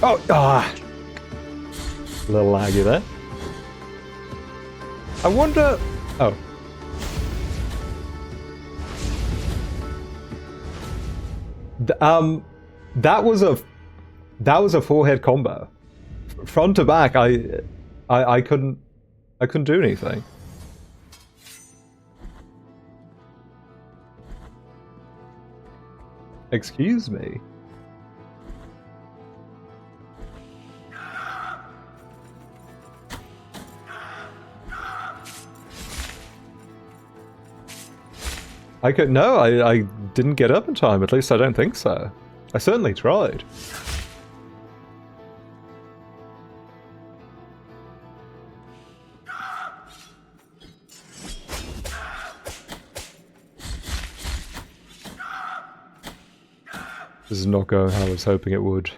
Oh, ah! A little laggy there. I wonder... Oh. That was a four-hit combo. Front to back, I couldn't do anything. Excuse me. I didn't get up in time, at least I don't think so. I certainly tried. This is not going how I was hoping it would.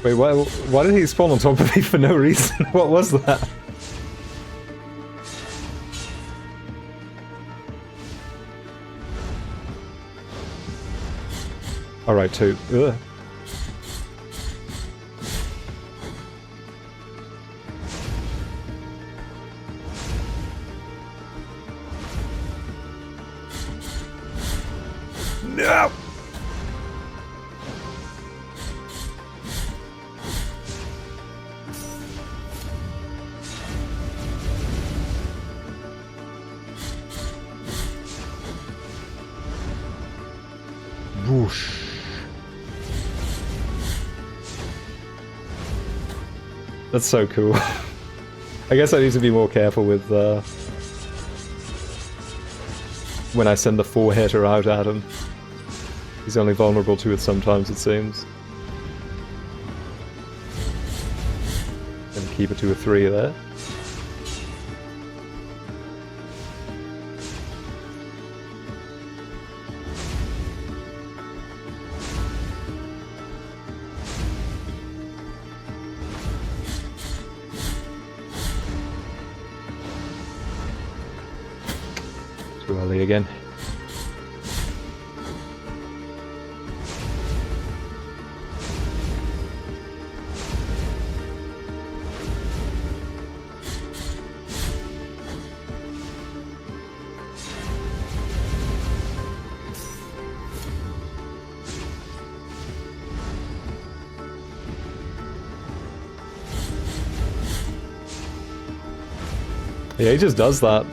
Wait, why did he spawn on top of me for no reason? What was that? Alright, two. Ugh. No! Whoosh. That's so cool. I guess I need to be more careful with when I send the four-hitter out at him. He's only vulnerable to it sometimes, it seems. And keep it to a 3 there. Too early again. Yeah, he just does that.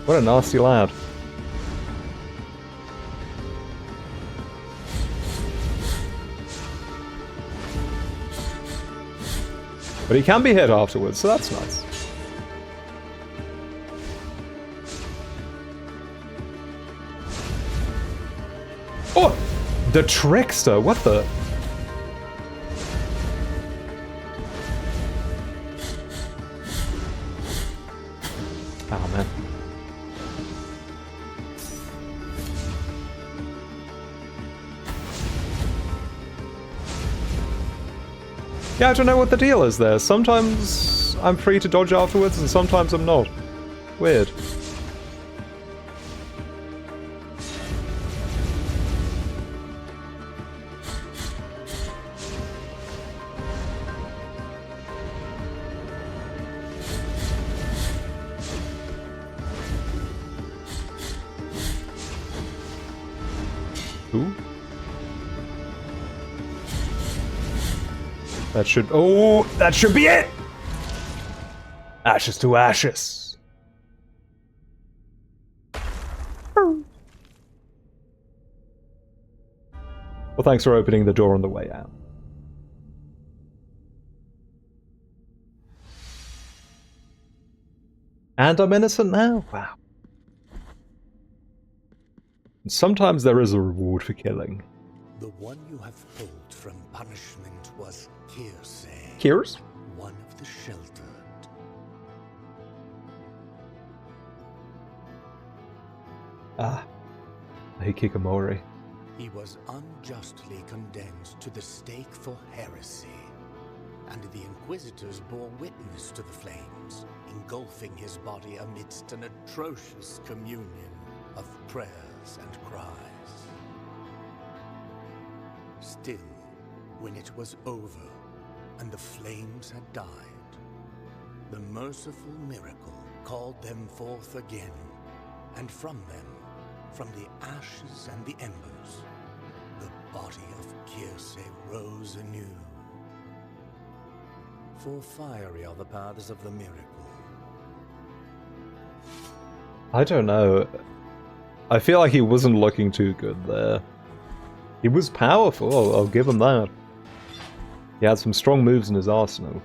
What a nasty lad. But he can be hit afterwards, so that's nice. Oh! The Trickster, what the... Oh, man. Yeah, I don't know what the deal is there. Sometimes I'm free to dodge afterwards, and sometimes I'm not. Weird. Ooh. That should... Oh, that should be it! Ashes to ashes. Well, thanks for opening the door on the way out. And I'm innocent now? Wow. And sometimes there is a reward for killing. The one you have pulled from punishment was Kirse. Kirs? One of the sheltered. Ah. Hikikomori. He was unjustly condemned to the stake for heresy, and the Inquisitors bore witness to the flames, engulfing his body amidst an atrocious communion of prayers and cries. Still, when it was over, and the flames had died, the merciful miracle called them forth again, and from them, from the ashes and the embers, the body of Kirse rose anew. For fiery are the paths of the miracle. I don't know. I feel like he wasn't looking too good there. He was powerful, I'll give him that. He had some strong moves in his arsenal.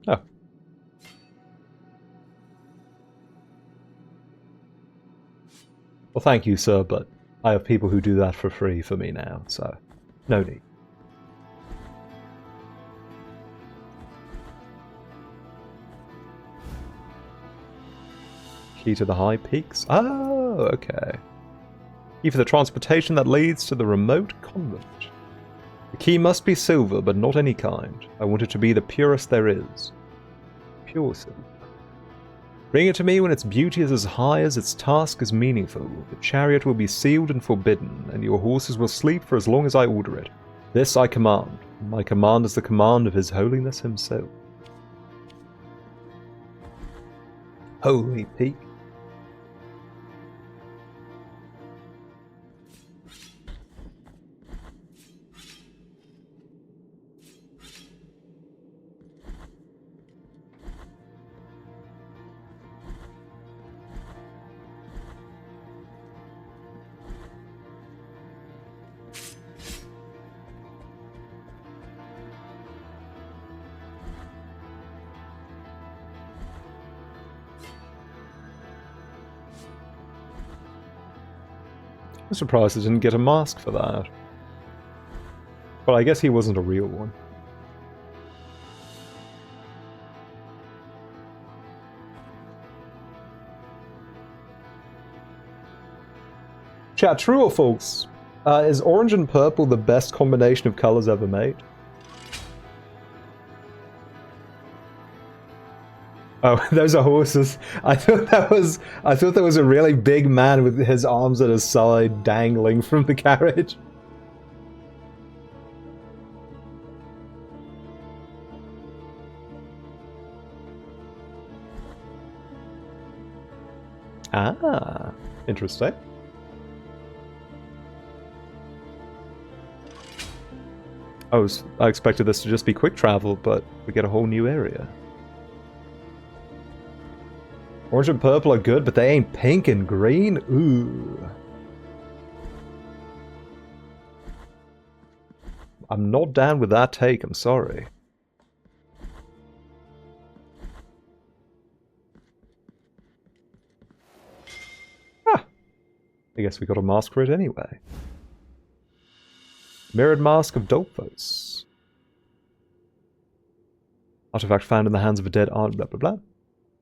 Oh. Well, thank you, sir, but I have people who do that for free for me now, so no need. Key to the high peaks? Oh, okay. Key for the transportation that leads to the remote convent. The key must be silver, but not any kind. I want it to be the purest there is. Pure silver. Bring it to me when its beauty is as high as its task is meaningful. The chariot will be sealed and forbidden, and your horses will sleep for as long as I order it. This I command. My command is the command of His Holiness himself. Holy Peak. I'm surprised I didn't get a mask for that. But I guess he wasn't a real one. Chat, true or false? Is orange and purple the best combination of colors ever made? Oh, those are horses. I thought that was a really big man with his arms at his side dangling from the carriage. Ah, interesting. I expected this to just be quick travel, but we get a whole new area. Orange and purple are good, but they ain't pink and green? Ooh. I'm not down with that take, I'm sorry. Ah! I guess we got a mask for it anyway. Mirrored Mask of Dolphos. Artifact found in the hands of a dead aunt, blah blah blah.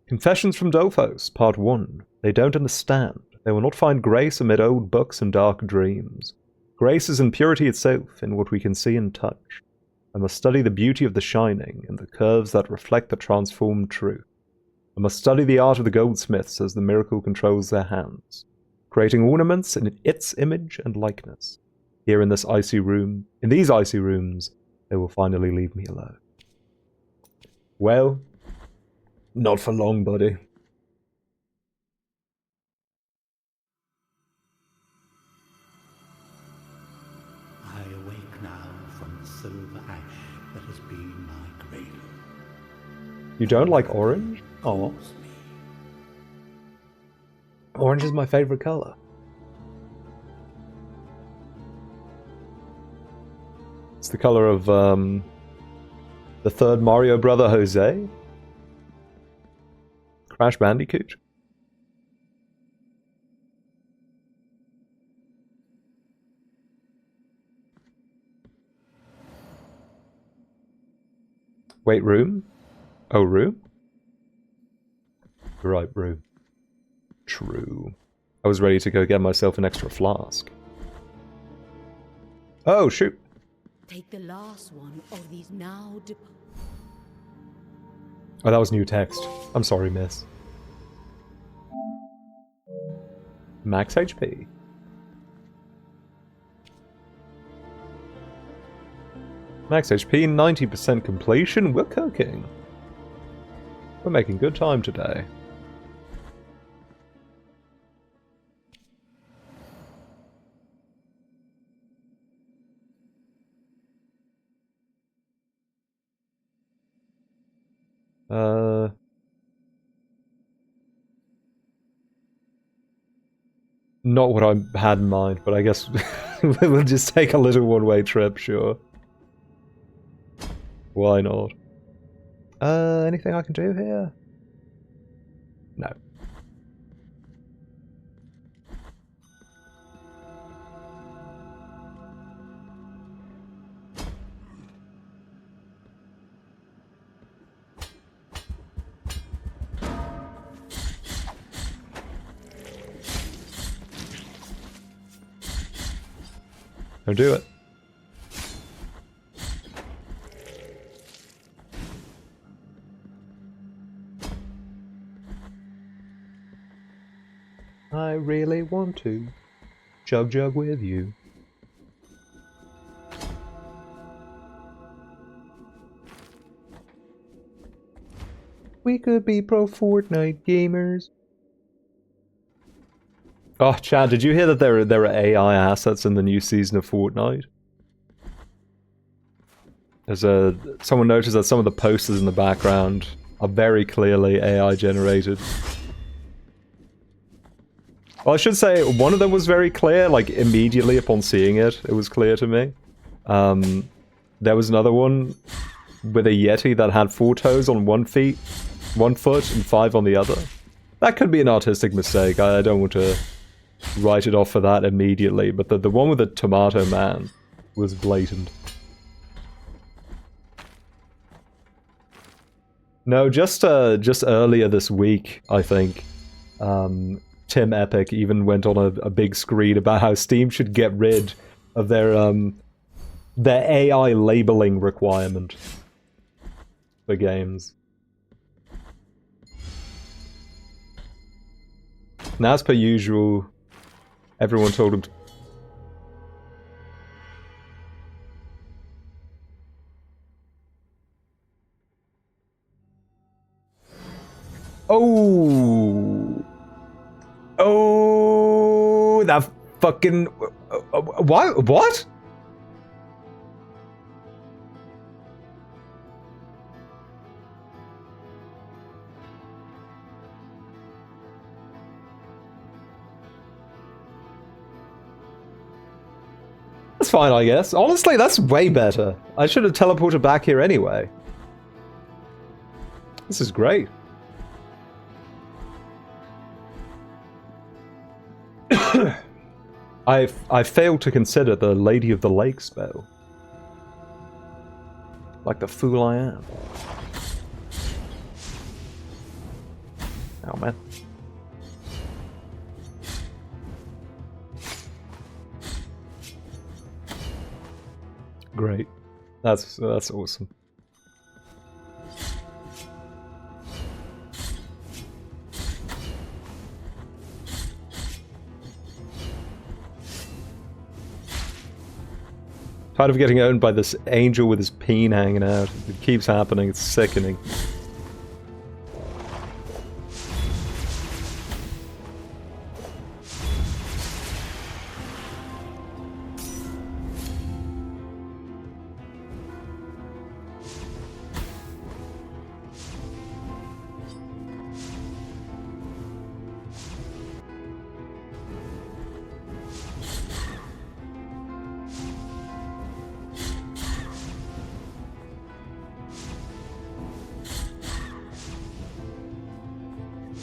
Confessions from Dolphos, Part 1. They don't understand. They will not find grace amid old books and dark dreams. Grace is in purity itself, in what we can see and touch. I must study the beauty of the shining, and the curves that reflect the transformed truth. I must study the art of the goldsmiths as the miracle controls their hands, creating ornaments in its image and likeness. Here in these icy rooms, they will finally leave me alone. Well, not for long, buddy. I awake now from the silver ash that has been my cradle. You don't like orange? Oh. Orange is my favorite color. It's the color of the third Mario brother, Jose. Crash Bandicoot. Wait, room? Oh, room? Right, room. True. I was ready to go get myself an extra flask. Oh, shoot. Take the last one of these now. Oh, that was new text. I'm sorry, miss. Max HP. Max HP, 90% completion. We're cooking. We're making good time today. Not what I had in mind, but I guess we'll just take a little one-way trip, sure. Why not? Anything I can do here? No. Don't do it. I really want to jug with you. We could be pro Fortnite gamers. Oh, Chad, did you hear that there are AI assets in the new season of Fortnite? Someone noticed that some of the posters in the background are very clearly AI generated. Well, I should say one of them was very clear, like immediately upon seeing it, it was clear to me. There was another one with a Yeti that had 4 toes on 1 foot and 5 on the other. That could be an artistic mistake. I don't want to write it off for that immediately, but the one with the tomato man was blatant. No, just earlier this week, I think, Tim Epic even went on a big screed about how Steam should get rid of their AI labeling requirement for games. And as per usual, everyone told him to... Oh! Oh! That fucking... What? That's fine, I guess. Honestly, that's way better. I should have teleported back here anyway. This is great. I failed to consider the Lady of the Lake spell. Like the fool I am. Oh man. Great. That's awesome. Tired of getting owned by this angel with his peen hanging out. It keeps happening. It's sickening.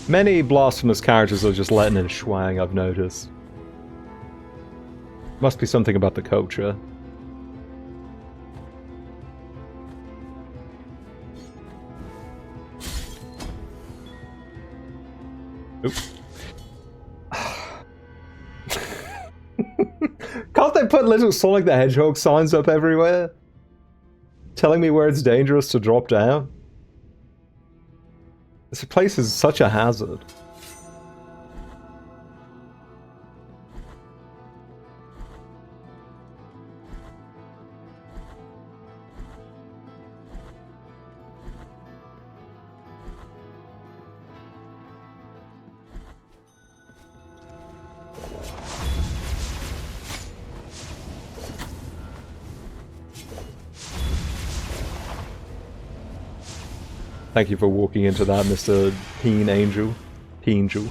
Many Blasphemous characters are just letting it swang, I've noticed. Must be something about the culture. Oops. Can't they put little Sonic the Hedgehog signs up everywhere? Telling me where it's dangerous to drop down? This place is such a hazard. Thank you for walking into that, Mr. Peen Angel. Peangel.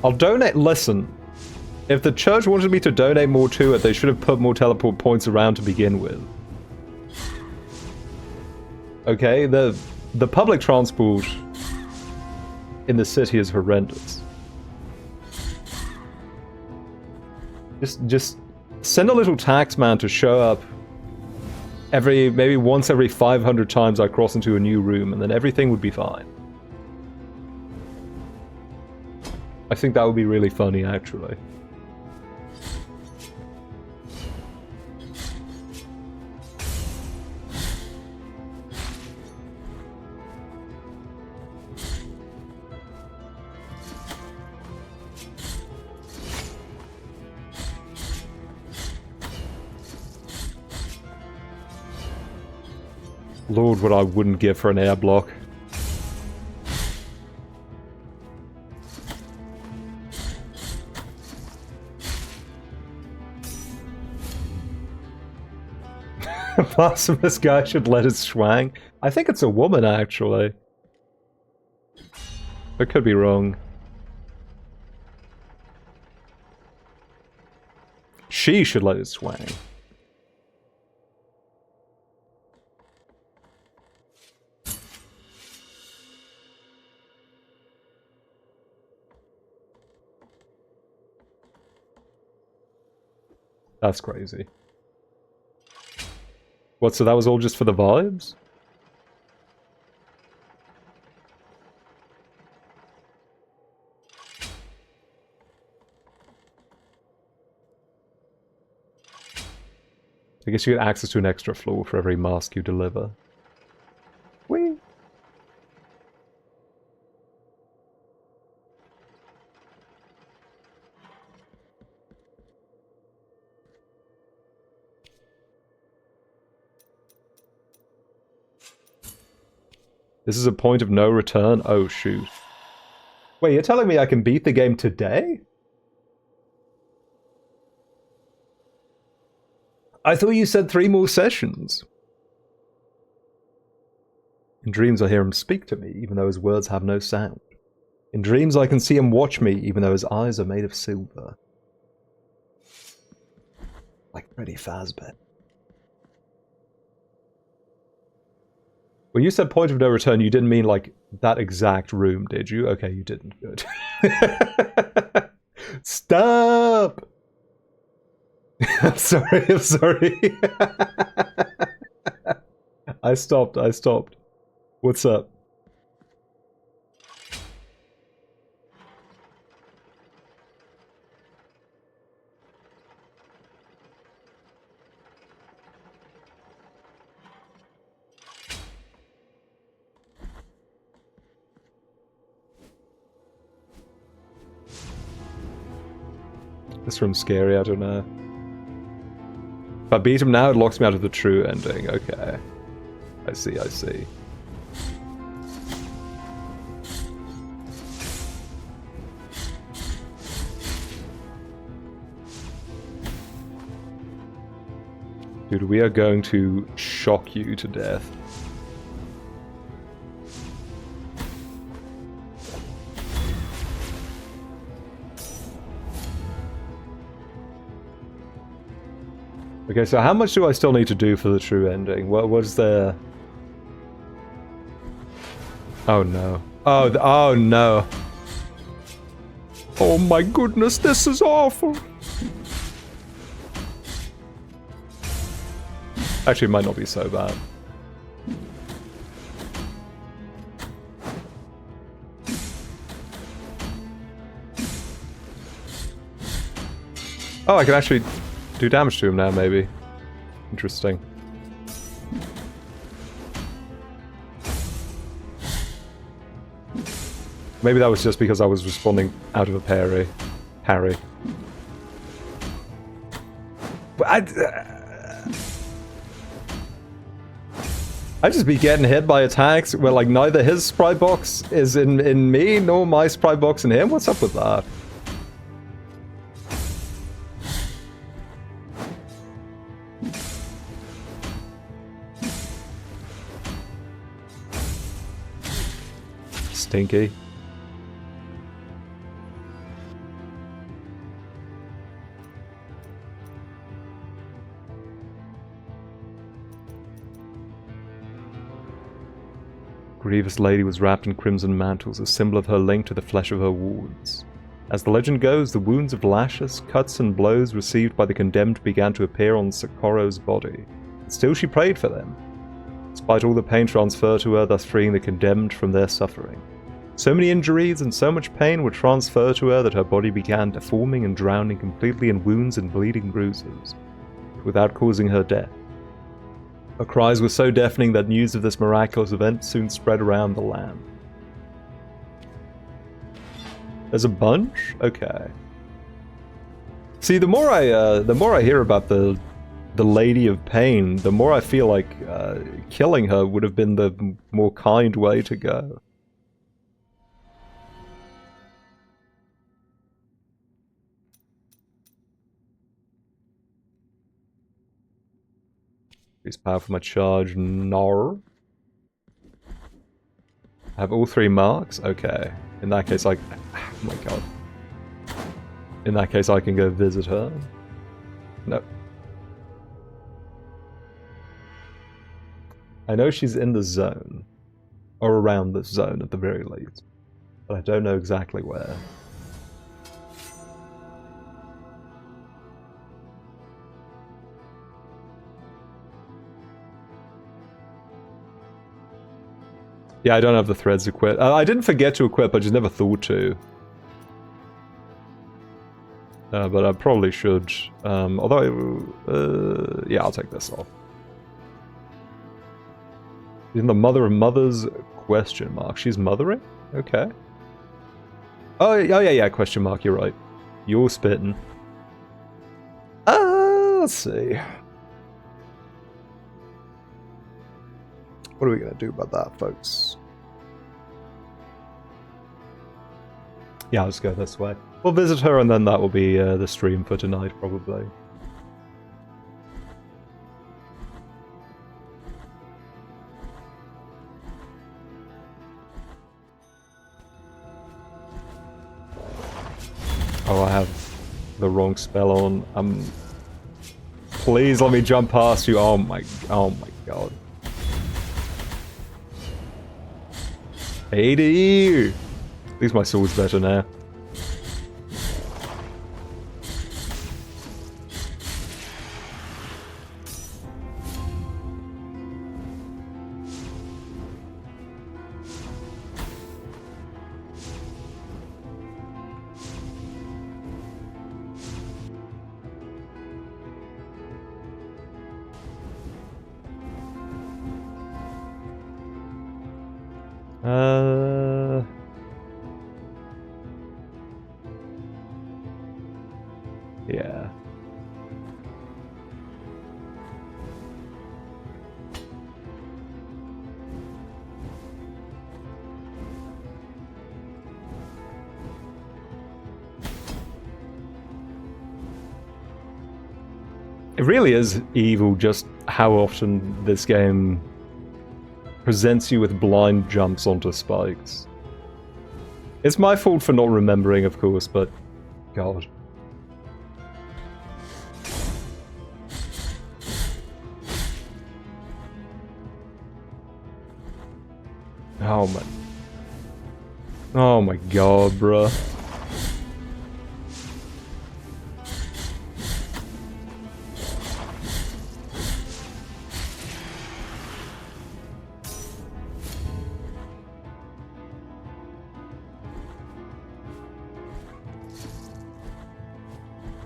I'll donate. Listen, if the church wanted me to donate more to it, they should have put more teleport points around to begin with. Okay, the public transport in the city is horrendous. Just send a little tax man to show up maybe once every 500 times I cross into a new room, and then everything would be fine. I think that would be really funny, actually. Lord, what I wouldn't give for an air block. Blasphemous guy should let it swang. I think it's a woman, actually. I could be wrong. She should let it swang. That's crazy. What, so that was all just for the vibes? I guess you get access to an extra floor for every mask you deliver. Whee! This is a point of no return? Oh, shoot. Wait, you're telling me I can beat the game today? I thought you said 3 more sessions. In dreams I hear him speak to me, even though his words have no sound. In dreams I can see him watch me, even though his eyes are made of silver. Like Freddy Fazbear. When you said point of no return, you didn't mean like that exact room, did you? Okay, you didn't. Good. Stop! I'm sorry, I'm sorry. I stopped. What's up? This room's scary, I don't know. If I beat him now, it locks me out of the true ending. Okay. I see. Dude, we are going to shock you to death. Okay, so how much do I still need to do for the true ending? What was there? Oh no. Oh no. Oh my goodness, this is awful. Actually, it might not be so bad. Oh, I can actually do damage to him now, maybe. Interesting. Maybe that was just because I was responding out of a parry. But I just be getting hit by attacks where like neither his sprite box is in me, nor my sprite box in him. What's up with that? Stinky. Grievous lady was wrapped in crimson mantles, a symbol of her link to the flesh of her wounds. As the legend goes, the wounds of lashes, cuts and blows received by the condemned began to appear on Socorro's body. But still she prayed for them, despite all the pain transferred to her, thus freeing the condemned from their suffering. So many injuries and so much pain were transferred to her that her body began deforming and drowning completely in wounds and bleeding bruises, without causing her death. Her cries were so deafening that news of this miraculous event soon spread around the land. There's a bunch? Okay. See, the more I hear about the Lady of Pain, the more I feel like killing her would have been the more kind way to go. Increase power for my charge. Nar. I have all 3 marks? Okay. In that case, oh my god. In that case, I can go visit her. No. I know she's in the zone. Or around this zone at the very least. But I don't know exactly where. Yeah, I don't have the threads equipped. I didn't forget to equip, I just never thought to. But I probably should. Although, yeah, I'll take this off. In the mother of mothers? Question mark. She's mothering? Okay. Oh yeah, question mark, you're right. You're spitting. Let's see. What are we going to do about that, folks? Yeah, let's go this way. We'll visit her and then that will be the stream for tonight, probably. Oh, I have the wrong spell on. Please let me jump past you. Oh my god. 80! At least my sword's better now. Yeah. It really is evil just how often this game presents you with blind jumps onto spikes. It's my fault for not remembering, of course, but god. Oh my god, bruh.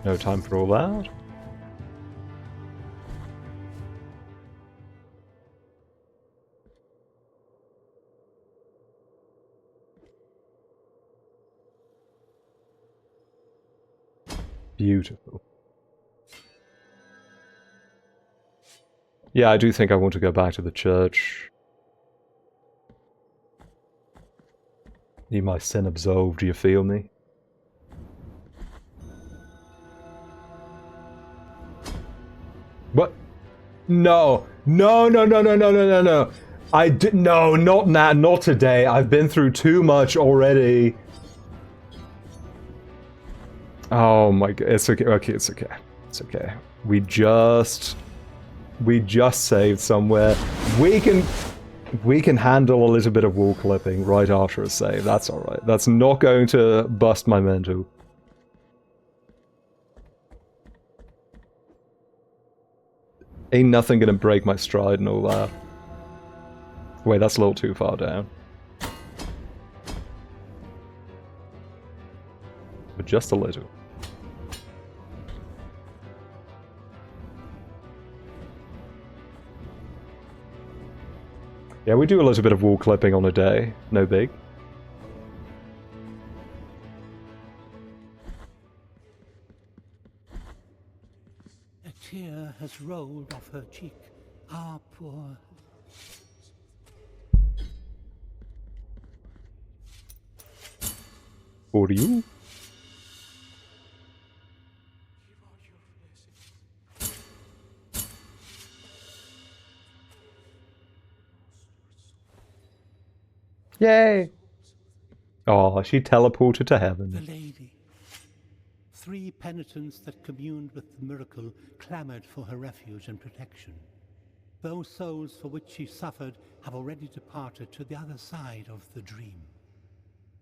No time for all that. Beautiful. Yeah, I do think I want to go back to the church. Need my sin absolved, do you feel me? What? No. No, no, no, no, no, no, no, no. I did no, not now, not today. I've been through too much already. Oh my god, it's okay, okay, it's okay. It's okay. We just saved somewhere. We can handle a little bit of wall clipping right after a save. That's alright. That's not going to bust my mental. Ain't nothing gonna break my stride and all that. Wait, that's a little too far down. But just a little. Yeah, we do a little bit of wall clipping on a day. No big. A tear has rolled off her cheek. Ah, poor... For you? Yay! Oh, she teleported to heaven. The lady. 3 penitents that communed with the miracle clamored for her refuge and protection. Those souls for which she suffered have already departed to the other side of the dream.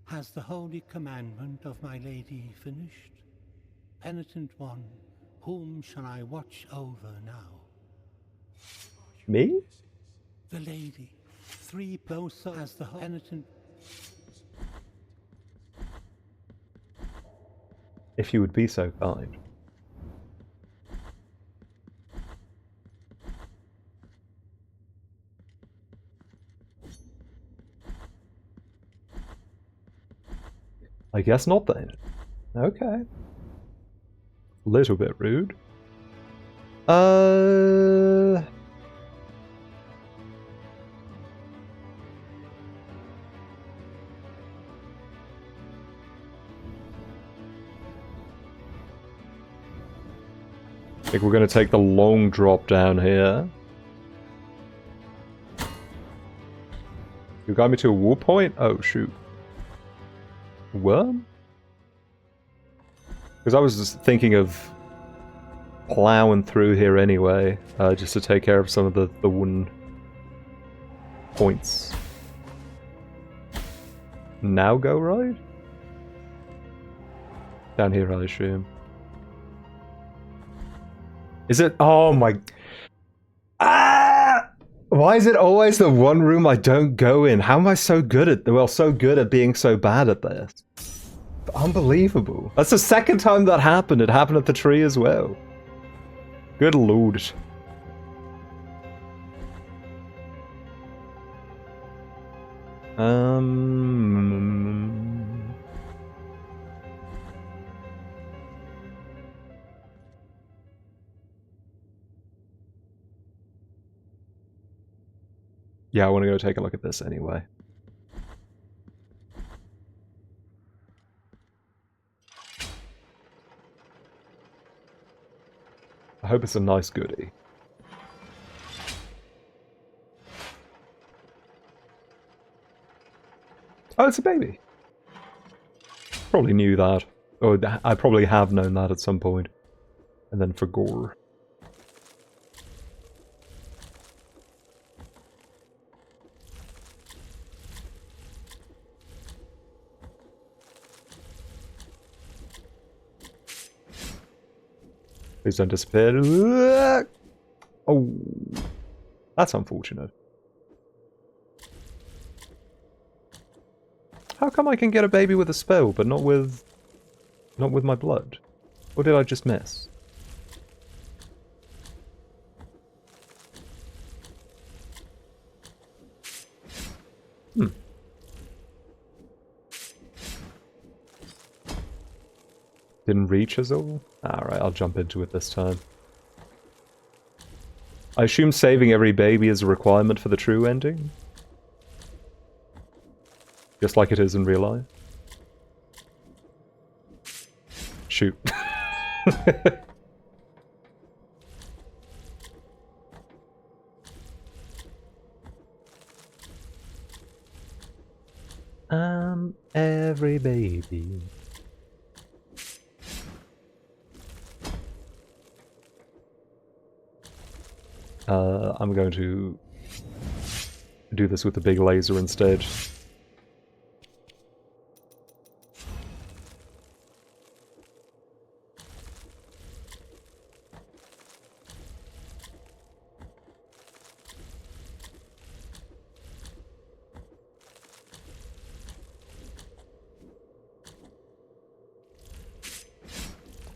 Has the holy commandment of my lady finished? Penitent one, whom shall I watch over now? Me? The lady. 3 souls as the penitent. If you would be so kind. I guess not then. Okay. Little bit rude. I think we're going to take the long drop down here. You got me to a wall point? Oh, shoot. Worm? Because I was just thinking of plowing through here anyway, just to take care of some of the wooden points. Now go right? Down here, I assume. Is it? Oh my... Ah! Why is it always the one room I don't go in? How am I so good at... Well, so good at being so bad at this? Unbelievable. That's the second time that happened. It happened at the tree as well. Good lord. Yeah, I want to go take a look at this anyway. I hope it's a nice goodie. Oh, it's a baby. Probably knew that. Or I probably have known that at some point. And then for gore. Please don't disappear. Oh, that's unfortunate. How come I can get a baby with a spell, but not with my blood? Or did I just miss? Didn't reach us all? Alright, I'll jump into it this time. I assume saving every baby is a requirement for the true ending? Just like it is in real life? Shoot. Every baby. I'm going to do this with the big laser instead.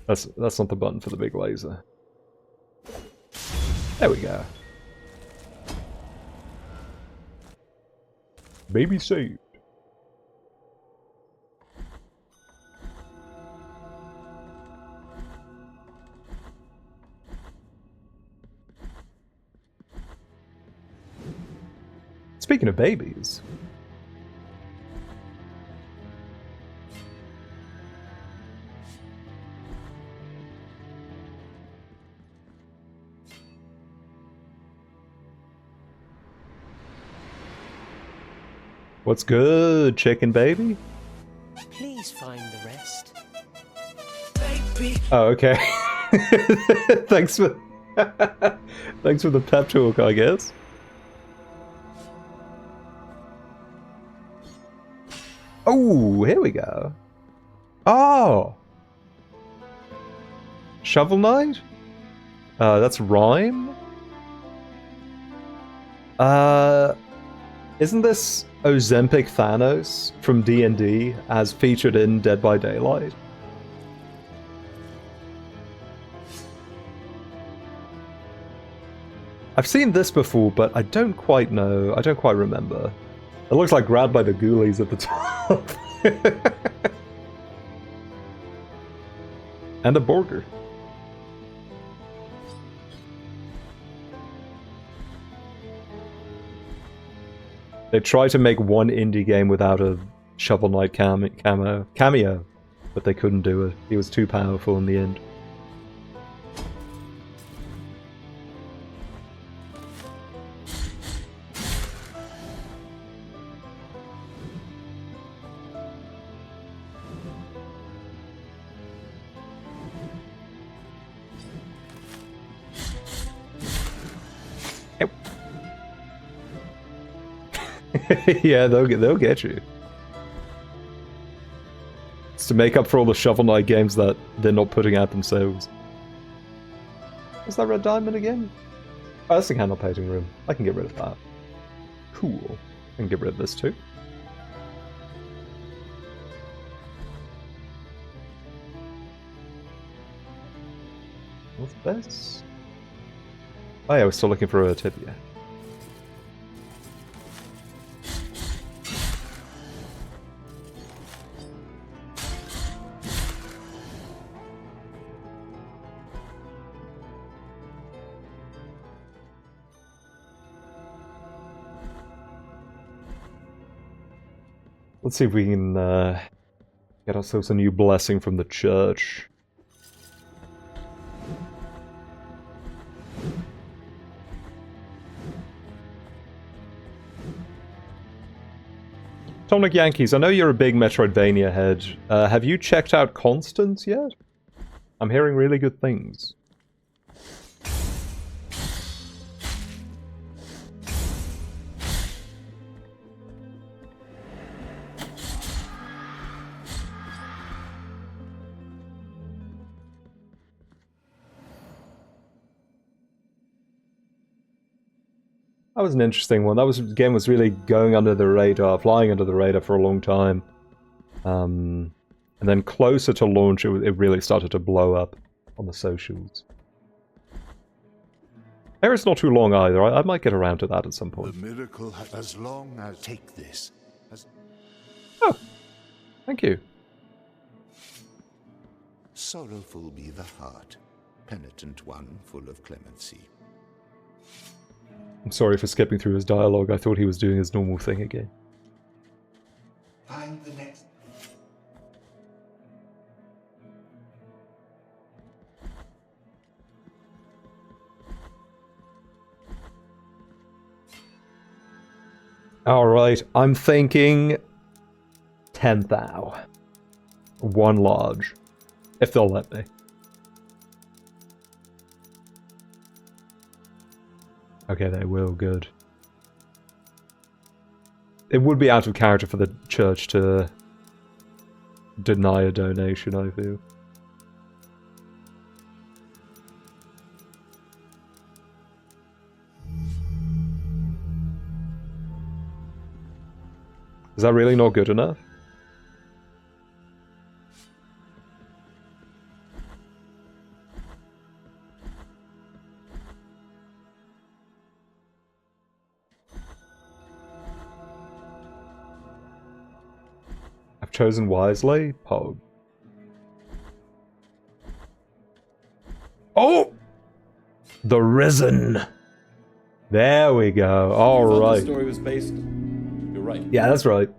That's not the button for the big laser. There we go. Baby saved. Speaking of babies. What's good, chicken baby? Please find the rest. Baby. Oh, okay. Thanks for thanks for the pep talk, I guess. Oh, here we go. Oh, Shovel Knight. That's Rhyme. Isn't this Ozempic Thanos from D&D as featured in Dead by Daylight? I've seen this before, but I don't quite know. I don't quite remember. It looks like grabbed by the ghoulies at the top. And a burger. They tried to make one indie game without a Shovel Knight cameo, but they couldn't do it. He was too powerful in the end. Yeah, they'll get you. It's to make up for all the Shovel Knight games that they're not putting out themselves. Is that red diamond again? Oh, that's the candle painting room. I can get rid of that. Cool. I can get rid of this too. What's this? Oh yeah, we're still looking for a tibia. Let's see if we can get ourselves a new blessing from the church. Tonic Yankees, I know you're a big Metroidvania head. Have you checked out Constance yet? I'm hearing really good things. That was an interesting one. That game was really going under the radar, flying under the radar for a long time. And then closer to launch, it really started to blow up on the socials. It's not too long either. I might get around to that at some point. The miracle, as long as take this. Oh, thank you. Sorrowful be the heart, penitent one full of clemency. I'm sorry for skipping through his dialogue. I thought he was doing his normal thing again. Find the next. Alright, I'm thinking 10 thou. One large. If they'll let me. Okay, they will. Good. It would be out of character for the church to deny a donation, I feel. Is that really not good enough? I've chosen wisely. Pog. Oh! The Risen! There we go. Alright. The story was based. You're right. Yeah, that's right.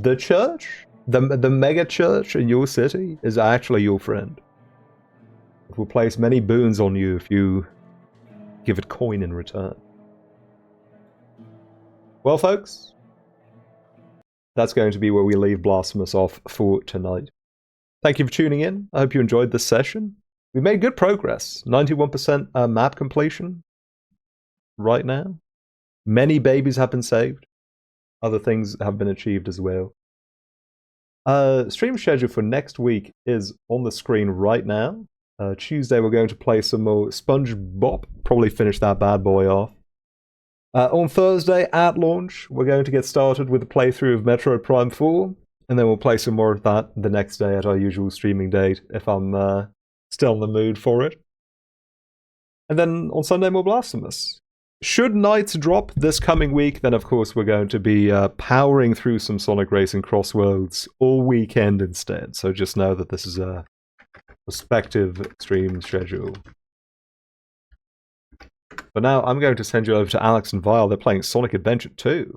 The church, the mega church in your city, is actually your friend. It will place many boons on you if you give it coin in return. Well, folks, that's going to be where we leave Blasphemous off for tonight. Thank you for tuning in. I hope you enjoyed this session. We made good progress. 91% map completion right now. Many babies have been saved. Other things have been achieved as well. Stream schedule for next week is on the screen right now. Tuesday we're going to play some more SpongeBob. Probably finish that bad boy off. On Thursday at launch we're going to get started with a playthrough of Metroid Prime 4. And then we'll play some more of that the next day at our usual streaming date if I'm still in the mood for it. And then on Sunday more Blasphemous. Should Knights drop this coming week, then of course we're going to be powering through some Sonic Racing Crossworlds all weekend instead. So just know that this is a respective stream schedule. But now I'm going to send you over to Alex and Vile. They're playing Sonic Adventure 2.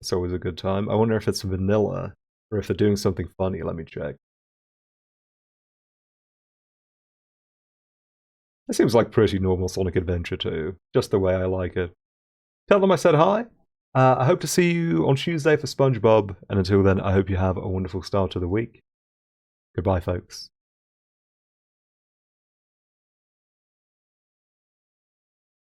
It's always a good time. I wonder if it's vanilla or if they're doing something funny. Let me check. It seems like pretty normal Sonic Adventure 2, just the way I like it. Tell them I said hi. I hope to see you on Tuesday for SpongeBob, and until then, I hope you have a wonderful start to the week. Goodbye, folks.